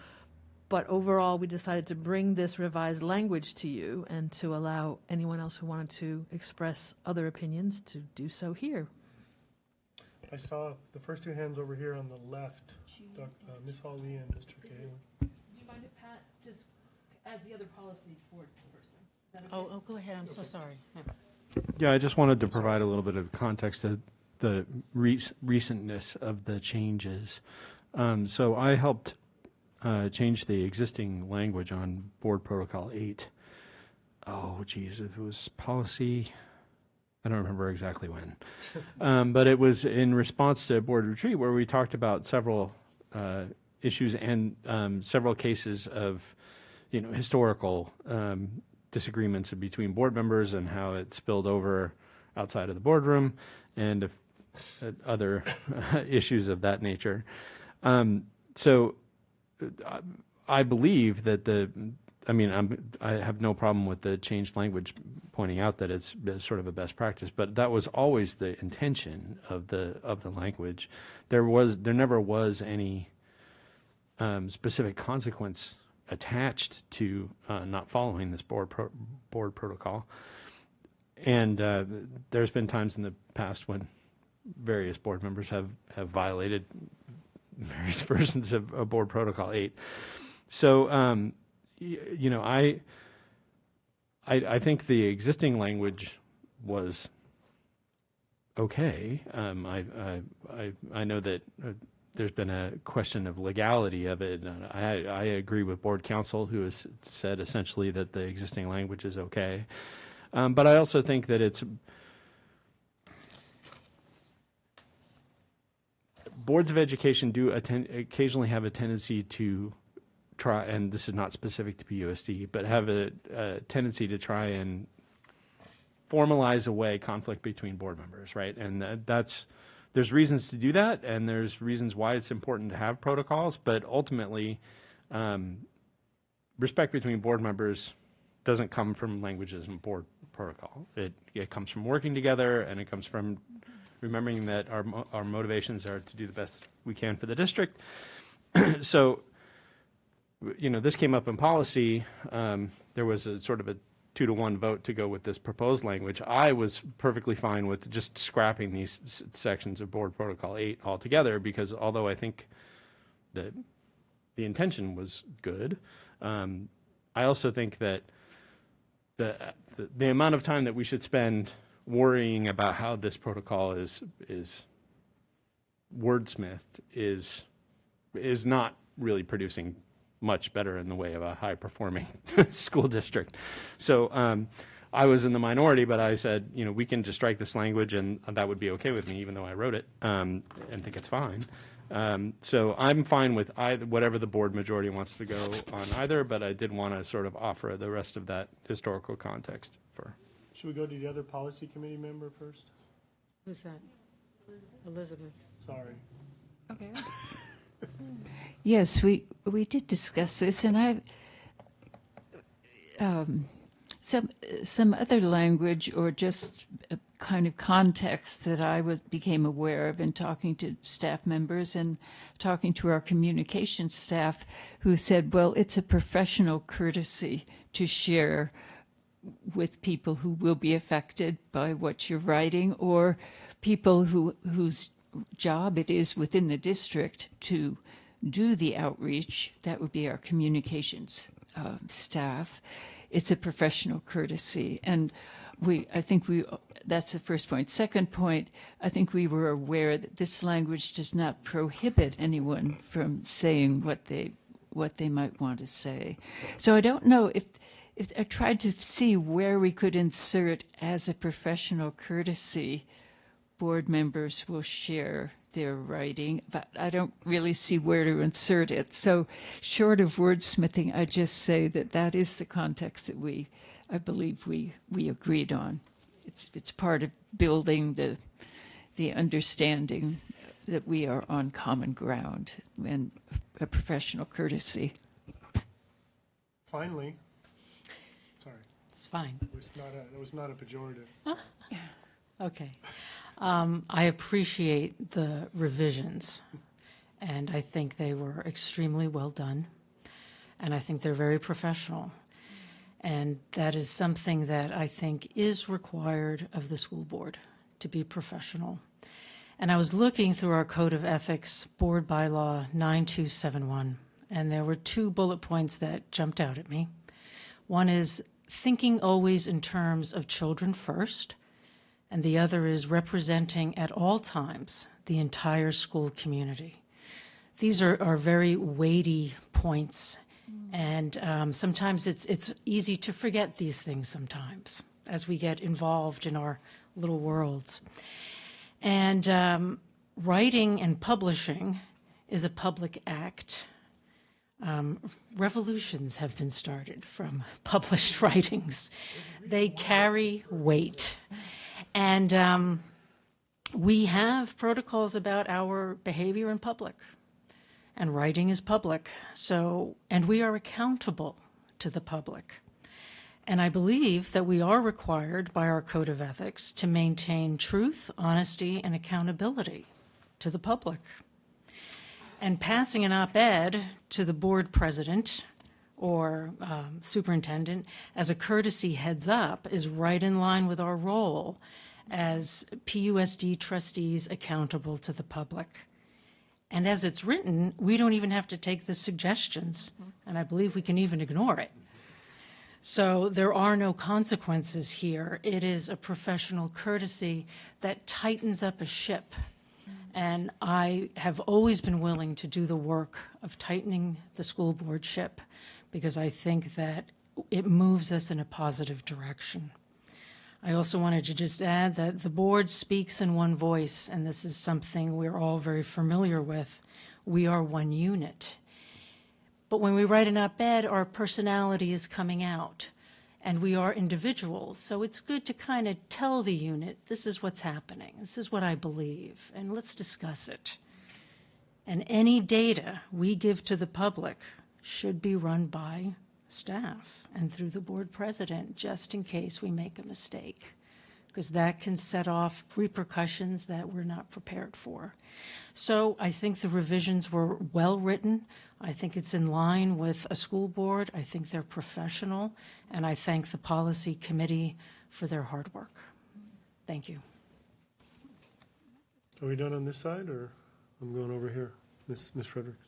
but overall, we decided to bring this revised language to you and to allow anyone else who wanted to express other opinions to do so here. I saw the first 2 hands over here on the left, Ms. Hawley and Mr. Galen. Do you mind if Pat just, as the other policy board person? Is that okay? Oh, go ahead. I'm so sorry. Yeah, I just wanted to provide a little bit of context of the recentness of the changes. So I helped change the existing language on Board Protocol 8. Oh, geez, it was policy. I don't remember exactly when. But it was in response to a board retreat where we talked about several issues and several cases of historical disagreements between board members and how it spilled over outside of the boardroom, and other issues of that nature. So I believe that I have no problem with the changed language pointing out that it's sort of a best practice, but that was always the intention of the language. There never was any specific consequence attached to not following this board protocol. And there's been times in the past when various board members have violated various versions of Board Protocol 8. So, I think the existing language was okay. I know that there's been a question of legality of it. I agree with board counsel, who has said essentially that the existing language is okay. But I also think that boards of education do occasionally have a tendency to try, and this is not specific to PUSD, but have a tendency to try and formalize away conflict between board members, right? And there's reasons to do that, and there's reasons why it's important to have protocols, but ultimately, respect between board members doesn't come from languages and board protocol. It comes from working together, and it comes from remembering that our motivations are to do the best we can for the district. So, this came up in policy. There was a sort of a 2-to-1 vote to go with this proposed language. I was perfectly fine with just scrapping these sections of Board Protocol 8 altogether, because although I think that the intention was good, I also think that the amount of time that we should spend worrying about how this protocol is wordsmithed is not really producing much better in the way of a high-performing school district. So I was in the minority, but I said, we can just strike this language, and that would be okay with me, even though I wrote it, and think it's fine. So I'm fine with whatever the board majority wants to go on either, but I did want to sort of offer the rest of that historical context for. Should we go to the other policy committee member first? Who's that? Elizabeth. Sorry. Okay. Yes, we did discuss this, and I some other language or just a kind of context that I became aware of in talking to staff members and talking to our communications staff, who said, well, it's a professional courtesy to share with people who will be affected by what you're writing, or people whose job it is within the district to do the outreach. That would be our communications staff. It's a professional courtesy. And that's the first point. Second point, I think we were aware that this language does not prohibit anyone from saying what they might want to say. So I don't know if I tried to see where we could insert as a professional courtesy, board members will share their writing, but I don't really see where to insert it. So short of wordsmithing, I just say that is the context that I believe we agreed on. It's part of building the understanding that we are on common ground and a professional courtesy. Finally. Sorry. It's fine. It was not a pejorative. Okay. I appreciate the revisions, and I think they were extremely well done, and I think they're very professional. And that is something that I think is required of the school board, to be professional. And I was looking through our Code of Ethics Board Bylaw 9271, and there were 2 bullet points that jumped out at me. One is thinking always in terms of children first, and the other is representing at all times the entire school community. These are very weighty points, and sometimes it's easy to forget these things sometimes as we get involved in our little worlds. And writing and publishing is a public act. Revolutions have been started from published writings. They carry weight. And we have protocols about our behavior in public. And writing is public. And we are accountable to the public. And I believe that we are required by our code of ethics to maintain truth, honesty, and accountability to the public. And passing an op-ed to the board president or superintendent as a courtesy heads up is right in line with our role as PUSD trustees accountable to the public. And as it's written, we don't even have to take the suggestions, and I believe we can even ignore it. So there are no consequences here. It is a professional courtesy that tightens up a ship. And I have always been willing to do the work of tightening the school board ship because I think that it moves us in a positive direction. I also wanted to just add that the board speaks in one voice, and this is something we're all very familiar with. We are one unit. But when we write an op-ed, our personality is coming out, and we are individuals. So it's good to kind of tell the unit, this is what's happening, this is what I believe, and let's discuss it. And any data we give to the public should be run by staff and through the board president, just in case we make a mistake, because that can set off repercussions that we're not prepared for. So I think the revisions were well written. I think it's in line with a school board. I think they're professional, and I thank the policy committee for their hard work. Thank you. Are we done on this side, or I'm going over here, Ms. Fredericks?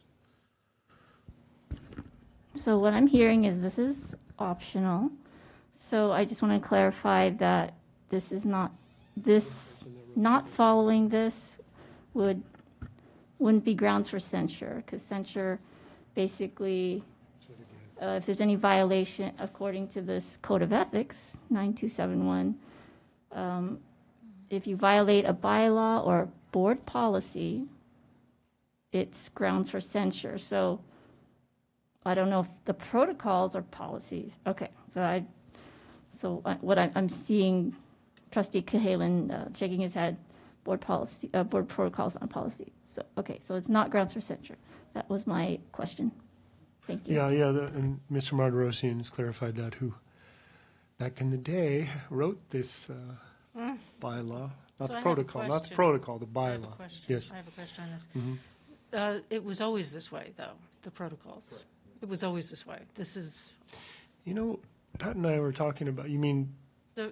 So what I'm hearing is this is optional. So I just want to clarify that this is not following this wouldn't be grounds for censure, because censure basically, if there's any violation according to this code of ethics 9271, if you violate a bylaw or board policy, it's grounds for censure. So I don't know if the protocols or policies. Okay, what I'm seeing, Trustee Cahalan shaking his head, board protocols on policy. So okay, so it's not grounds for censure. That was my question. Thank you. Yeah, and Mr. Marderosian has clarified that, who back in the day wrote this bylaw, not So the I have a protocol, not the question. protocol, the I have a bylaw. question. Yes. I have a question on this. Mhm. It was always this way, though, the protocols. It was always this way. This is You know, Pat and I were talking about, you mean,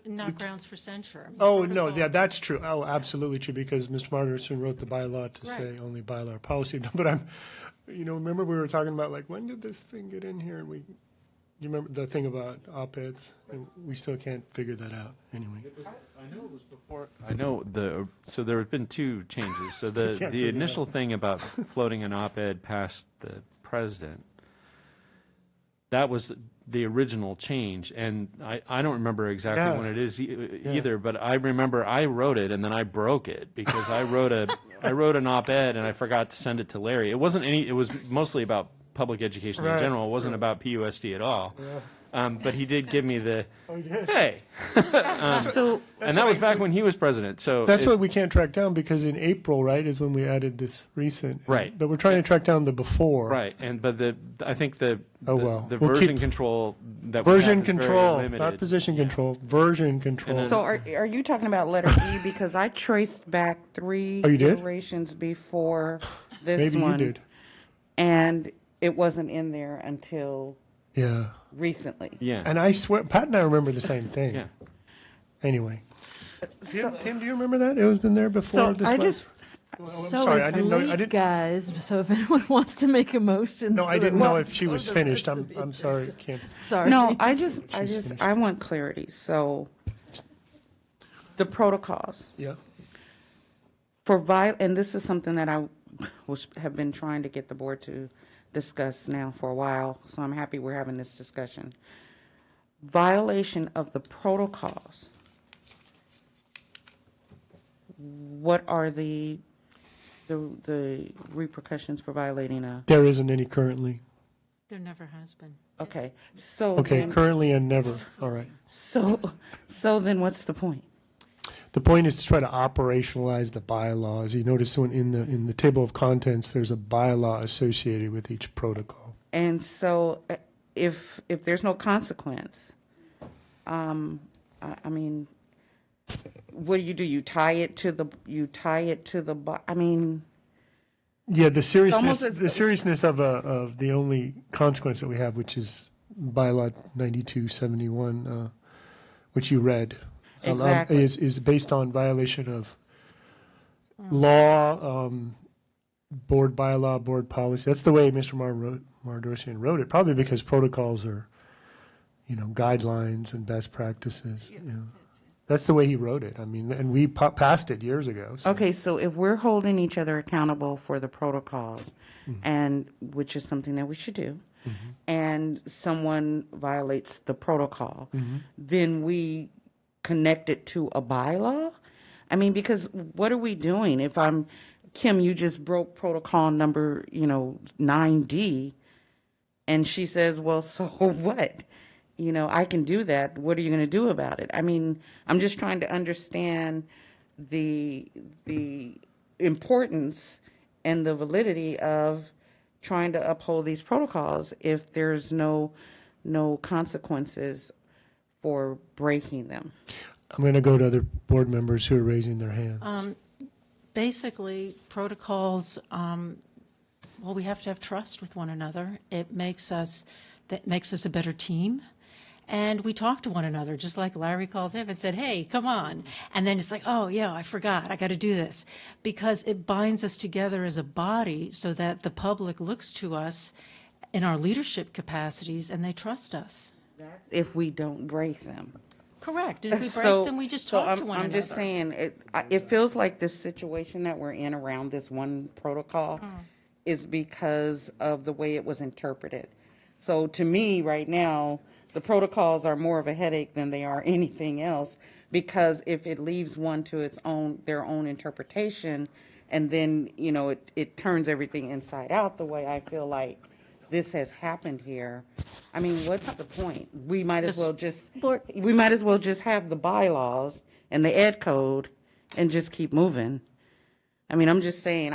not grounds for censure. I mean, oh, no, protocol- yeah, that's true. Oh, absolutely true, because Mr. Marderosian wrote the bylaw to say Right. only bylaw or policy. But remember we were talking about, like, when did this thing get in here? And you remember the thing about op-eds? And we still can't figure that out, anyway. I know it was before. I know so there have been two changes. So Still can't the figure it initial out. thing about floating an op-ed past the president, that was the original change, and I don't remember exactly Yeah. when it is either, but I remember I wrote it and then I broke it because I wrote an op-ed and I forgot to send it to Larry. It was mostly about public education in Right. general. It wasn't about PUSD at all. Yeah. But he did give me the, Oh, he did? hey. So And that was back when he was president, so. That's what we can't track down, because in April, right, is when we added this recent. Right. But we're trying to track down the before. Right, but I think the We'll version keep- control that we have Version is very control, limited. not position control, version control. So are you talking about letter E? Because I traced back 3 Oh, you did? iterations before this Maybe one. you did. And it wasn't in there until Yeah. recently. Yeah. And I swear, Pat and I remember the same thing. Yeah. Anyway. Tim, do you remember that? It was been there before So this I last- just- Well, I'm So sorry, I it's didn't know. late, I didn't. guys. So if anyone wants to make a motion, No, so I that didn't we'll know if she was close the finished. rest of the I'm sorry, Kim. Sorry. No, I finished. want clarity. So the protocols Yeah. and this is something that I have been trying to get the board to discuss now for a while, so I'm happy we're having this discussion. Violation of the protocols. What are the repercussions for violating a? There isn't any currently. There never has been. Okay, so. Okay, then- currently and never. All right. So then what's the point? The point is to try to operationalize the bylaws. You notice in the table of contents, there's a bylaw associated with each protocol. And so if there's no consequence, I mean, what do? You tie it to the, I mean. Yeah, the seriousness almost of the only consequence that we have, which is bylaw 9271, which you read, Exactly. is based on violation of law, board bylaw, board policy. That's the way Mr. Mardosian wrote it, probably because protocols are, guidelines and best practices. That's the way he wrote it. I mean, and we passed it years ago. So. Okay, so if we're holding each other accountable for the protocols, and which is something that we should do, and someone violates the protocol, then we connect it to a bylaw? I mean, because what are we doing? If Kim, you just broke protocol number, 9D, and she says, well, so what? I can do that. What are you going to do about it? I mean, I'm just trying to understand the importance and the validity of trying to uphold these protocols if there's no consequences for breaking them. I'm going to go to other board members who are raising their hands. Basically, protocols, well, we have to have trust with one another. That makes us a better team. And we talk to one another, just like Larry called him and said, hey, come on. And then it's like, oh, yeah, I forgot. I got to do this. Because it binds us together as a body so that the public looks to us in our leadership capacities and they trust us. That's if we don't break them. Correct. If we break them, we just talk to one another. I'm just saying, it feels like this situation that we're in around this one protocol is because of the way it was interpreted. So to me, right now, the protocols are more of a headache than they are anything else, because if it leaves one to their own interpretation, and then, it turns everything inside out the way I feel like this has happened here. I mean, what's the point? We might as well just have the bylaws and the ed code and just keep moving. I mean, I'm just saying,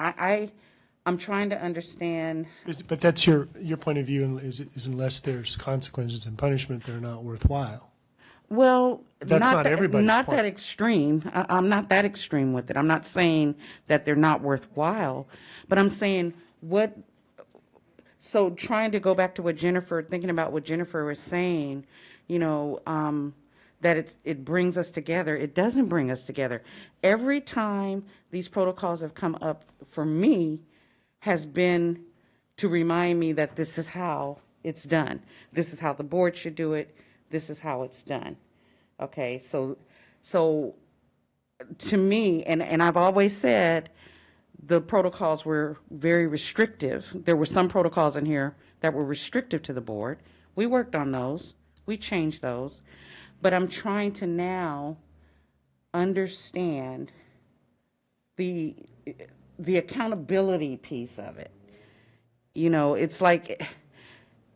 I'm trying to understand. But that's your point of view, is unless there's consequences and punishment, they're not worthwhile. Well, that's not everybody's not point. that extreme. I'm not that extreme with it. I'm not saying that they're not worthwhile, but I'm saying so trying to go back to thinking about what Jennifer was saying, that it brings us together. It doesn't bring us together. Every time these protocols have come up for me has been to remind me that this is how it's done. This is how the board should do it. This is how it's done. Okay, so to me, and I've always said the protocols were very restrictive. There were some protocols in here that were restrictive to the board. We worked on those. We changed those. But I'm trying to now understand the accountability piece of it. It's like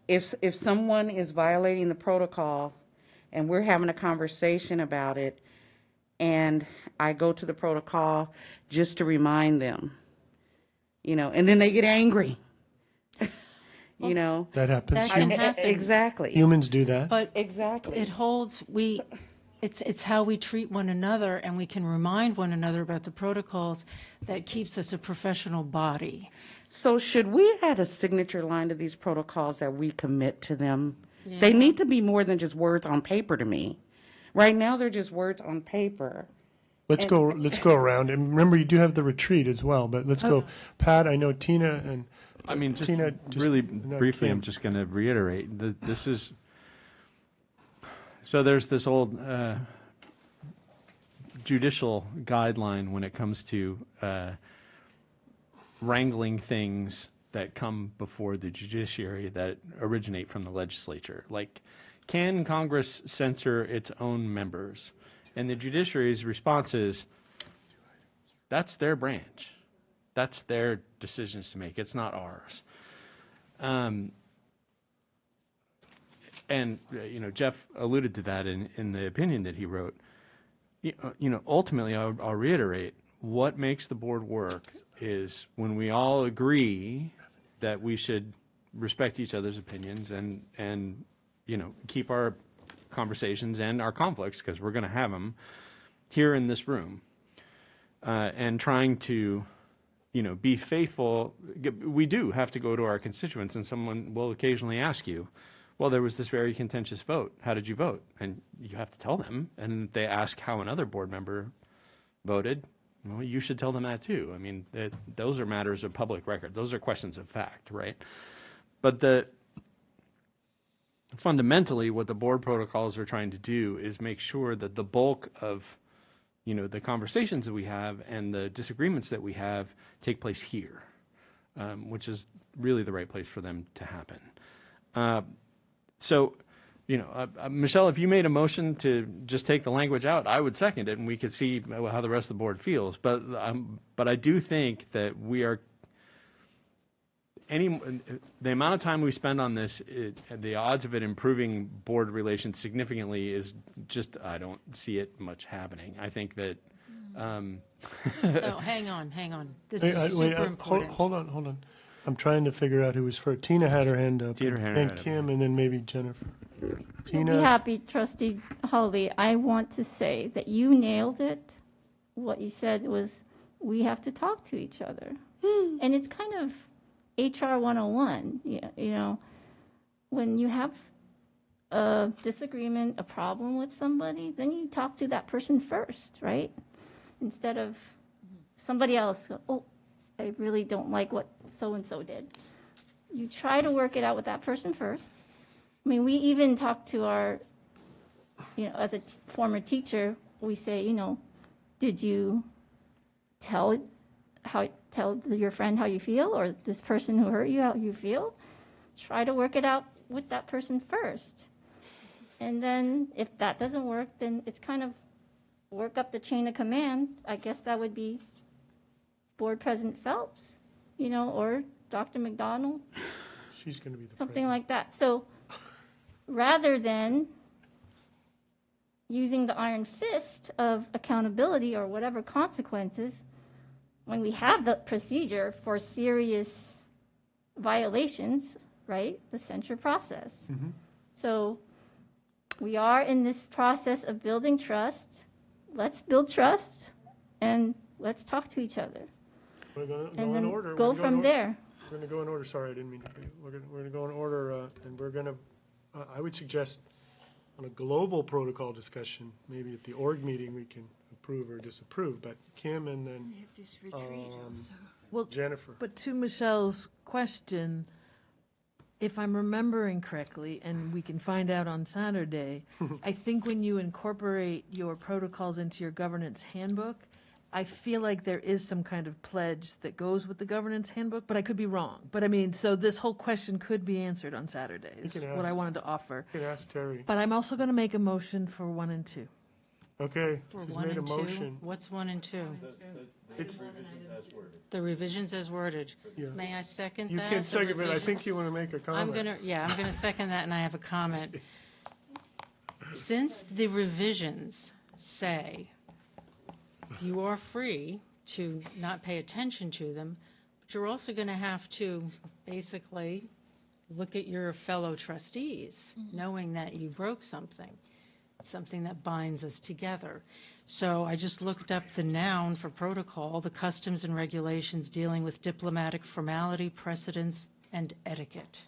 if someone is violating the protocol and we're having a conversation about it, and I go to the protocol just to remind them, and then they get angry. That happens. That can happen. Exactly. Humans do that. But exactly. It holds, it's how we treat one another, and we can remind one another about the protocols that keeps us a professional body. So should we add a signature line to these protocols that we commit to them? Yeah. They need to be more than just words on paper to me. Right now, they're just words on paper. Let's go around. And remember, you do have the retreat as well, but let's go. Pat, I know Tina and I mean, Tina. Really briefly, I'm just going to reiterate that this is. So there's this old judicial guideline when it comes to wrangling things that come before the judiciary that originate from the legislature. Like, can Congress censor its own members? And the judiciary's response is, that's their branch. That's their decisions to make. It's not ours. And, Jeff alluded to that in the opinion that he wrote. Ultimately, I'll reiterate, what makes the board work is when we all agree that we should respect each other's opinions and keep our conversations and our conflicts, because we're going to have them here in this room, and trying to be faithful. We do have to go to our constituents, and someone will occasionally ask you, well, there was this very contentious vote. How did you vote? And you have to tell them. And they ask how another board member voted. Well, you should tell them that too. I mean, those are matters of public record. Those are questions of fact, right? But fundamentally, what the board protocols are trying to do is make sure that the bulk of the conversations that we have and the disagreements that we have take place here, which is really the right place for them to happen. So, Michelle, if you made a motion to just take the language out, I would second it, and we could see how the rest of the board feels. But I do think that we are the amount of time we spend on this, the odds of it improving board relations significantly is just, I don't see it much happening. I think that. No, hang on. This is super important. Hold on. I'm trying to figure out who was first. Tina had her hand up. And Kim, and then maybe Jennifer. Tina. I'll be happy, Trustee Holloway. I want to say that you nailed it. What you said was, we have to talk to each other. And it's kind of HR 101. When you have a disagreement, a problem with somebody, then you talk to that person first, right? Instead of somebody else. Oh, I really don't like what so-and-so did. You try to work it out with that person first. I mean, we even talk to our, as a former teacher, we say, did you tell your friend how you feel, or this person who hurt you how you feel? Try to work it out with that person first. And then if that doesn't work, then it's kind of work up the chain of command. I guess that would be Board President Phelps, or Dr. McDonald. She's going to be the something president. like that. So rather than using the iron fist of accountability or whatever consequences, when we have the procedure for serious violations, right, the censure process. Mm-hmm. So we are in this process of building trust. Let's build trust, and let's talk to each other. We're going to go And in then order. go We're gonna from go in there. We're going to go in order. Sorry, I didn't mean to. We're going to go in order, and we're going to, I would suggest on a global protocol discussion, maybe at the org meeting we can approve or disapprove, but Kim and then Well, Jennifer. But to Michelle's question, if I'm remembering correctly, and we can find out on Saturday, I think when you incorporate your protocols into your governance handbook, I feel like there is some kind of pledge that goes with the governance handbook, but I could be wrong. But I mean, so this whole question could be answered on Saturday, is You can what I ask- wanted to offer. You can ask Terry. But I'm also going to make a motion for 1 and 2. Okay, For she's 1 made a and 2? motion. What's 1 and 2? It's, The revisions as worded. Yeah. May I second you that? can the second, but I think revisions? you want to make a comment. I'm gonna second that, and I have a comment. Since the revisions say you are free to not pay attention to them, but you're also gonna have to basically look at your fellow trustees, knowing that you broke something that binds us together. So I just looked up the noun for protocol, the customs and regulations dealing with diplomatic formality, precedence, and etiquette.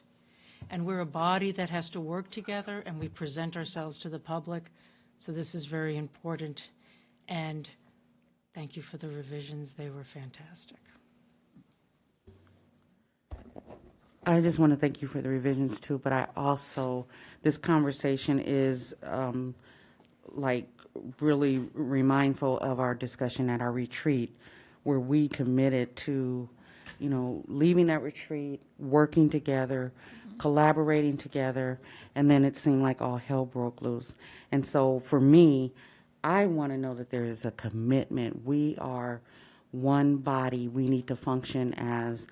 And we're a body that has to work together, and we present ourselves to the public. So this is very important. And thank you for the revisions. They were fantastic. I just want to thank you for the revisions too, but I also, this conversation is really remindful of our discussion at our retreat, where we committed to, leaving that retreat, working together, collaborating together, and then it seemed like all hell broke loose. And so for me, I want to know that there is a commitment. We are one body. We need to function as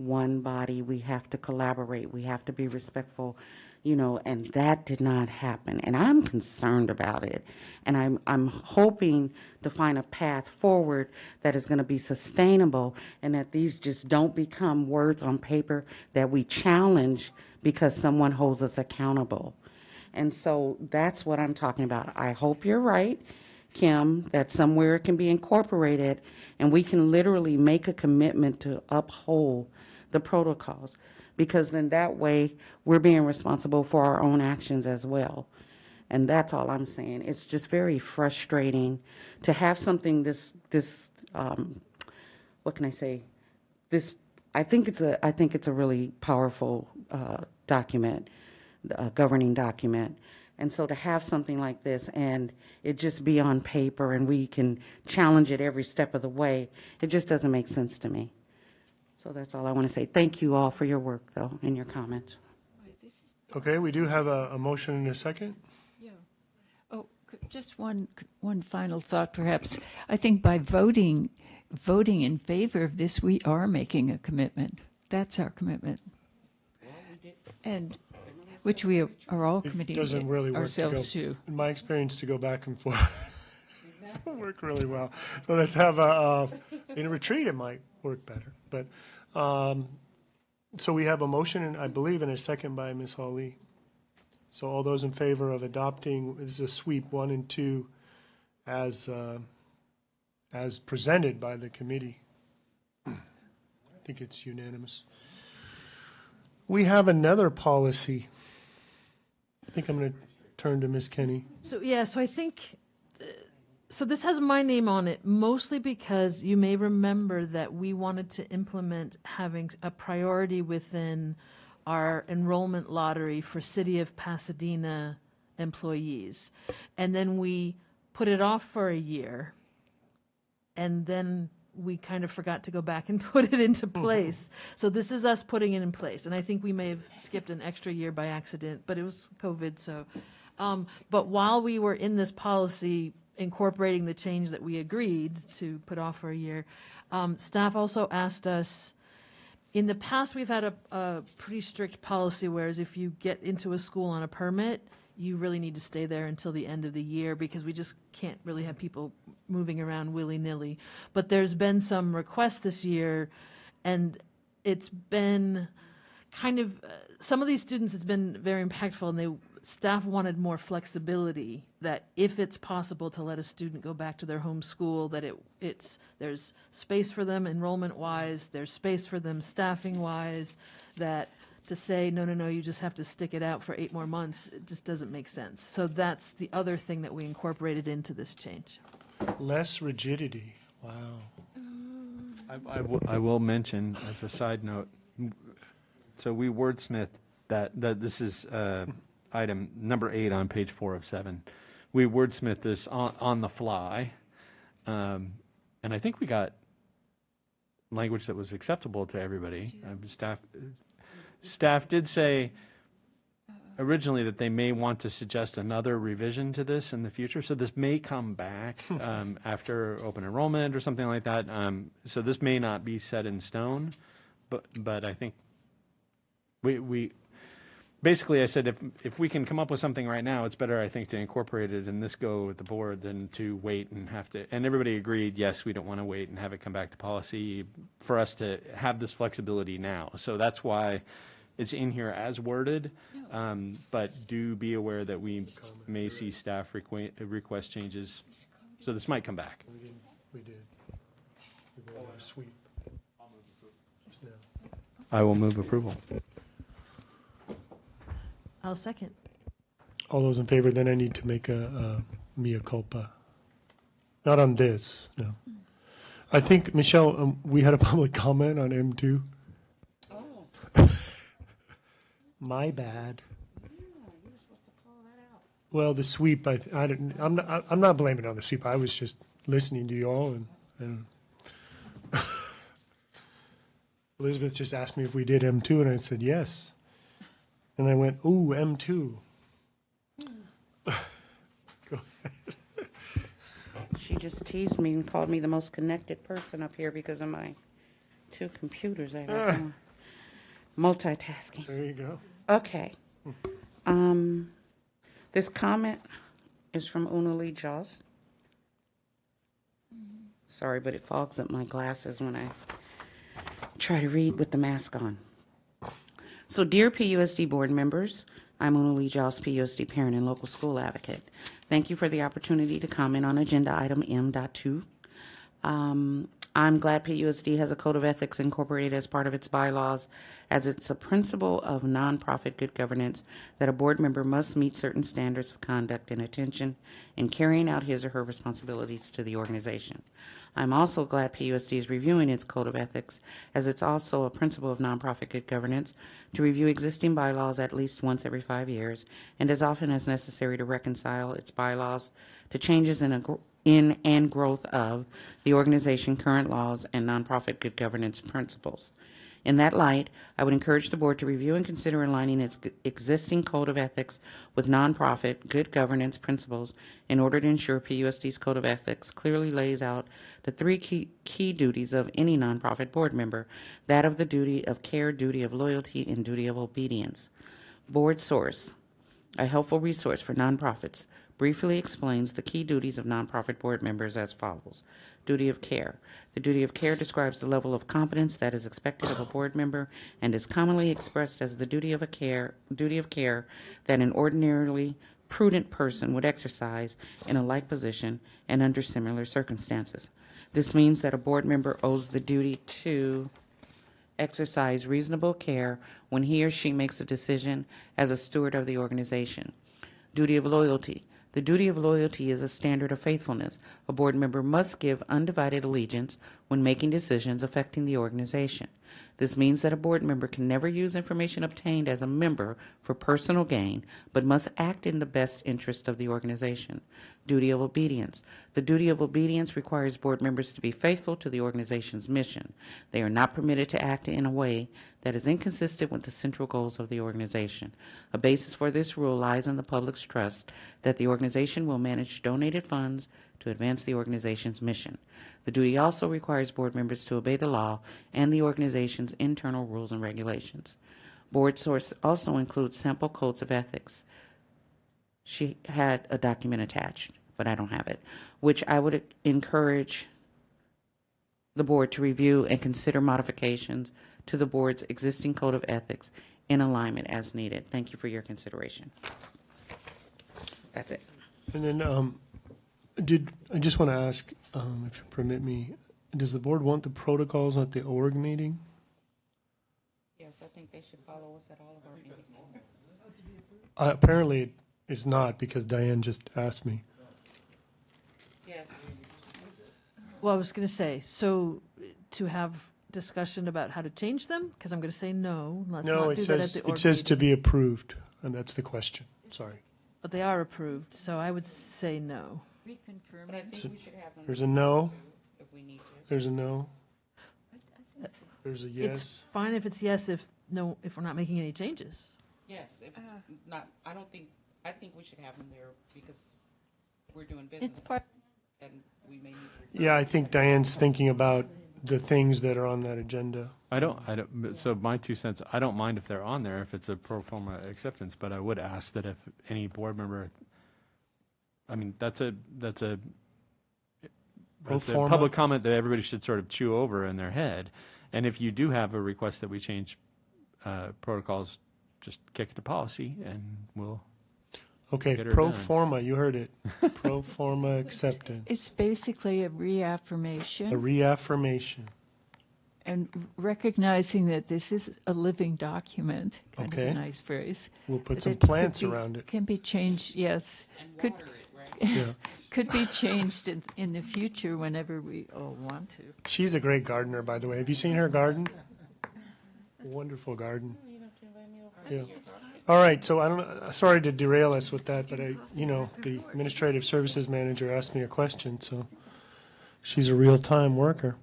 one body. We have to collaborate. We have to be respectful, you know, and that did not happen. And I'm concerned about it. And I'm hoping to find a path forward that is going to be sustainable and that these just don't become words on paper that we challenge because someone holds us accountable. And so that's what I'm talking about. I hope you're right, Kim, that somewhere it can be incorporated and we can literally make a commitment to uphold the protocols, because then that way we're being responsible for our own actions as well. And that's all I'm saying. It's just very frustrating to have something this what can I say? I think it's a really powerful document, governing document. And so to have something like this and it just be on paper and we can challenge it every step of the way, it just doesn't make sense to me. So that's all I want to say. Thank you all for your work, though, and your comments. Okay, we do have a motion and a second. Yeah. Oh, just one final thought, perhaps. I think by voting in favor of this, we are making a commitment. That's our commitment. And which we are all committing Doesn't really work ourselves to to. go, in my experience, to go back and forth. It doesn't work really well. So let's have in a retreat, it might work better. But so we have a motion, and I believe, and a second by Ms. Hawley. So all those in favor of adopting, this is a sweep 1 and 2 as presented by the committee. I think it's unanimous. We have another policy. I think I'm going to turn to Ms. Kenny. So, yeah, so I think, so this has my name on it, mostly because you may remember that we wanted to implement having a priority within our enrollment lottery for City of Pasadena employees. And then we put it off for a year, and then we kind of forgot to go back and put it into place. So this is us putting it in place. And I think we may have skipped an extra year by accident, but it was COVID. So, but while we were in this policy, incorporating the change that we agreed to put off for a year, staff also asked us, in the past, we've had a pretty strict policy, whereas if you get into a school on a permit, you really need to stay there until the end of the year because we just can't really have people moving around willy-nilly. But there's been some requests this year, and it's been kind of, some of these students, it's been very impactful, and staff wanted more flexibility, that if it's possible to let a student go back to their home school, that there's space for them enrollment-wise, there's space for them staffing-wise, that to say, no, you just have to stick it out for 8 more months, it just doesn't make sense. So that's the other thing that we incorporated into this change. Less rigidity. Wow. I will mention, as a side note, so we wordsmithed that this is item number 8 on page 4 of 7. We wordsmithed this on the fly, and I think we got language that was acceptable to everybody. Staff did say originally that they may want to suggest another revision to this in the future, so this may come back after open enrollment or something like that. So this may not be set in stone, but I think we basically, I said if we can come up with something right now, it's better, I think, to incorporate it in this go with the board than to wait and have to. And everybody agreed, yes, we don't want to wait and have it come back to policy, for us to have this flexibility now. So that's why it's in here as worded, but do be aware that we may see staff request changes. So this might come back. We did. We go on a sweep. I will move approval. I'll second. All those in favor, then I need to make a mea culpa. Not on this, no. I think, Michelle, we had a public comment on M2. Oh. My bad. Well, the sweep, I'm not blaming it on the sweep. I was just listening to you all, and Elizabeth just asked me if we did M2, and I said yes. And I went, ooh, M2. Go ahead. She just teased me and called me the most connected person up here because of my 2 computers I have. Multitasking. There you go. Okay. This comment is from Una Lee Jost. Sorry, but it fogs up my glasses when I try to read with the mask on. So, dear PUSD board members, I'm Una Lee Jost, PUSD parent and local school advocate. Thank you for the opportunity to comment on agenda item M.2. I'm glad PUSD has a code of ethics incorporated as part of its bylaws, as it's a principle of nonprofit good governance that a board member must meet certain standards of conduct and attention in carrying out his or her responsibilities to the organization. I'm also glad PUSD is reviewing its code of ethics, as it's also a principle of nonprofit good governance to review existing bylaws at least once every 5 years, and as often as necessary to reconcile its bylaws to changes in and growth of the organization, current laws, and nonprofit good governance principles. In that light, I would encourage the board to review and consider aligning its existing code of ethics with nonprofit good governance principles in order to ensure PUSD's code of ethics clearly lays out the three key duties of any nonprofit board member: that of the duty of care, duty of loyalty, and duty of obedience. Board Source, a helpful resource for nonprofits, briefly explains the key duties of nonprofit board members as follows. Duty of care. The duty of care describes the level of competence that is expected of a board member and is commonly expressed as the duty of care that an ordinarily prudent person would exercise in a like position and under similar circumstances. This means that a board member owes the duty to exercise reasonable care when he or she makes a decision as a steward of the organization. Duty of loyalty. The duty of loyalty is a standard of faithfulness. A board member must give undivided allegiance when making decisions affecting the organization. This means that a board member can never use information obtained as a member for personal gain, but must act in the best interest of the organization. Duty of obedience. The duty of obedience requires board members to be faithful to the organization's mission. They are not permitted to act in a way that is inconsistent with the central goals of the organization. A basis for this rule lies in the public's trust that the organization will manage donated funds to advance the organization's mission. The duty also requires board members to obey the law and the organization's internal rules and regulations. Board Source also includes sample codes of ethics. She had a document attached, but I don't have it, which I would encourage the board to review and consider modifications to the board's existing code of ethics in alignment as needed. Thank you for your consideration. That's it. And then I just want to ask, if you permit me, does the board want the protocols at the org meeting? Yes, I think they should follow us at all of our meetings. Apparently it's not, because Diane just asked me. Yes. Well, I was going to say, so to have discussion about how to change them, because I'm going to say no. Let's No, not it do that at says, the it org says to meeting. be approved, and that's the question. Sorry. But they are approved, so I would say no. Reconfirm. But I think we should have them There's a no. if we need to. There's a no. There's a It's yes. fine if it's yes, if we're not making any changes. Yes, if it's not, I think we should have them there because we're doing business. It's part. And we may need to. Yeah, I think Diane's thinking about the things that are on that agenda. I don't, so my 2 cents, I don't mind if they're on there, if it's a pro forma acceptance, but I would ask that if any board member, I mean, that's a Pro forma? public comment that everybody should sort of chew over in their head. And if you do have a request that we change protocols, just kick it to policy and we'll Okay, get her pro done. forma, you heard it. Pro forma acceptance. It's basically a A reaffirmation reaffirmation. and recognizing that this is a living document, kind of Okay. a nice phrase. We'll put that some it could plants be- around it. Can be changed, yes. Could, Yeah. could be changed in the future whenever we all want to. She's a great gardener, by the way. Have you seen her garden? Wonderful garden. Yeah. All right, so I don't, sorry to derail us with that, but the administrative services manager asked me a question, so she's a real-time worker.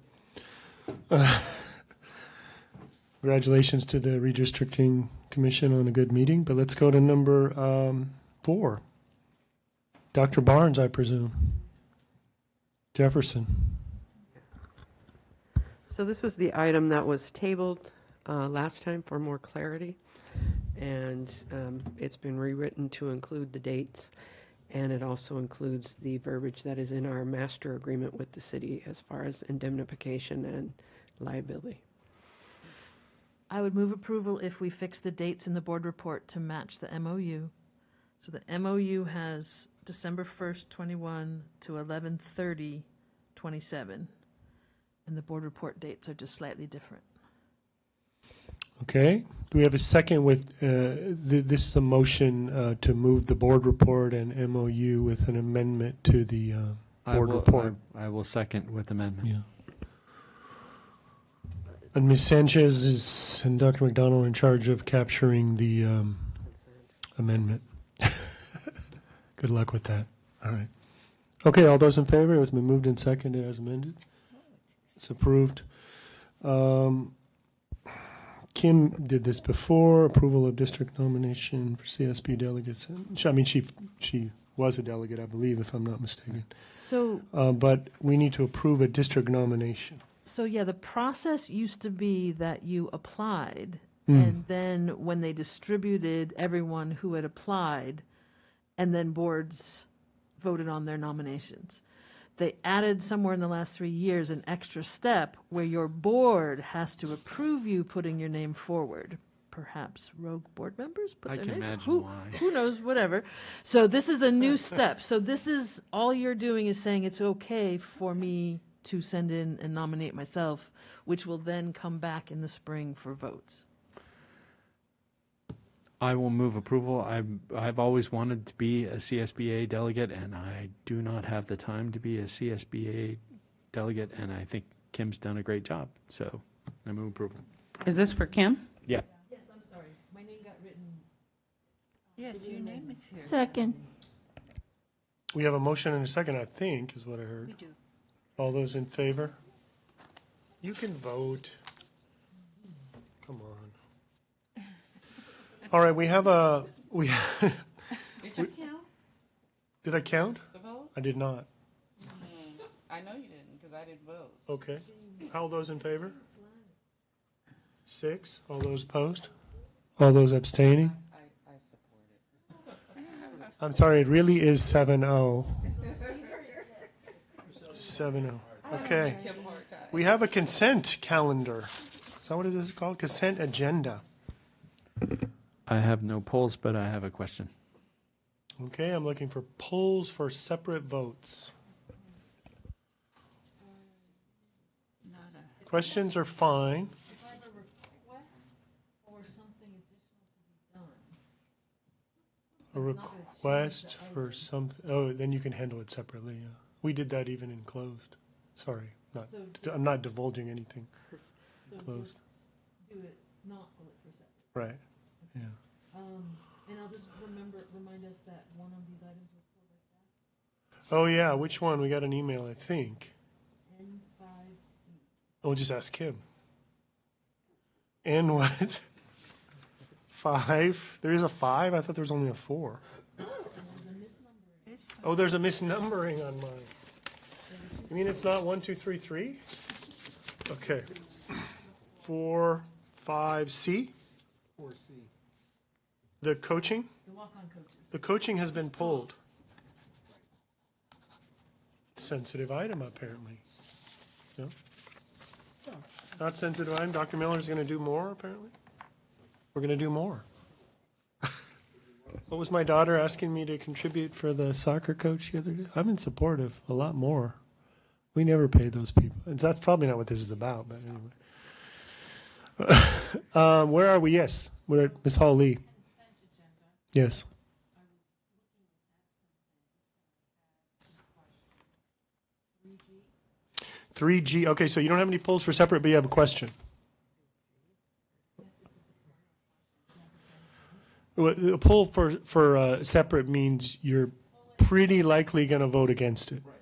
Congratulations to the redistricting commission on a good meeting, but let's go to number 4. Dr. Barnes, I presume. Jefferson. So this was the item that was tabled last time for more clarity, and it's been rewritten to include the dates, and it also includes the verbiage that is in our master agreement with the city as far as indemnification and liability. I would move approval if we fix the dates in the board report to match the MOU. So the MOU has December 1st, 21 to 11/30/27, and the board report dates are just slightly different. Okay, do we have a second with, this is a motion to move the board report and MOU with an amendment to the board report. I will second with amendment. Yeah. And Ms. Sanchez is, and Dr. McDonald are in charge of capturing the amendment. Good luck with that. All right. Okay, all those in favor? It has been moved and seconded as amended. It's approved. Kim did this before, approval of district nomination for CSB delegates. I mean, she was a delegate, I believe, if I'm not mistaken. So, But we need to approve a district nomination. so yeah, the process used to be that you applied, and then when they distributed everyone who had applied, and then boards voted on their nominations. They added somewhere in the last 3 years an extra step where your board has to approve you putting your name forward. Perhaps rogue board members put I their can names. imagine Who, why. who knows? Whatever. So this is a new step. So this is all you're doing is saying it's okay for me to send in and nominate myself, which will then come back in the spring for votes. I will move approval. I've always wanted to be a CSBA delegate, and I do not have the time to be a CSBA delegate, and I think Kim's done a great job, so I move approval. Is this for Kim? Yeah. Yes, I'm sorry. My name got written. Yes, your name is here. Second. We have a motion and a second, I think, is what I heard. We do. All those in favor? You can vote. Come on. All right, we have a, Did you count did I count? the vote? I did not. I know you didn't, because I didn't vote. Okay. All those in favor? 6. All those opposed? All those abstaining? I support it. I'm sorry, it really is 7-0. 7-0. Okay. We have a consent calendar. Is that what it is called? Consent agenda. I have no polls, but I have a question. Okay, I'm looking for polls for separate votes. Questions are fine. If I have a request or something additional to be done. A request for something, oh, then you can handle it separately, yeah. We did that even in closed. Sorry, I'm not divulging anything. Closed. Do it, not pull it for separate. Right, yeah. And I'll just remind us that one of these items was pulled by staff. Oh, yeah, which one? We got an email, I think. N5C. We'll just ask him. And what? 5? There is a 5? I thought there was only a 4. Oh, there's a misnumbering on mine. You mean it's not 1, 2, 3, 3? Okay. 4, 5C? 4C. The coaching? The walk-on coaches. The coaching has been pulled. Sensitive item, apparently. No? Not sensitive item. Dr. Miller's going to do more, apparently. We're going to do more. What was my daughter asking me to contribute for the soccer coach the other day? I'm in support of a lot more. We never pay those people. And that's probably not what this is about, but anyway. Where are we? Yes, we're at Ms. Hall Lee. Yes. 3G. Okay, so you don't have any polls for separate, but you have a question. A poll for separate means you're pretty likely going to vote against it. Or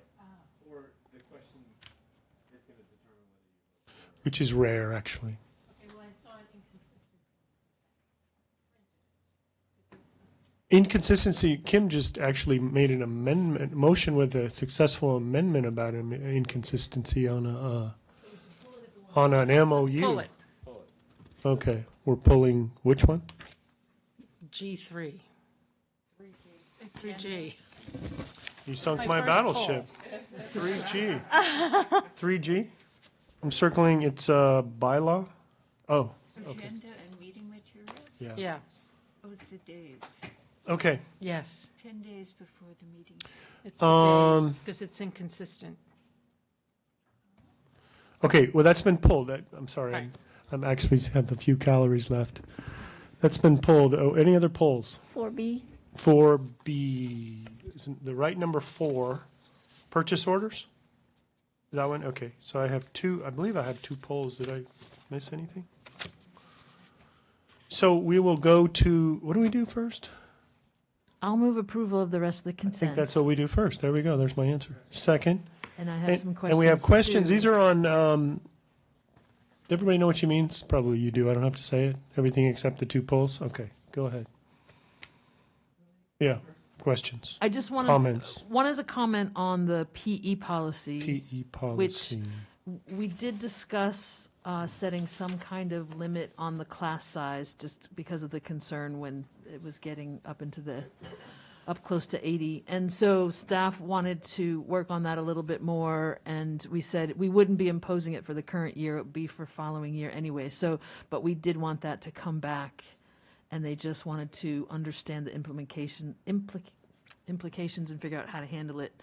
the question is going to determine whether you vote. Which is rare, actually. Okay, well, I saw an Inconsistency. Kim just actually made an amendment motion with a successful amendment about an inconsistency on an MOU. Pull it. Okay, we're pulling which one? G3. 3G. You sunk My my first battleship. 3G. 3G? I'm circling, it's bylaw? Oh, okay. Agenda and meeting materials? Yeah. Yeah. Oh, it's the days. Okay. Yes. 10 days before the meeting. It's the days, because it's inconsistent. Okay, well, that's been pulled. I'm sorry, Right. I'm actually have a few calories left. That's been pulled. Oh, any other polls? 4B. 4B, isn't the right number 4, purchase orders? That one, okay, so I have two, I believe I have 2 polls. Did I miss anything? So we will go to, what do we do first? I'll move approval of the rest of the I think consent. that's what we do first. There we go, there's my answer. Second. And I have some questions. And we have questions, too. these are on, everybody know what she means? Probably you do, I don't have to say it. Everything except the 2 polls? Okay, go ahead. Yeah, questions. I just wanted Comments. one is a comment on the PE policy. PE policy. Which we did discuss setting some kind of limit on the class size just because of the concern when it was getting up close to 80. And so staff wanted to work on that a little bit more, and we said we wouldn't be imposing it for the current year, it would be for following year anyway. So, but we did want that to come back, and they just wanted to understand the implications and figure out how to handle it.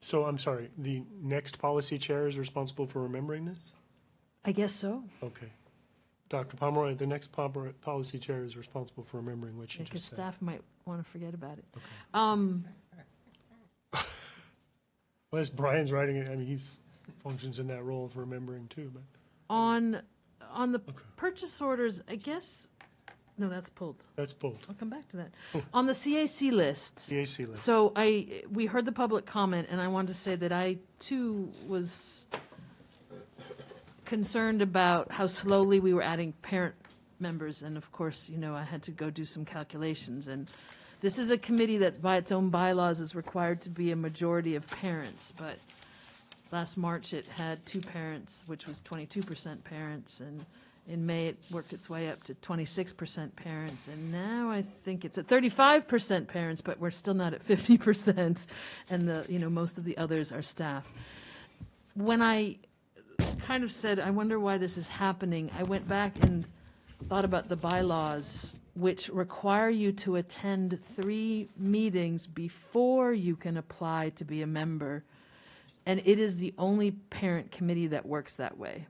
So I'm sorry, the next policy chair is responsible for remembering this? I guess so. Okay. Dr. Pomeroy, the next policy chair is responsible for remembering what she Because just said. staff might want to forget about it. Well, as Brian's writing it, I mean, he's functions in that role of remembering too, but. On the purchase orders, I guess, no, that's pulled. That's pulled. I'll come back to that. On the CAC list. CAC list. So we heard the public comment, and I wanted to say that I too was concerned about how slowly we were adding parent members, and of course, I had to go do some calculations, and this is a committee that by its own bylaws is required to be a majority of parents, but last March it had 2 parents, which was 22% parents, and in May it worked its way up to 26% parents, and now I think it's at 35% parents, but we're still not at 50%, and most of the others are staff. When I kind of said, I wonder why this is happening, I went back and thought about the bylaws, which require you to attend 3 meetings before you can apply to be a member. And it is the only parent committee that works that way.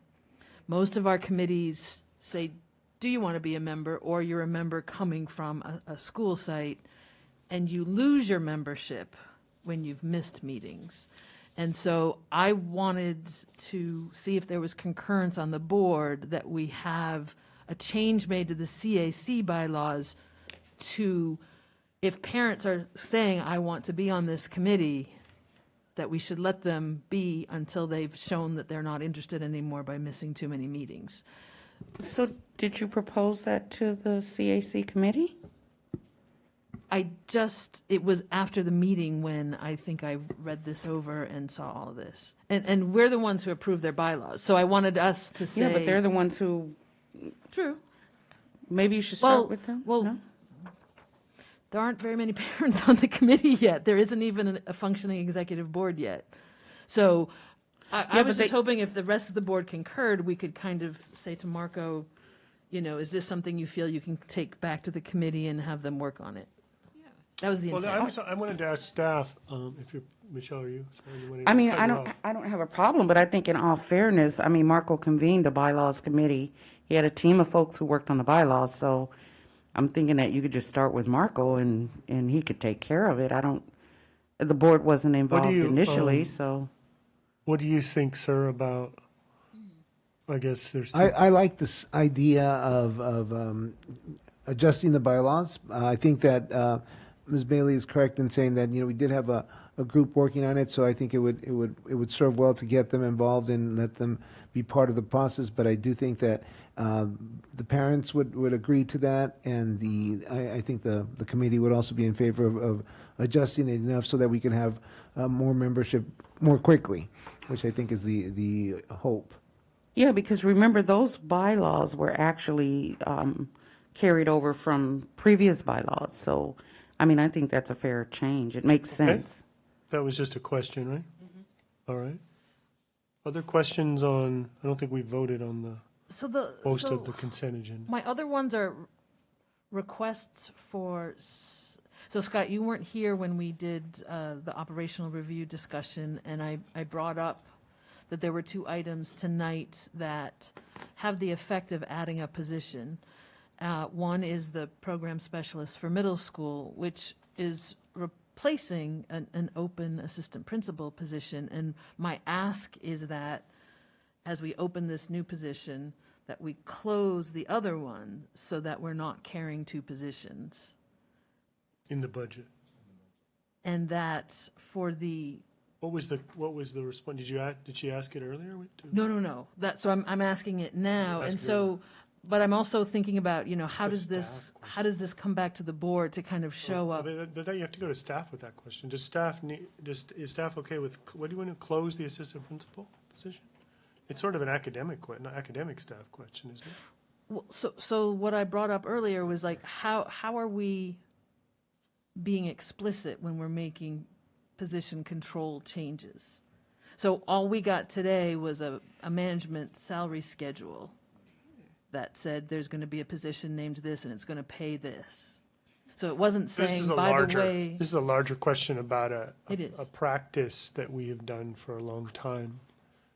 Most of our committees say, do you want to be a member, or you're a member coming from a school site, and you lose your membership when you've missed meetings. And so I wanted to see if there was concurrence on the board that we have a change made to the CAC bylaws to, if parents are saying, I want to be on this committee, that we should let them be until they've shown that they're not interested anymore by missing too many meetings. So did you propose that to the CAC committee? It was after the meeting when I think I read this over and saw all of this. And we're the ones who approved their bylaws, so I wanted us to say. Yeah, but they're the ones who. True. Maybe you should start with them? Well, No? there aren't very many parents on the committee yet. There isn't even a functioning executive board yet. So I was just hoping if the rest of the board concurred, we could kind of say to Marco, is this something you feel you can take back to the committee and have them work on it? Yeah. That was the intent. I wanted to ask staff, if you're, Michelle, are you? Sorry, I mean, I don't have a problem, but I think in all fairness, I mean, Marco convened the bylaws committee. He had a team of folks who worked on the bylaws, so I'm thinking that you could just start with Marco and he could take care of it. The board wasn't involved initially, so. What do you think, sir, about, I guess there's. I like this idea of adjusting the bylaws. I think that Ms. Bailey is correct in saying that, we did have a group working on it, so I think it would serve well to get them involved and let them be part of the process. But I do think that the parents would agree to that, and I think the committee would also be in favor of adjusting it enough so that we can have more membership more quickly, which I think is the hope. Yeah, because remember, those bylaws were actually carried over from previous bylaws. So, I mean, I think that's a fair change. It makes sense. That was just a question, right? All right. Other questions on, I don't think we voted on the most of the consent agenda. My other ones are requests for, so Scott, you weren't here when we did the operational review discussion, and I brought up that there were 2 items tonight that have the effect of adding a position. One is the program specialist for middle school, which is replacing an open assistant principal position. And my ask is that as we open this new position, that we close the other one so that we're not carrying 2 positions. In the budget. And that for the What was the response? Did she ask it earlier? No. So I'm asking it now, and so, but I'm also thinking about, how does this come back to the board to kind of show up? But that you have to go to staff with that question. Is staff okay with, what do you want to close the assistant principal position? It's sort of an academic staff question, isn't it? Well, so what I brought up earlier was like, how are we being explicit when we're making position control changes? So all we got today was a management salary schedule that said there's going to be a position named this and it's going to pay this. So it wasn't saying, by the way. This is a larger question about a practice that we have done for a long time.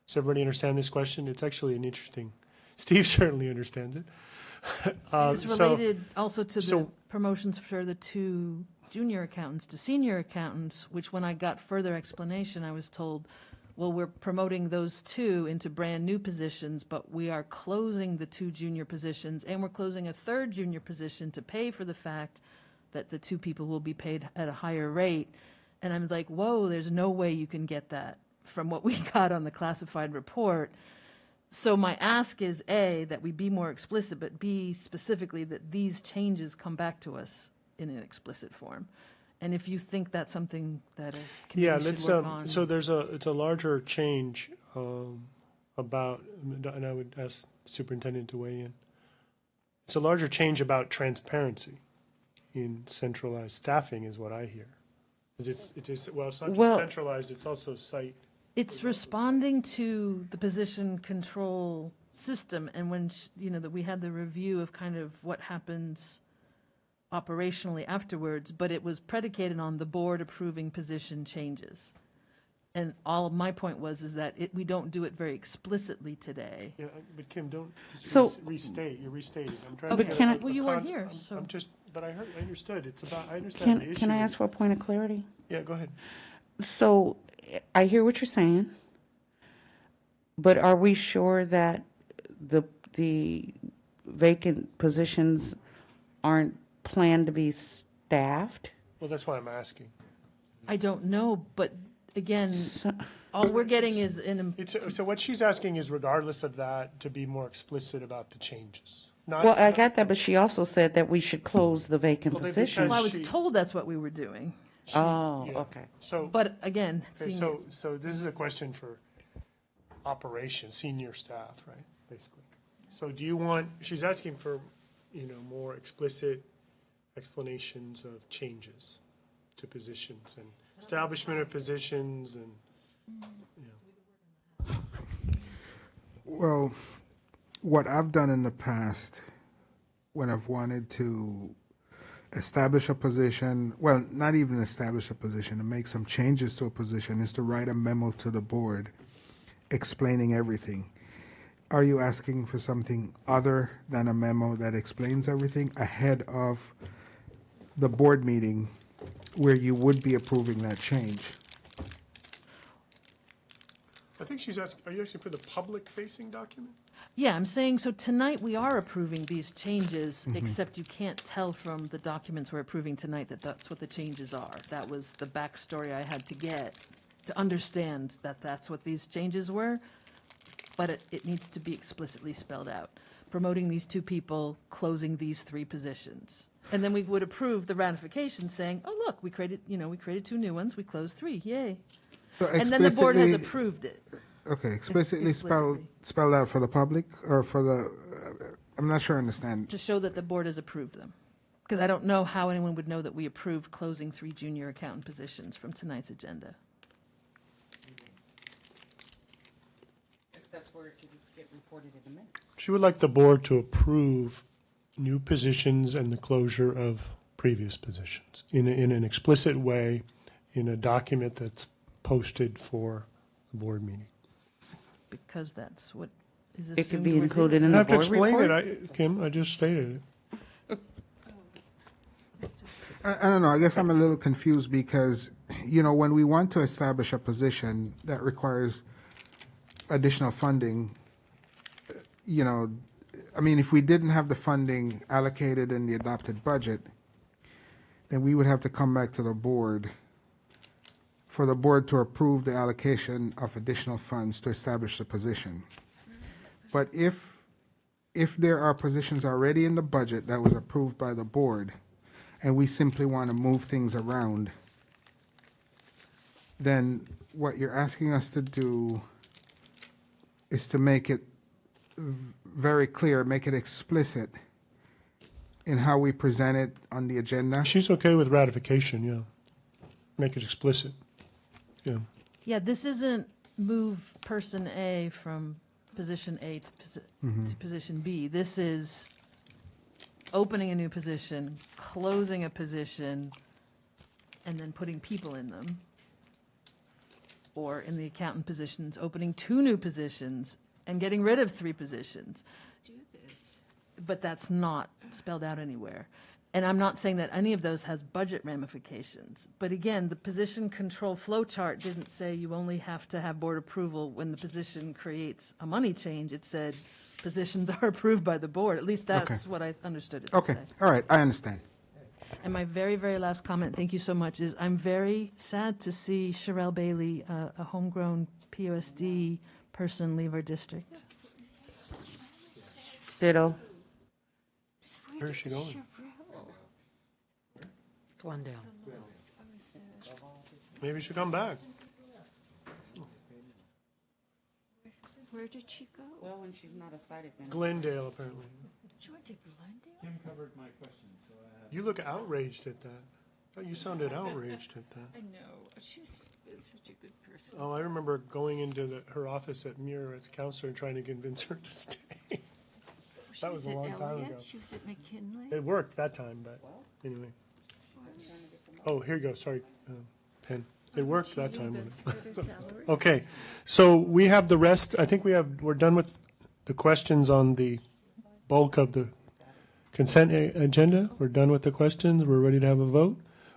Does everybody understand this question? It's actually an interesting, Steve certainly understands it. It's related also to the promotions for the 2 junior accountants to senior accountants, which when I got further explanation, I was told, well, we're promoting those 2 into brand new positions, but we are closing the 2 junior positions, and we're closing a 3rd junior position to pay for the fact that the 2 people will be paid at a higher rate. And I'm like, whoa, there's no way you can get that from what we got on the classified report. So my ask is, A, that we be more explicit, but B, specifically that these changes come back to us in an explicit form. And if you think that's something that a committee should work on. So it's a larger change about, and I would ask the superintendent to weigh in. It's a larger change about transparency in centralized staffing is what I hear. It's not just centralized, it's also site. It's responding to the position control system, and when, that we had the review of kind of what happens operationally afterwards, but it was predicated on the board approving position changes. And all of my point is that we don't do it very explicitly today. Yeah, but Kim, don't restate. You're restating. I'm trying but to can I, well, you weren't here, so. But I understood. It's about, I understand the issue. Can I ask for a point of clarity? Yeah, go ahead. So I hear what you're saying, but are we sure that the vacant positions aren't planned to be staffed? Well, that's why I'm asking. I don't know, but again, all we're getting is So what she's asking is, regardless of that, to be more explicit about the changes. Well, I got that, but she also said that we should close the vacant positions. Well, I was told that's what we were doing. Okay. So, but again, so this is a question for operations, senior staff, right? Basically. So do you want? She's asking for, more explicit explanations of changes to positions and establishment of positions and. Well, what I've done in the past when I've wanted to establish a position, well, not even establish a position, to make some changes to a position, is to write a memo to the board explaining everything. Are you asking for something other than a memo that explains everything ahead of the board meeting where you would be approving that change? I think she's asking, are you asking for the public-facing document? Yeah, I'm saying, so tonight we are approving these changes, except you can't tell from the documents we're approving tonight that that's what the changes are. That was the backstory I had to get to understand that that's what these changes were, but it needs to be explicitly spelled out. Promoting these 2 people, closing these 3 positions. And then we would approve the ratification saying, oh, look, we created 2 new ones, we closed 3, yay. So and then the board has approved it. Okay, explicitly spelled out for the public or for the, I'm not sure I understand. To show that the board has approved them. Because I don't know how anyone would know that we approved closing 3 junior accountant positions from tonight's agenda. Except for it could get reported in a minute. She would like the board to approve new positions and the closure of previous positions in an explicit way in a document that's posted for the board meeting. Because that's what is It could assumed be we're included doing. in I the have to board explain report? it, Kim, I just stated it. I don't know, I guess I'm a little confused because, when we want to establish a position that requires additional funding, if we didn't have the funding allocated in the adopted budget, then we would have to come back to the board for the board to approve the allocation of additional funds to establish the position. But if there are positions already in the budget that was approved by the board, and we simply want to move things around, then what you're asking us to do is to make it very clear, make it explicit in how we present it on the agenda. She's okay with ratification, yeah. Make it explicit, yeah. Yeah, this isn't move person A from position A to position B. This is opening a new position, closing a position, and then putting people in them. Or in the accountant positions, opening 2 new positions and getting rid of 3 positions. Do this. But that's not spelled out anywhere. And I'm not saying that any of those has budget ramifications. But again, the position control flow chart didn't say you only have to have board approval when the position creates a money change. It said positions are approved by the board. At least that's Okay. what I understood it to Okay, say. all right, I understand. And my very, very last comment, thank you so much, is I'm very sad to see Sherelle Bailey, a homegrown PUSD person, leave our district. Ditto. Where is she going? Glendale. Maybe she come back. Where did she go? Well, when she's not a side event. Glendale, apparently. She went to Glendale? Kim covered my question, so I have. You look outraged at that. Oh, you sounded outraged at that. I know. She's such a good person. Oh, I remember going into her office at Muir as a counselor and trying to convince her to stay. That was a long time ago. She was at McKinley. It worked that time, but anyway. Oh, here you go, sorry, Pen. It worked that time. Okay, so we have the rest, I think we're done with the questions on the bulk of the consent agenda. We're done with the questions, we're ready to have a vote.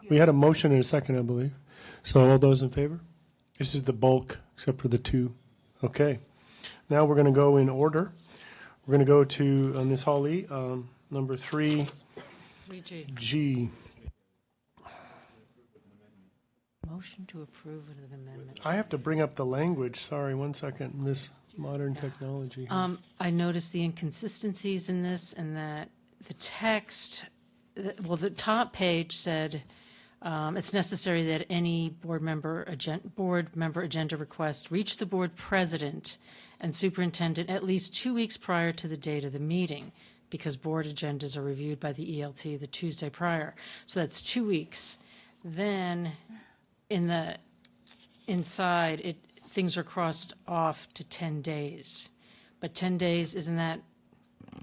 We had a motion and a second, I believe. So all those in favor? This is the bulk, except for the 2. Okay. Now we're going to go in order. We're going to go to Ms. Hawley, number 3G. Motion to approve of the amendment. I have to bring up the language. Sorry, one second. This modern technology. I noticed the inconsistencies in this and that the text, the top page said, it's necessary that any board member agenda request reach the board president and superintendent at least 2 weeks prior to the date of the meeting, because board agendas are reviewed by the ELT the Tuesday prior. So that's 2 weeks. Then in the inside, things are crossed off to 10 days. But 10 days, isn't that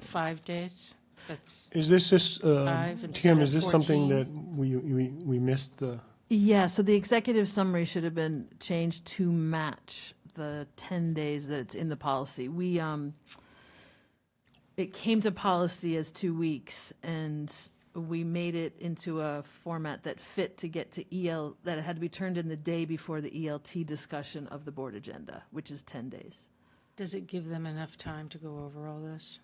5 days? That's Is this just, 5 instead Tim, of is this something 14? that we missed the? Yeah, so the executive summary should have been changed to match the 10 days that it's in the policy. It came to policy as 2 weeks, and we made it into a format that fit to get to that it had to be turned in the day before the ELT discussion of the board agenda, which is 10 days. Does it give them enough time to go over all this?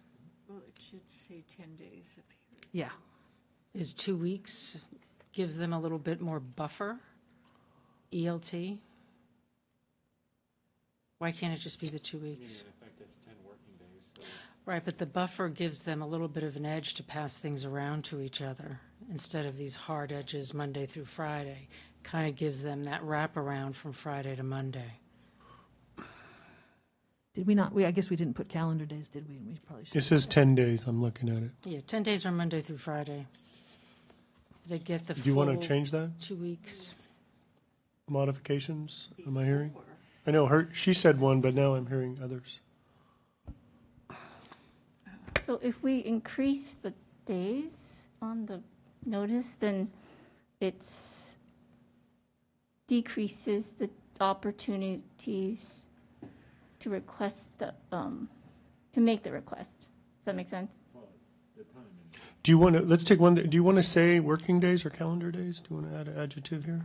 Well, it should say 10 days up here. Yeah. Is 2 weeks, gives them a little bit more buffer? ELT? Why can't it just be the 2 weeks? In effect, that's 10 working days. So Right, but the buffer gives them a little bit of an edge to pass things around to each other instead of these hard edges Monday through Friday. Kind of gives them that wraparound from Friday to Monday. Did we not? I guess we didn't put calendar days, did we? We probably should. It says 10 days. I'm looking at it. Yeah, 10 days are Monday through Friday. They get the Do you want full to change that? 2 weeks. Modifications, am I hearing? I know she said one, but now I'm hearing others. So if we increase the days on the notice, then it's decreases the opportunities to request the, to make the request. Does that make sense? Do you want to, let's take one, do you want to say working days or calendar days? Do you want to add an adjective here?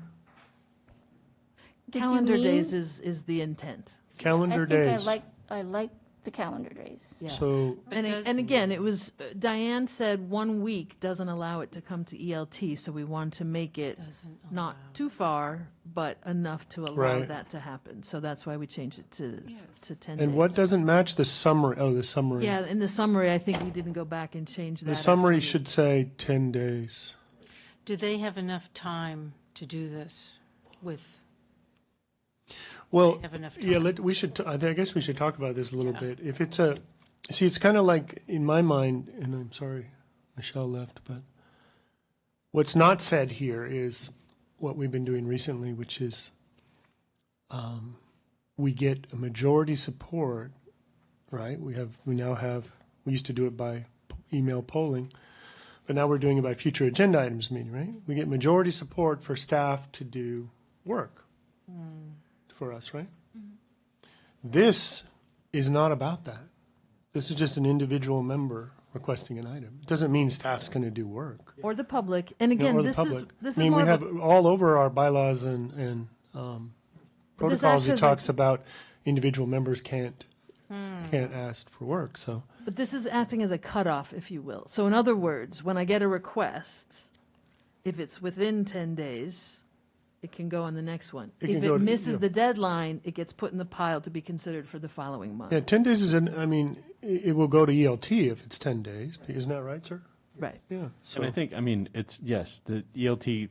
Did you Calendar mean- days is the intent. Calendar I think days. I like the calendar days. Yeah. So, And again, it was, Diane said 1 week doesn't allow it to come to ELT, so we want to make it not too far, but enough to allow Right. that to happen. So that's why we changed it to 10 days. and what doesn't match the summary? Oh, the summary. Yeah, in the summary, I think we didn't go back and change that. The summary should say 10 days. Do they have enough time to do this with? Well, have enough yeah, time? we should, I guess we should talk about this a little bit. If it's see, it's kind of like, in my mind, and I'm sorry, Michelle left, but what's not said here is what we've been doing recently, which is we get a majority support, right? We used to do it by email polling, but now we're doing it by future agenda items meeting, right? We get majority support for staff to do work for us, right? This is not about that. This is just an individual member requesting an item. It doesn't mean staff's going to do work. Or the public. And again, Or the this public. is I mean, more we of have a, all over our bylaws and protocols, it acts as talks about individual members can't ask for work, so. but this is acting as a cutoff, if you will. So in other words, when I get a request, if it's within 10 days, it can go on the next one. It If can go it to- misses yeah. the deadline, it gets put in the pile to be considered for the following month. Yeah, 10 days is, it will go to ELT if it's 10 days. Isn't that right, sir? Right. Yeah. So And I think, it's, yes, the ELT,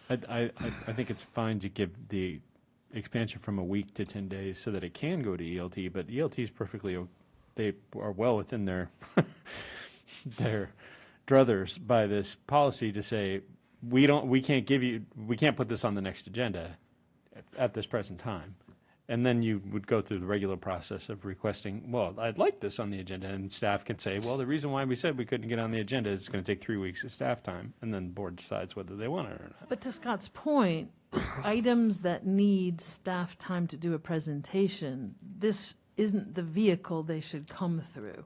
I think it's fine to give the expansion from a week to 10 days so that it can go to ELT, but ELT is perfectly, they are well within their, their druthers by this policy to say, we can't put this on the next agenda at this present time. And then you would go through the regular process of requesting, well, I'd like this on the agenda, and staff can say, well, the reason why we said we couldn't get on the agenda is it's going to take 3 weeks of staff time, and then the board decides whether they want it or not. But to Scott's point, items that need staff time to do a presentation, this isn't the vehicle they should come through.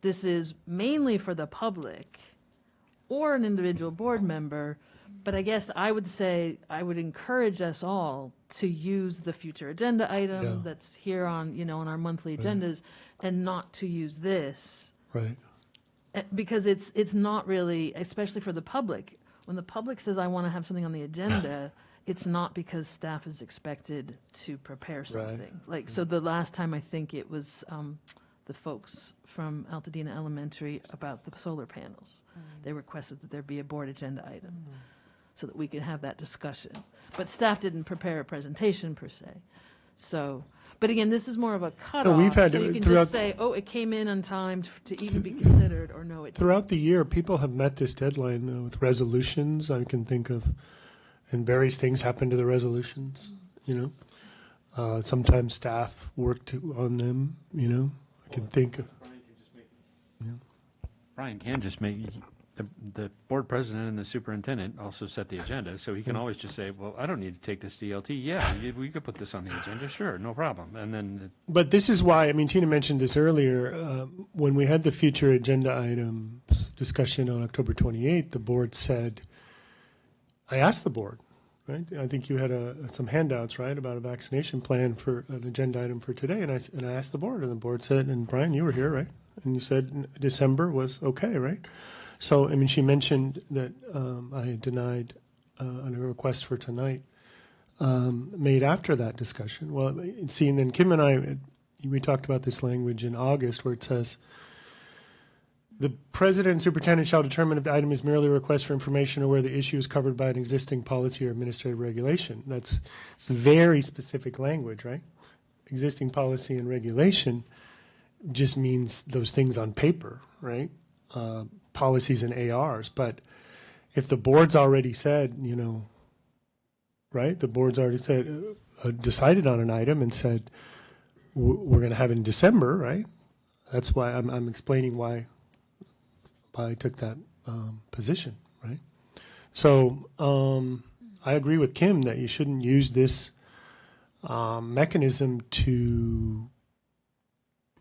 This is mainly for the public or an individual board member, but I guess I would say, I would encourage us all to use the future agenda item Yeah. that's here on, on our monthly agendas, and not to use this. Right. Because it's not really, especially for the public, when the public says, I want to have something on the agenda, it's not because staff is expected to prepare something. So the last time, I think it was the folks from Altadena Elementary about the solar panels. They requested that there be a board agenda item so that we could have that discussion. But staff didn't prepare a presentation per se. So, but again, this is more of a cutoff. we've had so you can throughout- just say, oh, it came in on time to even be considered, or no, it didn't. Throughout the year, people have met this deadline with resolutions. I can think of, and various things happen to the resolutions, Sometimes staff worked on them, I can think of. Brian can just make, the board president and the superintendent also set the agenda, so he can always just say, well, I don't need to take this to ELT. Yeah, we could put this on the agenda, sure, no problem. And then, But this is why, Tina mentioned this earlier, when we had the future agenda items discussion on October 28th, the board said, I asked the board, right? I think you had some handouts, right, about a vaccination plan for an agenda item for today, and I asked the board, and the board said, and Brian, you were here, right? And you said December was okay, right? So, she mentioned that I had denied a request for tonight made after that discussion. Well, see, and then Kim and I, we talked about this language in August where it says, the president and superintendent shall determine if the item is merely a request for information or where the issue is covered by an existing policy or administrative regulation. That's very specific language, right? existing policy and regulation just means those things on paper, right? Policies and ARs. But if the board's already said, right? The board's already said, decided on an item and said, we're going to have it in December, right? That's why I'm explaining why I took that position, right? So I agree with Kim that you shouldn't use this mechanism to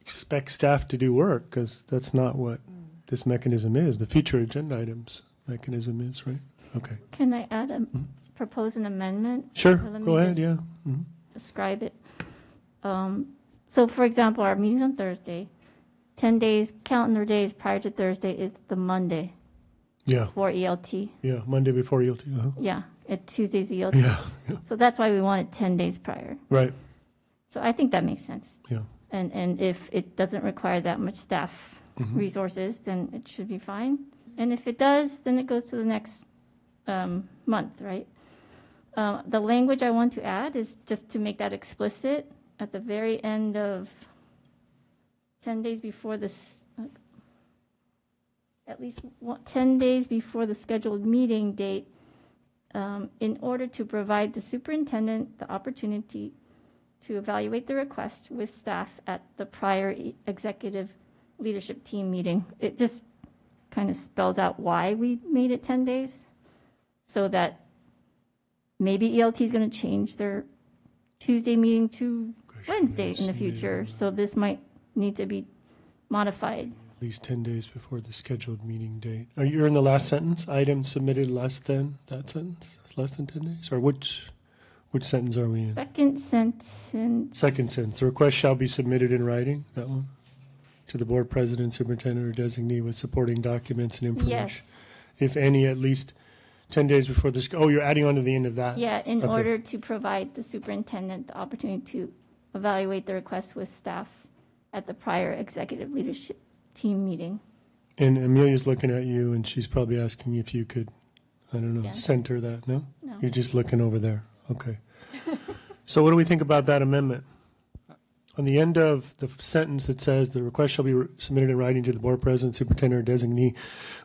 expect staff to do work, because that's not what this mechanism is. The future agenda items mechanism is, right? Okay. Can I propose an amendment? Sure, Let me go ahead, just yeah. Describe it. So, for example, our meeting's on Thursday. 10 days, calendar days prior to Thursday is the Monday. Yeah. For ELT. Yeah, Monday before ELT. Yeah, Tuesday's ELT. Yeah. So that's why we want it 10 days prior. Right. So I think that makes sense. Yeah. And if it doesn't require that much staff resources, then it should be fine. And if it does, then it goes to the next month, right? The language I want to add is just to make that explicit at the very end of 10 days before this, at least 10 days before the scheduled meeting date, in order to provide the superintendent the opportunity to evaluate the request with staff at the prior executive leadership team meeting. It just kind of spells out why we made it 10 days, so that maybe ELT is going to change their Tuesday meeting to Wednesday in the future. So this might need to be modified. At least 10 days before the scheduled meeting date. Are you in the last sentence? Item submitted less than that sentence? It's less than 10 days? Or which sentence are we in? Second sentence. Second sentence. The request shall be submitted in writing, that one? To the board president, superintendent, or designee with supporting documents and information. Yes. If any, at least 10 days before this. Oh, you're adding on to the end of that? Yeah, in Okay. order to provide the superintendent the opportunity to evaluate the request with staff at the prior executive leadership team meeting. And Amelia's looking at you, and she's probably asking if you could, I don't know, Yeah. center that, no? No. You're just looking over there. Okay. So what do we think about that amendment? On the end of the sentence that says, the request shall be submitted in writing to the board president, superintendent, or designee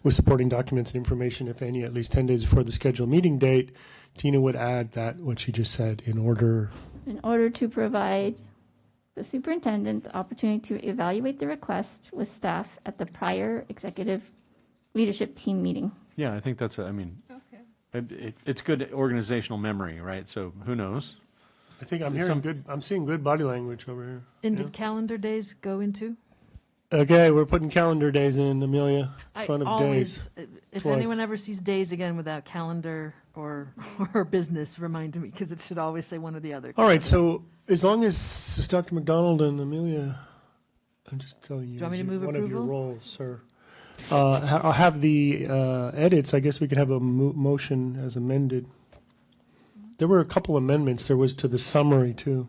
with supporting documents and information, if any, at least 10 days before the scheduled meeting date, Tina would add that, what she just said, in order To provide the superintendent the opportunity to evaluate the request with staff at the prior executive leadership team meeting. Yeah, I think that's, it's good organizational memory, right? So who knows? I think I'm seeing good body language over here. And did calendar days go into? Okay, we're putting calendar days in, Amelia, in I front of always, days. if Twice. anyone ever sees days again without calendar or business, remind me, because it should always say one or the other. All right, so as long as Dr. McDonald and Amelia, I'm just telling you, Do you want me to move one of your approval? roles, sir. I'll have the edits. I guess we could have a motion as amended. There were a couple amendments. There was to the summary, too.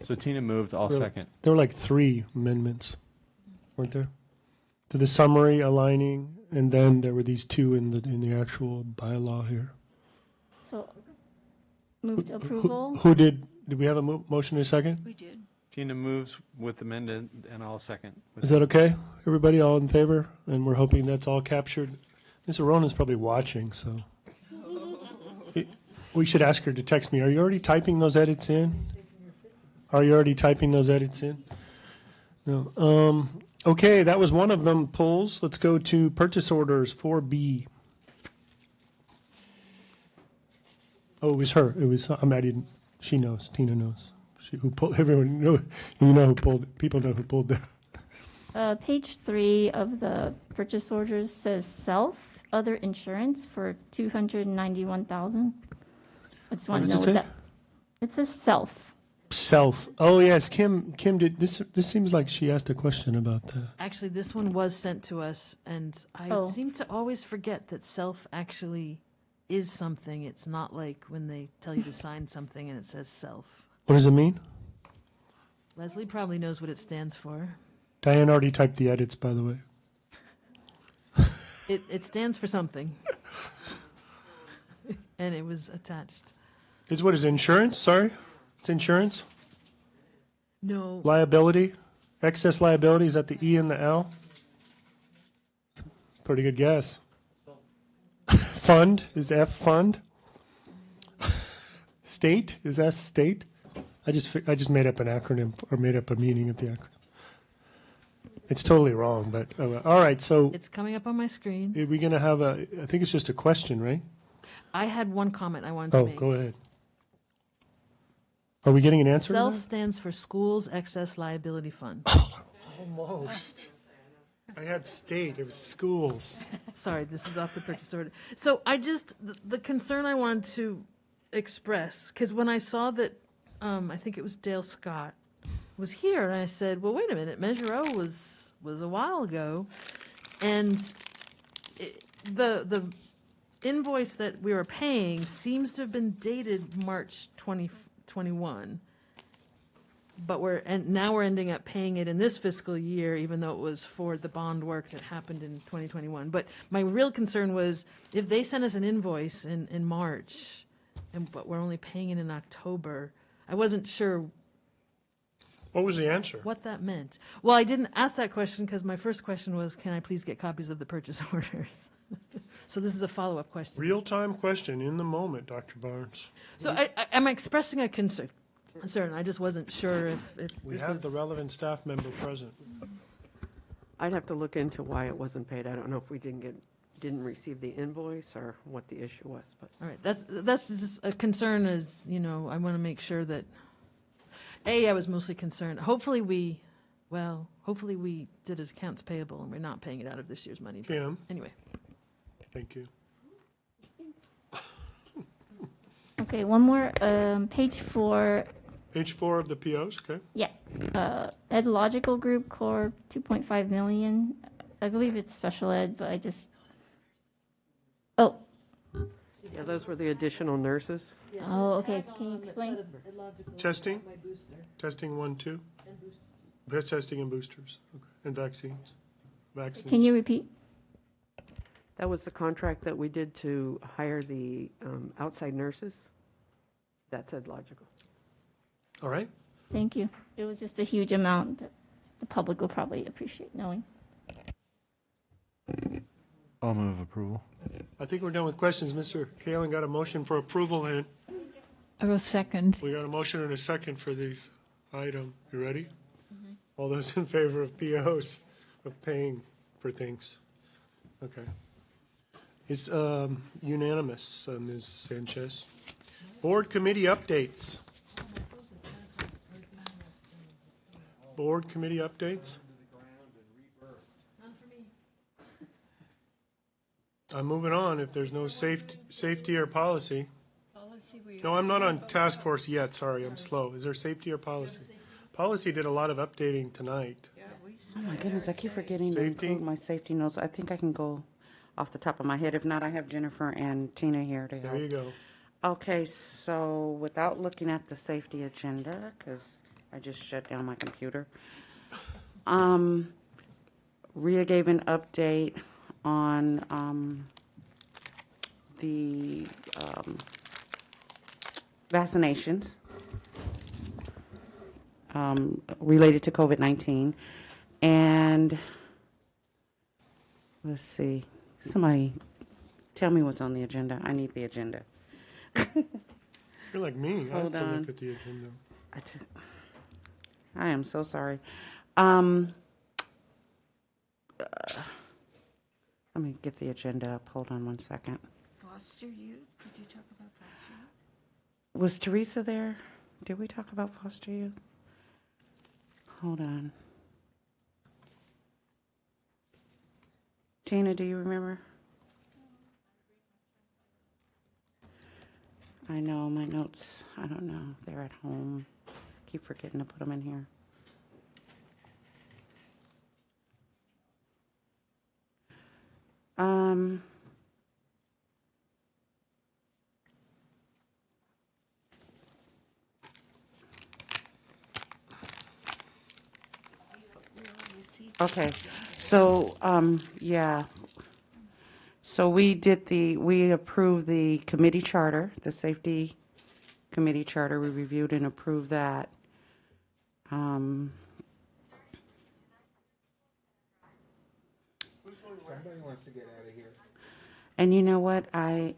So Tina moved, I'll second. There were like 3 amendments, weren't there? To the summary, aligning, and then there were these 2 in the actual bylaw here. So, move to approval. Who did we have a motion in a second? We did. Tina moves with amended, and I'll second. Is that okay? Everybody all in favor? And we're hoping that's all captured. Ms. Arona's probably watching, so. We should ask her to text me. Are you already typing those edits in? No. Okay, that was one of them pulls. Let's go to purchase orders 4B. Oh, it was her. She knows. Tina knows. Who pulled? Everyone know. Who pulled. People know who pulled there. Page 3 of the purchase orders says other insurance for $291,000. I just want to know what that. It says self. Oh yes, Kim did this. This seems like she asked a question about that. Actually, this one was sent to us, and I seem to always forget that self actually is something. It's not like when they tell you to sign something and it says self. What does it mean? Leslie probably knows what it stands for. Diane already typed the edits, by the way. It stands for something. And it was attached. What is insurance? Sorry? It's insurance? No. Liability, excess liability, is that the E and the L? Pretty good guess. Fund, is F fund? State, is S state? I just made up an acronym, or made up a meaning of the acronym. It's totally wrong, but, all right, so It's coming up on my screen. are we going to have I think it's just a question, right? I had one comment I wanted to Oh, make. go ahead. Are we getting an answer to SELF that? stands for Schools Excess Liability Fund. Almost. I had state, it was schools. Sorry, this is off the purchase order. So the concern I wanted to express, because when I saw that, I think it was Dale Scott was here, and I said, well, wait a minute, Measure O was a while ago, and the invoice that we were paying seems to have been dated March 2021. But now we're ending up paying it in this fiscal year, even though it was for the bond work that happened in 2021. But my real concern was if they sent us an invoice in March, but we're only paying it in October, I wasn't sure What was the answer? what that meant. Well, I didn't ask that question because my first question was, can I please get copies of the purchase orders? So this is a follow-up question. Real-time question, in the moment, Dr. Barnes. So I'm expressing a concern. I just wasn't sure if We this have was- the relevant staff member present. I'd have to look into why it wasn't paid. I don't know if we didn't receive the invoice or what the issue was, but. All right, that's just a concern is, I want to make sure that, I was mostly concerned. Hopefully we did accounts payable and we're not paying it out of this year's money. But Kim? Anyway. Thank you. Okay, one more, page 4. Page 4 of the POs, okay? Yeah, Ed Logical Group Corp, 2.5 million. I believe it's special ed, but oh. Yeah, those were the additional nurses. Oh, okay, can you explain? Testing? Testing 1, 2? Breast testing and boosters, okay. And vaccines? Can you repeat? That was the contract that we did to hire the outside nurses. That said logical. All right. Thank you. It was just a huge amount that the public will probably appreciate knowing. I'll move approval. I think we're done with questions. Mr. Kalen got a motion for approval, and I will second. we got a motion and a second for these item. You ready? All those in favor of POs, of paying for things? Okay. It's unanimous, Ms. Sanchez. Board committee updates. Board committee updates? I'm moving on if there's no safety or policy. No, I'm not on task force yet, sorry, I'm slow. Is there safety or policy? Policy did a lot of updating tonight. Oh my goodness, I keep forgetting to Safety? include my safety notes. I think I can go off the top of my head. If not, I have Jennifer and Tina here to help. There you go. Okay, so without looking at the safety agenda, because I just shut down my computer, Rhea gave an update on the vaccinations related to COVID-19. And let's see, somebody tell me what's on the agenda. I need the agenda. You're like me, I have Hold to on. look at the agenda. I am so sorry. Let me get the agenda up. Hold on one second. Foster youth? Did you talk about foster youth? Was Teresa there? Did we talk about foster youth? Hold on. Tina, do you remember? I know, my notes, I don't know. They're at home. Keep forgetting to put them in here. Okay, so, yeah. So we approved the committee charter, the safety committee charter. We reviewed and approved that. Um, Somebody wants to get out of here. and you know what? I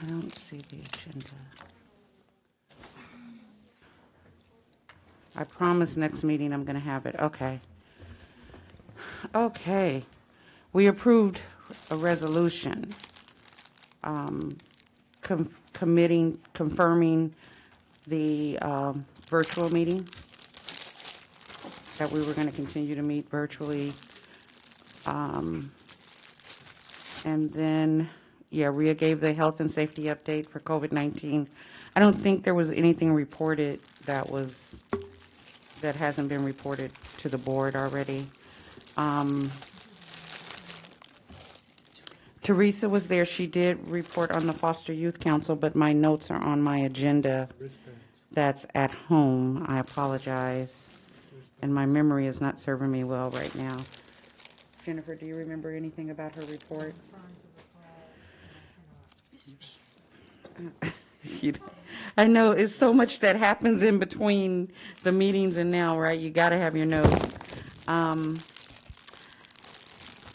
don't see the agenda. I promise next meeting I'm going to have it. Okay. Okay. We approved a resolution confirming the virtual meeting, that we were going to continue to meet virtually. And then, yeah, Rhea gave the health and safety update for COVID-19. I don't think there was anything reported that hasn't been reported to the board already. Teresa was there. She did report on the Foster Youth Council, but my notes are on my agenda that's at home. I apologize. And my memory is not serving me well right now. Jennifer, do you remember anything about her report? I know it's so much that happens in between the meetings and now, right? You got to have your notes.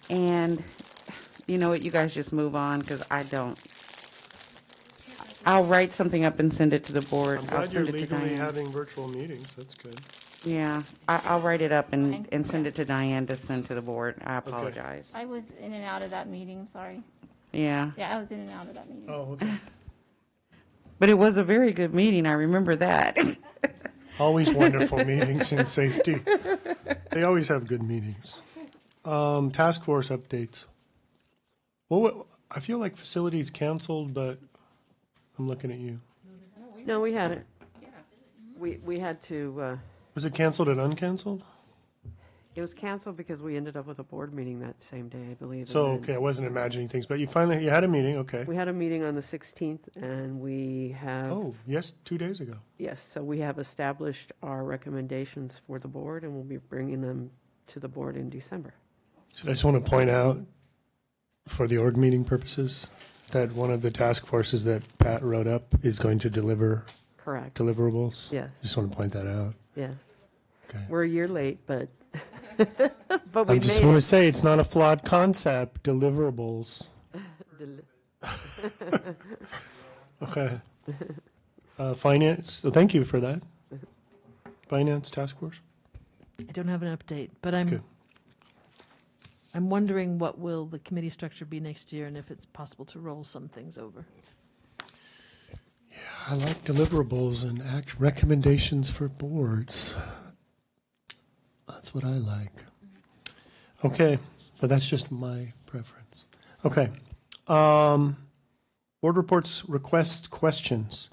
And you know what? You guys just move on because I don't. I'll write something up and send it to the board. I'm I'll glad you're send it to legally Diane. having virtual meetings. That's good. Yeah, I'll write it up and send it to Diane to send to the board. I apologize. I was in and out of that meeting, sorry. Yeah. Yeah, I was in and out of that meeting. Oh, okay. But it was a very good meeting. I remember that. Always wonderful meetings in safety. They always have good meetings. Task force updates. Well, I feel like facilities canceled, but I'm looking at you. No, we had it. We had to, Was it canceled and uncanceled? it was canceled because we ended up with a board meeting that same day, I believe. So, and then okay, I wasn't imagining things, but you had a meeting, okay. We had a meeting on the 16th, and we have. Oh, yes, 2 days ago. Yes, so we have established our recommendations for the board, and we'll be bringing them to the board in December. So I just want to point out, for the org meeting purposes, that one of the task forces that Pat wrote up is going to deliver Correct. deliverables. Yes. Just want to point that out. Yes. Okay. We're a year late, but but we I just made want it. to say it's not a flawed concept, deliverables. Okay. Finance, so thank you for that. Finance task force? I don't have an update, but Okay. I'm wondering what will the committee structure be next year and if it's possible to roll some things over. I like deliverables and recommendations for boards. That's what I like. Okay, but that's just my preference. Okay. Board reports, request questions.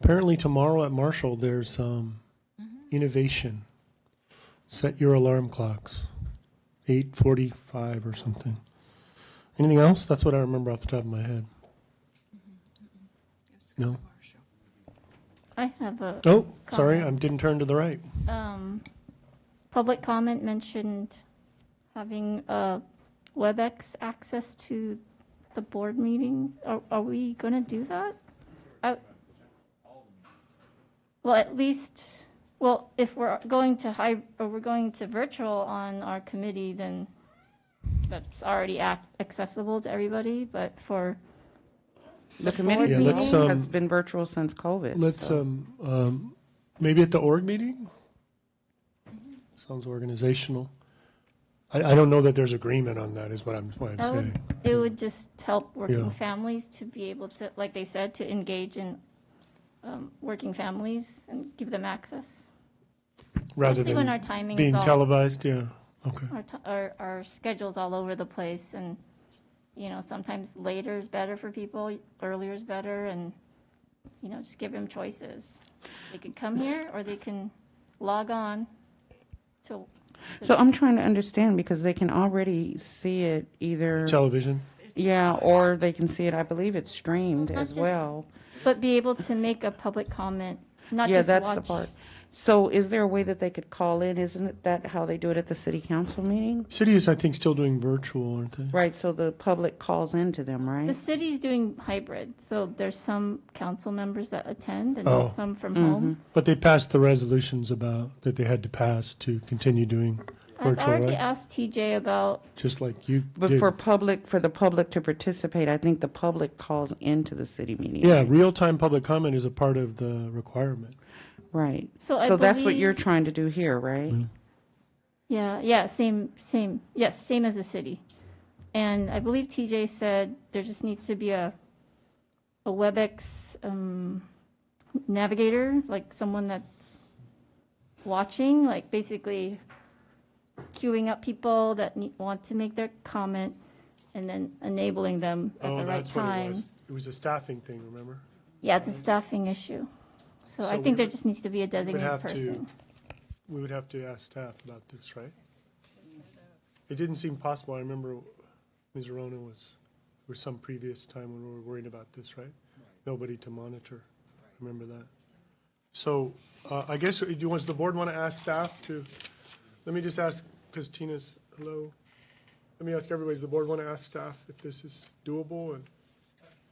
Apparently tomorrow at Marshall, there's innovation. Set your alarm clocks. 8:45 or something. Anything else? That's what I remember off the top of my head. No? I have a. Oh, sorry, I comment. didn't turn to the right. Public comment mentioned having WebEx access to the board meeting. Are we going to do that? Well, at least, if we're going to we're going to virtual on our committee, then that's already accessible to everybody. But for The committee has been virtual since COVID. Let's so. Maybe at the org meeting. Sounds organizational. I don't know that there's agreement on that. Is what I'm saying. It would just help working Yeah. families to be able to, like they said, to engage in working families and give them access. Rather Especially than when our timing being is all, televised. Yeah. Okay. our schedule's all over the place, and sometimes later is better for people, earlier is better, and just give them choices. They can come here or they can log on to. So I'm trying to understand because they can already see it either television. Yeah, or they can see it. I believe it's streamed Not as just- well. But be able to make a public comment. not Yeah, just that's watch. the part. So is there a way that they could call in? Isn't it that how they do it at the city council meeting? City is, I think, still doing virtual, aren't they? Right, so the public calls into them, right? The city's doing hybrid, so there's some council members that attend and Oh. some from Mm-hmm. home. But they passed the resolutions about, that they had to pass to continue doing I've virtual, already right? asked TJ about, Just like you But did. for the public to participate, I think the public calls into the city meeting. Yeah, right? real-time public comment is a part of the requirement. Right. So I So that's what you're believe- trying to do here, right? yeah, same, yes, same as the city. And I believe TJ said there just needs to be a WebEx navigator, like someone that's watching, like basically queuing up people that want to make their comment and then enabling them at the right That's what it time. was. It was a staffing thing, remember? Yeah, it's a staffing issue. So I So think we there just needs to be a designated person. We would have to ask staff about this, right? It didn't seem possible. I remember Ms. Arona there was some previous time when we were worried about this, right? Nobody to monitor. I remember that. So I guess, does the board want to ask staff to, let me just ask, because Tina's, hello. Let me ask everybody, does the board want to ask staff if this is doable? And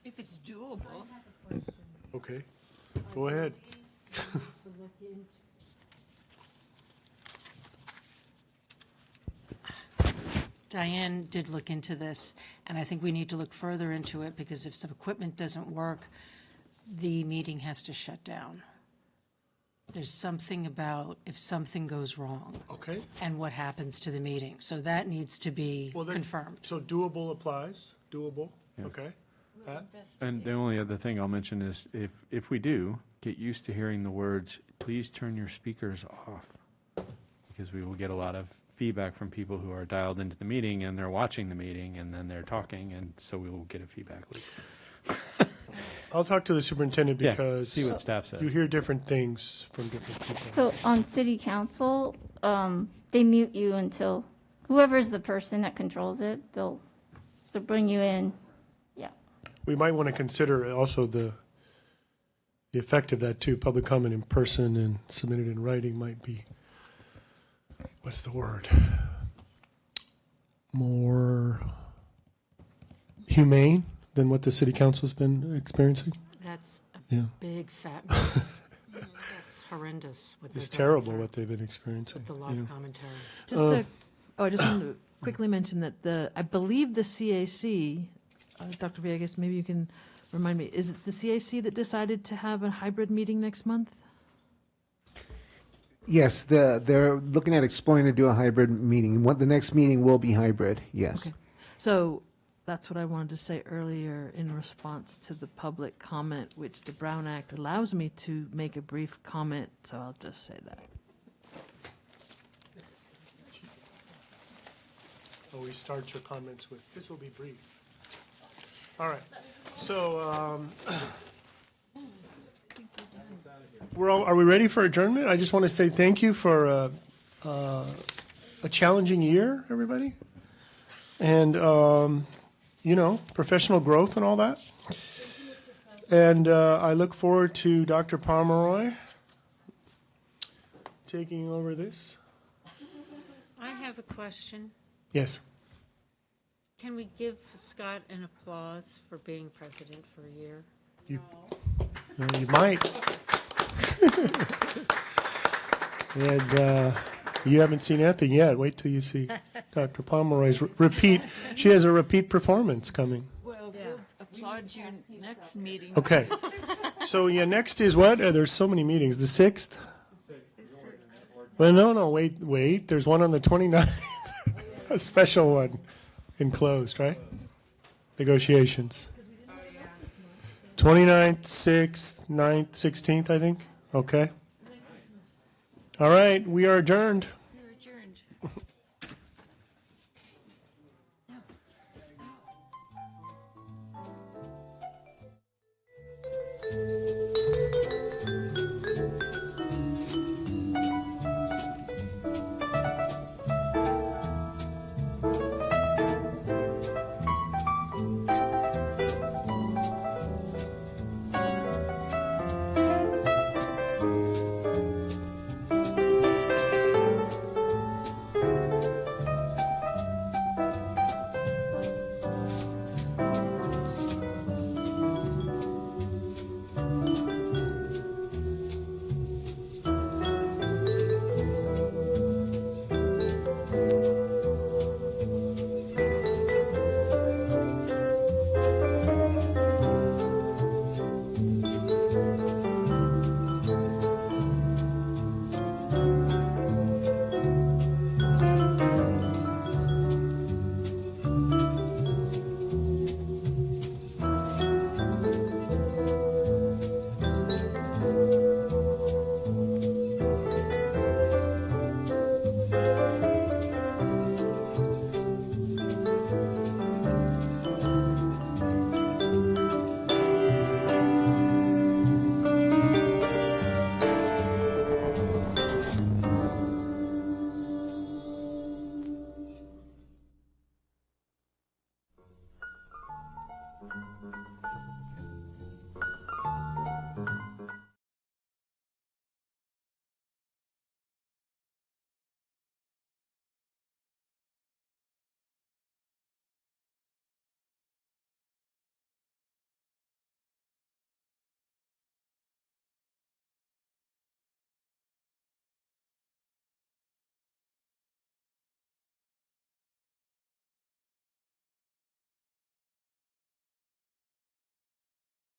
If it's doable. okay, go ahead. Diane did look into this, and I think we need to look further into it, because if some equipment doesn't work, the meeting has to shut down. There's something about if something goes wrong. Okay. And what happens to the meeting. So that needs to be Well, then- confirmed. So doable applies, doable, Yeah. okay. Pat? And the only other thing I'll mention is if we do, get used to hearing the words, please turn your speakers off. Because we will get a lot of feedback from people who are dialed into the meeting and they're watching the meeting and then they're talking, and so we will get a feedback loop. I'll talk to the superintendent Yeah, because. see what staff says. You hear different things from different people. So on city council, they mute you until whoever's the person that controls it, they'll bring you in. Yeah. We might want to consider also the effect of that too. Public comment in person and submitted in writing might be, what's the word? More humane than what the city council's been experiencing. That's a Yeah. big fat mess. That's horrendous. What It's they're going terrible through what they've been experiencing. with the live Yeah. commentary. I just wanted to quickly mention that I believe the CAC, Dr. Villegas, maybe you can remind me, is it the CAC that decided to have a hybrid meeting next month? Yes, they're looking at exploring to do a hybrid meeting. The next meeting will be hybrid, yes. Okay. So that's what I wanted to say earlier in response to the public comment, which the Brown Act allows me to make a brief comment, so I'll just say that. Always start your comments with, this will be brief. All right, so are we ready for adjournment? I just want to say thank you for a challenging year, everybody. And, professional growth and all that. And I look forward to Dr. Pomeroy taking over this. I have a question. Yes. Can we give Scott an applause for being president for a year? You might. And you haven't seen Anthony yet. Wait till you see Dr. Pomeroy's repeat. She has a repeat performance coming. Well, we'll applaud you next meeting. Okay. So, next is what? There's so many meetings. The 6th? Well, no, wait. There's one on the 29th. A special one. Enclosed, right? Negotiations. 29th, 6th, 9th, 16th, I think. Okay. All right, we are adjourned.